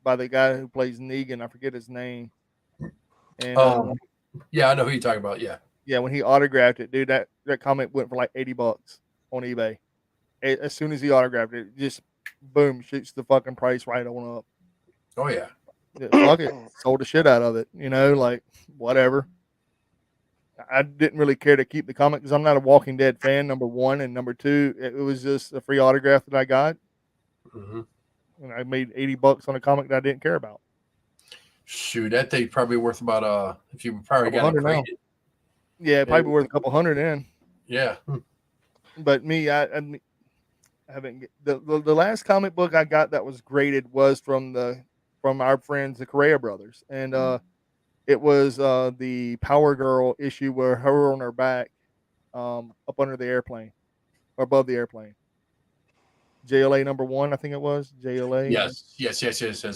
the guy who plays Negan, I forget his name. And
yeah, I know who you're talking about. Yeah.
yeah, when he autographed it, dude, that comic went for like $80 on eBay. As soon as he autographed it, just boom, shoots the fucking price right on up.
Oh yeah.
Yeah, fuck it, sold the shit out of it. Like whatever. I didn't really care to keep the comic because I'm not a Walking Dead fan. #1 and #2, it was just a free autograph that I got, and I made $80 on a comic that I didn't care about.
Shoot, that thing's probably worth about if you probably got it
$100 now.
graded.
Yeah, probably worth a couple hundred then.
Yeah.
But me, I haven't. The last comic book I got that was graded was from our friends the Correa brothers, and it was the Power Girl issue where her on her back, up under the airplane, or above the airplane. JLA #1, I think it was JLA.
Yes.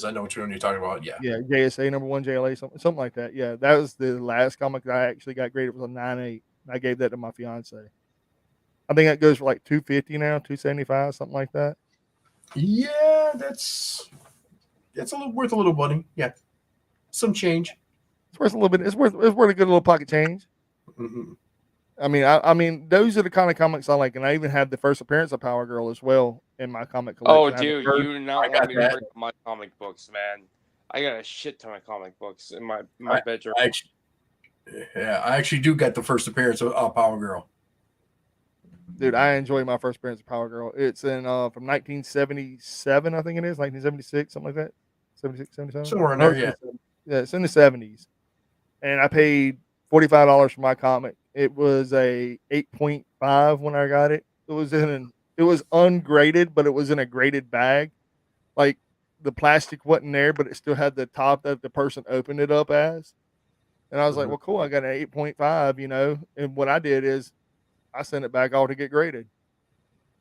I know what you're talking about. Yeah.
Yeah, JSA #1, JLA, something like that. Yeah, that was the last comic that I actually got graded. It was a 9.8. I gave that to my fiance. I think that goes for like $250 now, $275, something like that.
Yeah, that's worth a little money. Yeah, some change.
It's worth a little bit. It's worth a good little pocket change.
Mm-hmm.
I mean, those are the kind of comics I like, and I even had the first appearance of Power Girl as well in my comic collection.
Oh, dude, you do not want me to bring my comic books, man. I got a shit ton of comic books in my bedroom.
I actually do get the first appearance of Power Girl.
Dude, I enjoy my first appearance of Power Girl. It's in from 1977, I think it is, 1976, something like that. 76, 77?
Somewhere in there, yeah.
Yeah, it's in the 70s. And I paid $45 for my comic. It was a 8.5 when I got it. It was ungraded, but it was in a graded bag. Like the plastic wasn't there, but it still had the top that the person opened it up as. And I was like, well, cool, I got an 8.5, And what I did is I sent it back all to get graded.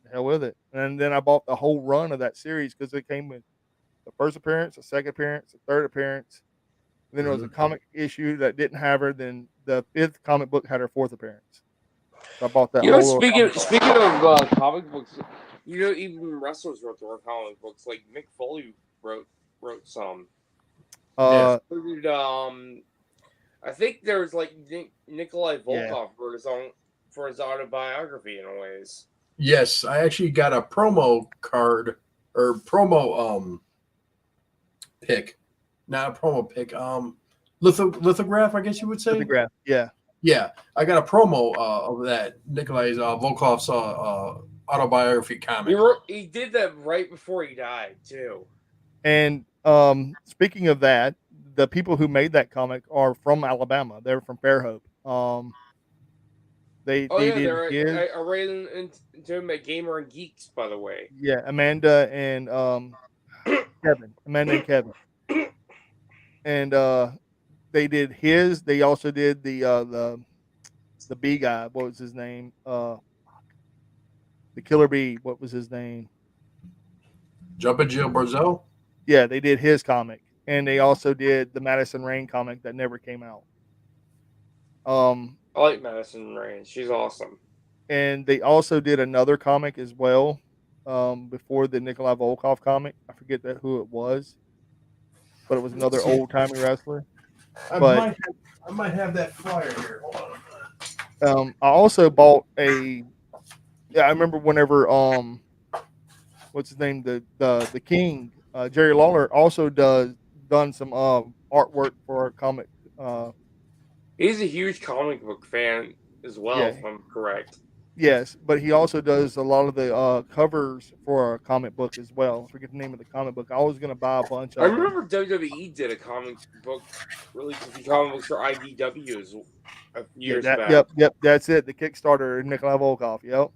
The hell with it. And then I bought the whole run of that series because it came with the first appearance, the second appearance, the third appearance. And then there was a comic issue that didn't have her. Then the 5th comic book had her 4th appearance. So I bought that.
Speaking of comic books, even wrestlers wrote their own comic books. Like Mick Foley wrote some. I think there was like Nikolai Volkov wrote for his autobiography in a ways.
Yes, I actually got a promo card or promo pick. Not a promo pick. Lithograph, I guess you would say.
Lithograph, yeah.
Yeah, I got a promo of that Nikolai Volkov's autobiography comic.
He did that right before he died too.
And speaking of that, the people who made that comic are from Alabama. They're from Fairhope.
I ran into him at Gamer and Geeks, by the way.
Yeah, Amanda and Kevin. Amanda and Kevin. And they did his. They also did the bee guy. What was his name? The Killer Bee. What was his name?
Jumpin' Jill Barzell.
Yeah, they did his comic, and they also did the Madison Rain comic that never came out.
I like Madison Rain. She's awesome.
And they also did another comic as well before the Nikolai Volkov comic. I forget who it was, but it was another old timey wrestler.
I might have that flyer here. Hold
on. I also bought I remember whenever what's his name, the King, Jerry Lawler also done some artwork for a comic.
He's a huge comic book fan as well, if I'm correct.
Yes, but he also does a lot of the covers for a comic book as well. I forget the name of the comic book. I was going to buy a bunch of
I remember WWE did a comic book, released a comic books for IDWs years back.
Yep, that's it. The Kickstarter, Nikolai Volkov, yep.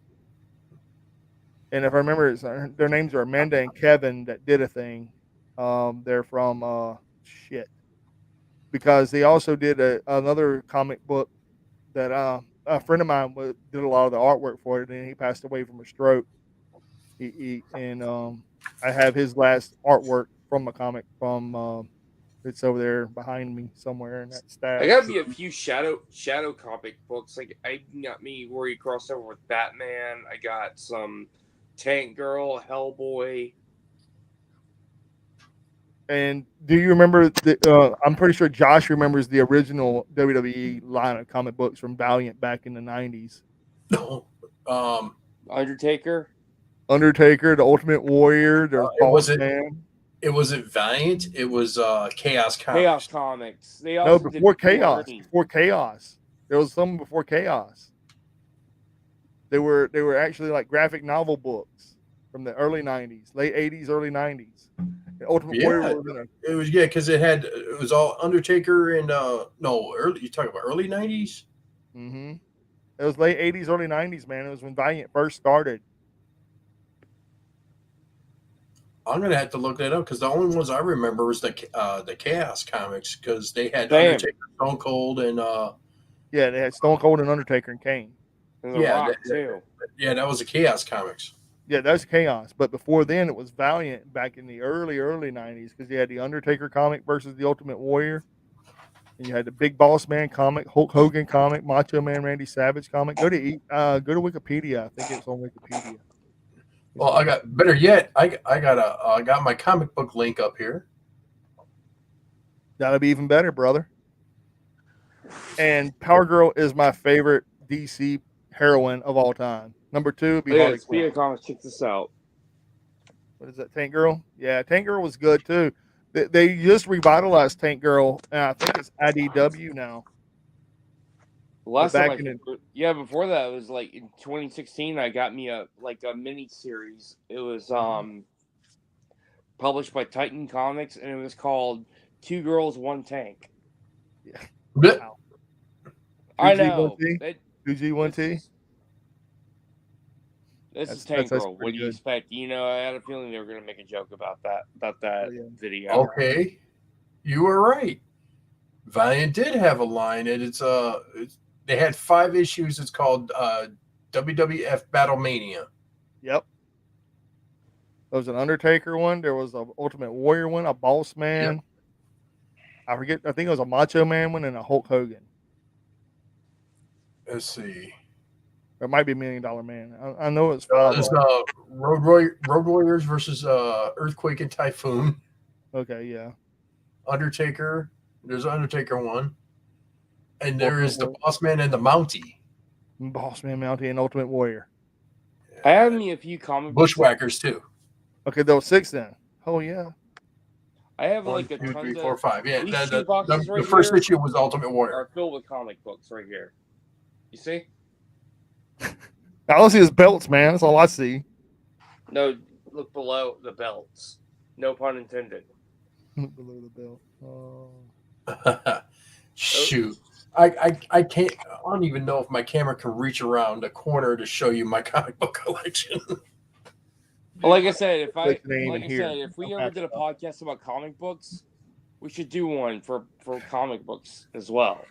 And if I remember, their names are Amanda and Kevin that did a thing. They're from, because they also did another comic book that a friend of mine did a lot of the artwork for it, and he passed away from a stroke. And I have his last artwork from a comic from it's over there behind me somewhere in that stash.
I got me a few shadow comic books. Like I got me where he crossed over with Batman. I got some Tank Girl, Hellboy.
And do you remember I'm pretty sure Josh remembers the original WWE line of comic books from Valiant back in the 90s.
Undertaker,
the Ultimate Warrior, there's Boss Man.
It wasn't Valiant. It was Chaos Comics.
Chaos Comics. They
No,
also
before
did
Chaos.
Wolverine.
Before Chaos. There was some before Chaos. They were actually like graphic novel books from the early 90s, late 80s, early 90s. The Ultimate Warrior was in a,
it was because it was all Undertaker and early. You talking about early 90s?
Mm-hmm. It was late 80s, early 90s, man. It was when Valiant first started.
I'm gonna have to look that up because the only ones I remember was the Chaos Comics because they had Undertaker, Stone Cold, and
yeah, they had Stone Cold and Undertaker and Kane.
And The Rock too.
Yeah, that was the Chaos Comics.
Yeah, that's Chaos. But before then, it was Valiant back in the early 90s because you had the Undertaker comic versus the Ultimate Warrior. And you had the Big Boss Man comic, Hulk Hogan comic, Macho Man Randy Savage comic. Go to Wikipedia. I think it's on Wikipedia.
Well, I got better yet. I got my comic book link up here.
That'll be even better, brother. And Power Girl is my favorite DC heroine of all time. Number 2 would be Harley Quinn.
Speaking of comics, check this out.
What is that, Tank Girl? Yeah, Tank Girl was good too. They just revitalized Tank Girl, and I think it's IDW now.
Last time before that, it was like in 2016. I got me a mini series. It was published by Titan Comics, and it was called Two Girls, One Tank.
Yeah,
wow.
I know.
2G1T.
This is Tank Girl. What do you expect? You know, I had a feeling they were going to make a joke about that video.
Okay, you were right. Valiant did have a line, and they had 5 issues. It's called WWF Battlemania.
Yep. There was an Undertaker one. There was an Ultimate Warrior one, a Boss Man. Yep. I forget. I think it was a Macho Man one and a Hulk Hogan.
Let's see.
It might be $1 Million Man. I know it's 5.
There's Road Warriors versus Earthquake and Typhoon.
Okay, yeah.
Undertaker. There's an Undertaker one. And there is the Boss Man and the Mountie.
Boss Man, Mountie, and Ultimate Warrior.
I have me a few comic
Bushwhackers too.
Okay, there were 6 then. Oh yeah.
I have
1,
like a
2,
ton
3, 4, 5. Yeah,
the
right first issue was Ultimate Warrior.
Are filled with comic books right here. You see?
All I see is belts, man. That's all I see.
No, look below the belts. No pun intended.
Below the belt.
Shoot. I can't. I don't even know if my camera can reach around a corner to show you my comic book collection.
Well, like I said, if we ever did a podcast about comic books, we should do one for comic books as well.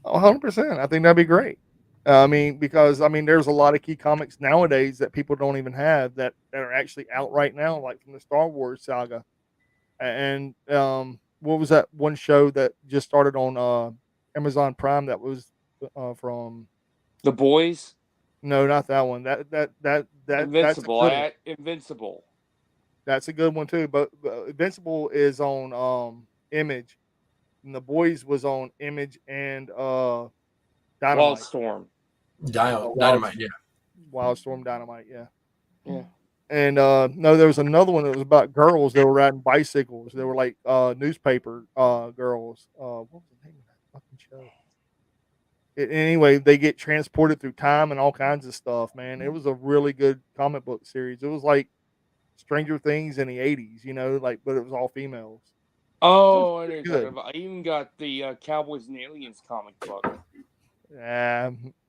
100%. I think that'd be great. Because there's a lot of key comics nowadays that people don't even have that are actually out right now, like from the Star Wars saga. And what was that one show that just started on Amazon Prime that was from
The Boys?
No, not that one. That
Invincible. Invincible.
That's a good one too. But Invincible is on Image, and The Boys was on Image and Dynamite.
Wildstorm.
Dynamite, yeah.
Wildstorm Dynamite, yeah.
Yeah.
And no, there was another one that was about girls that were riding bicycles. They were like newspaper girls. What was the name of that fucking show? Anyway, they get transported through time and all kinds of stuff, man. It was a really good comic book series. It was like Stranger Things in the 80s, but it was all females.
Oh, I know you're talking about. I even got the Cowboys and Aliens comic book.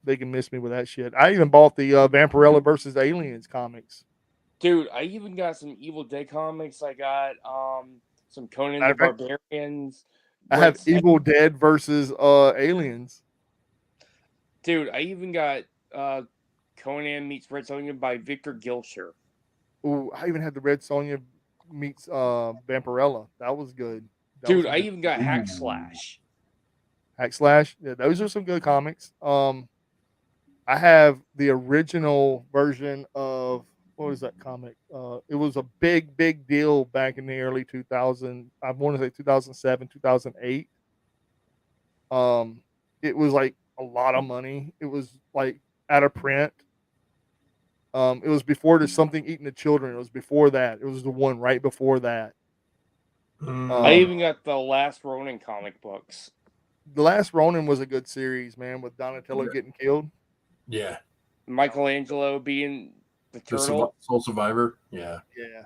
They can miss me with that shit. I even bought the Vampirella versus Aliens comics.
Dude, I even got some Evil Dead comics. I got some Conan the Barbarians.
I have Evil Dead versus Aliens.
Dude, I even got Conan Meets Red Sonja by Victor Gilsher.
Ooh, I even had the Red Sonja meets Vampirella. That was good. That
Dude,
was a
I
good
even got Hack Slash.
Hack Slash. Yeah, those are some good comics. I have the original version of what was that comic? It was a big deal back in the early 2000. I want to say 2007, 2008. It was like a lot of money. It was like out of print. It was before there's something eating the children. It was before that. It was the one right before that.
I even got the Last Ronin comic books.
The Last Ronin was a good series, man, with Donatello
Yeah.
getting killed.
Yeah.
Michelangelo being the turtle.
Soul Survivor. Yeah.
Yeah.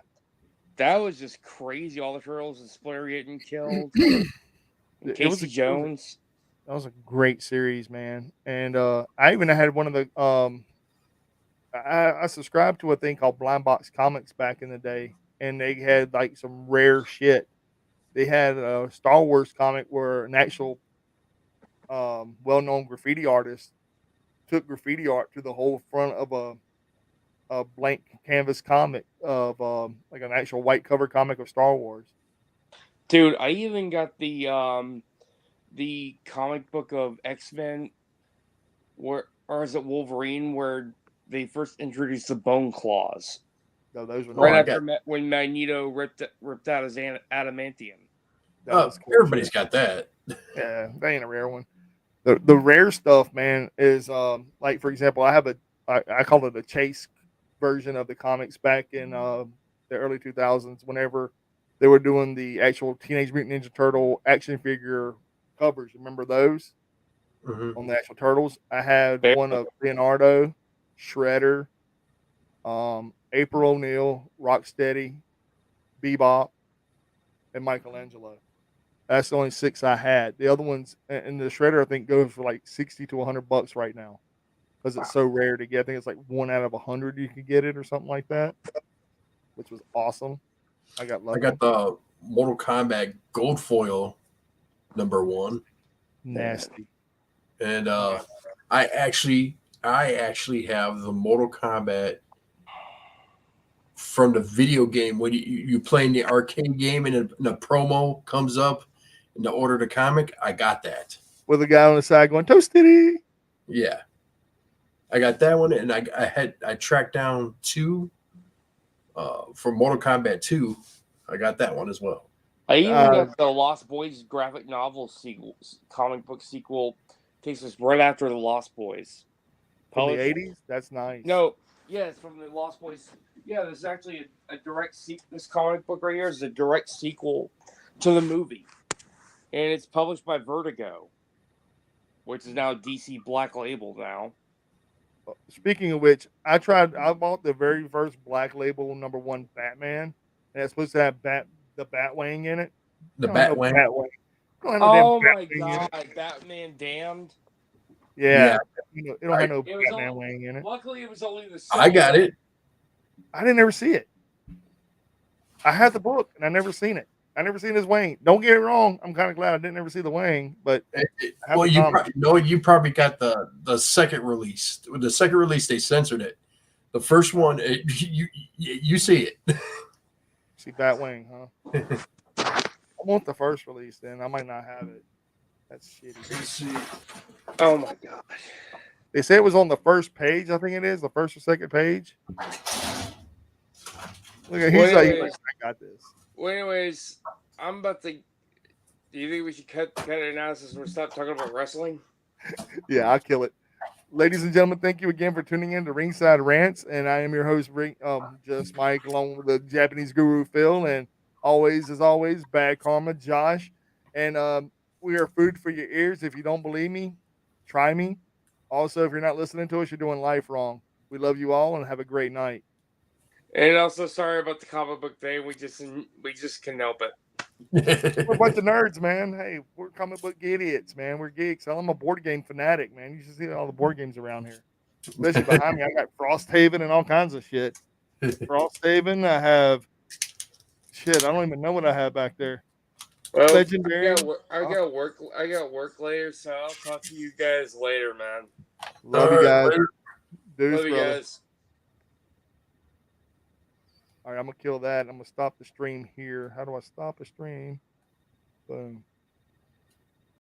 That was just crazy. All the turtles and Splinter getting killed. And
It was
Casey Jones.
That was a great series, man. And I even had one of the I subscribed to a thing called Blind Box Comics back in the day, and they had like some rare shit. They had a Star Wars comic where an actual well-known graffiti artist took graffiti art to the whole front of a blank canvas comic of like an actual white cover comic of Star Wars.
Dude, I even got the comic book of X-Men, or is it Wolverine, where they first introduced the Bone Claws.
So those were
Right
nice.
after when Magneto ripped out his adamantium.
That was cool
Everybody's
shit.
got that.
Yeah, that ain't a rare one. The rare stuff, man, is like for example, I call it a chase version of the comics back in the early 2000s. Whenever they were doing the actual Teenage Mutant Ninja Turtle action figure covers, remember those on the actual turtles? I had one of Leonardo, Shredder, April O'Neil, Rocksteady, Bebop, and Michelangelo. That's the only 6 I had. The other ones, and the Shredder, I think, goes for like $60 to $100 right now because it's so rare to get. I think it's like 1 out of 100 you can get it or something like that, which was awesome. I got lucky.
I got the Mortal Kombat Gold Foil #1.
Nasty.
And I actually have the Mortal Kombat from the video game when you play in the arcade game and a promo comes up and to order the comic. I got that
with a guy on the side going toasty.
Yeah, I got that one, and I tracked down 2 for Mortal Kombat 2. I got that one as well.
I even got the Lost Boys graphic novel comic book sequel. Takes us right after the Lost Boys.
From the 80s? That's nice.
No, yeah, it's from the Lost Boys. Yeah, there's actually a direct sequel. This comic book right here is a direct sequel to the movie. And it's published by Vertigo, which is now DC Black Label now.
Speaking of which, I bought the very first Black Label #1 Batman, and it's supposed to have the Batwing in it.
The Batwing.
Oh my god, Batman Damned.
Yeah. It don't have no Batman wing in it.
Luckily, it was only the.
I got it.
I didn't ever see it. I had the book and I never seen it. I never seen his wing. Don't get it wrong. I'm kind of glad I didn't ever see the wing, but
well, you probably got the second release. With the second release, they censored it. The first one, you see it.
See Batwing, huh? I want the first release. Then I might not have it. That's shitty.
Oh my god.
They say it was on the first page. I think it is the first or second page. Look at he's like, I got this.
Well, anyways, I'm about to. Do you think we should cut an analysis and stop talking about wrestling?
Yeah, I'll kill it. Ladies and gentlemen, thank you again for tuning in to Ringside Rants, and I am your host, Just Mike, along with the Japanese guru Phil, and as always, Bad Karma Josh, and we are food for your ears. If you don't believe me, try me. Also, if you're not listening to us, you're doing life wrong. We love you all, and have a great night.
And also, sorry about the comic book day. We just can help it.
We're a bunch of nerds, man. Hey, we're comic book idiots, man. We're geeks. I'm a board game fanatic, man. You should see all the board games around here. Especially behind me, I got Frosthaven and all kinds of shit. Frosthaven, I have shit. I don't even know what I have back there.
Well,
Legendary.
I got work later, so I'll talk to you guys later, man.
Love
All
you
right,
guys.
later.
Deuce,
Love you
brother.
guys.
All right, I'm gonna kill that. I'm gonna stop the stream here. How do I stop a stream? Boom.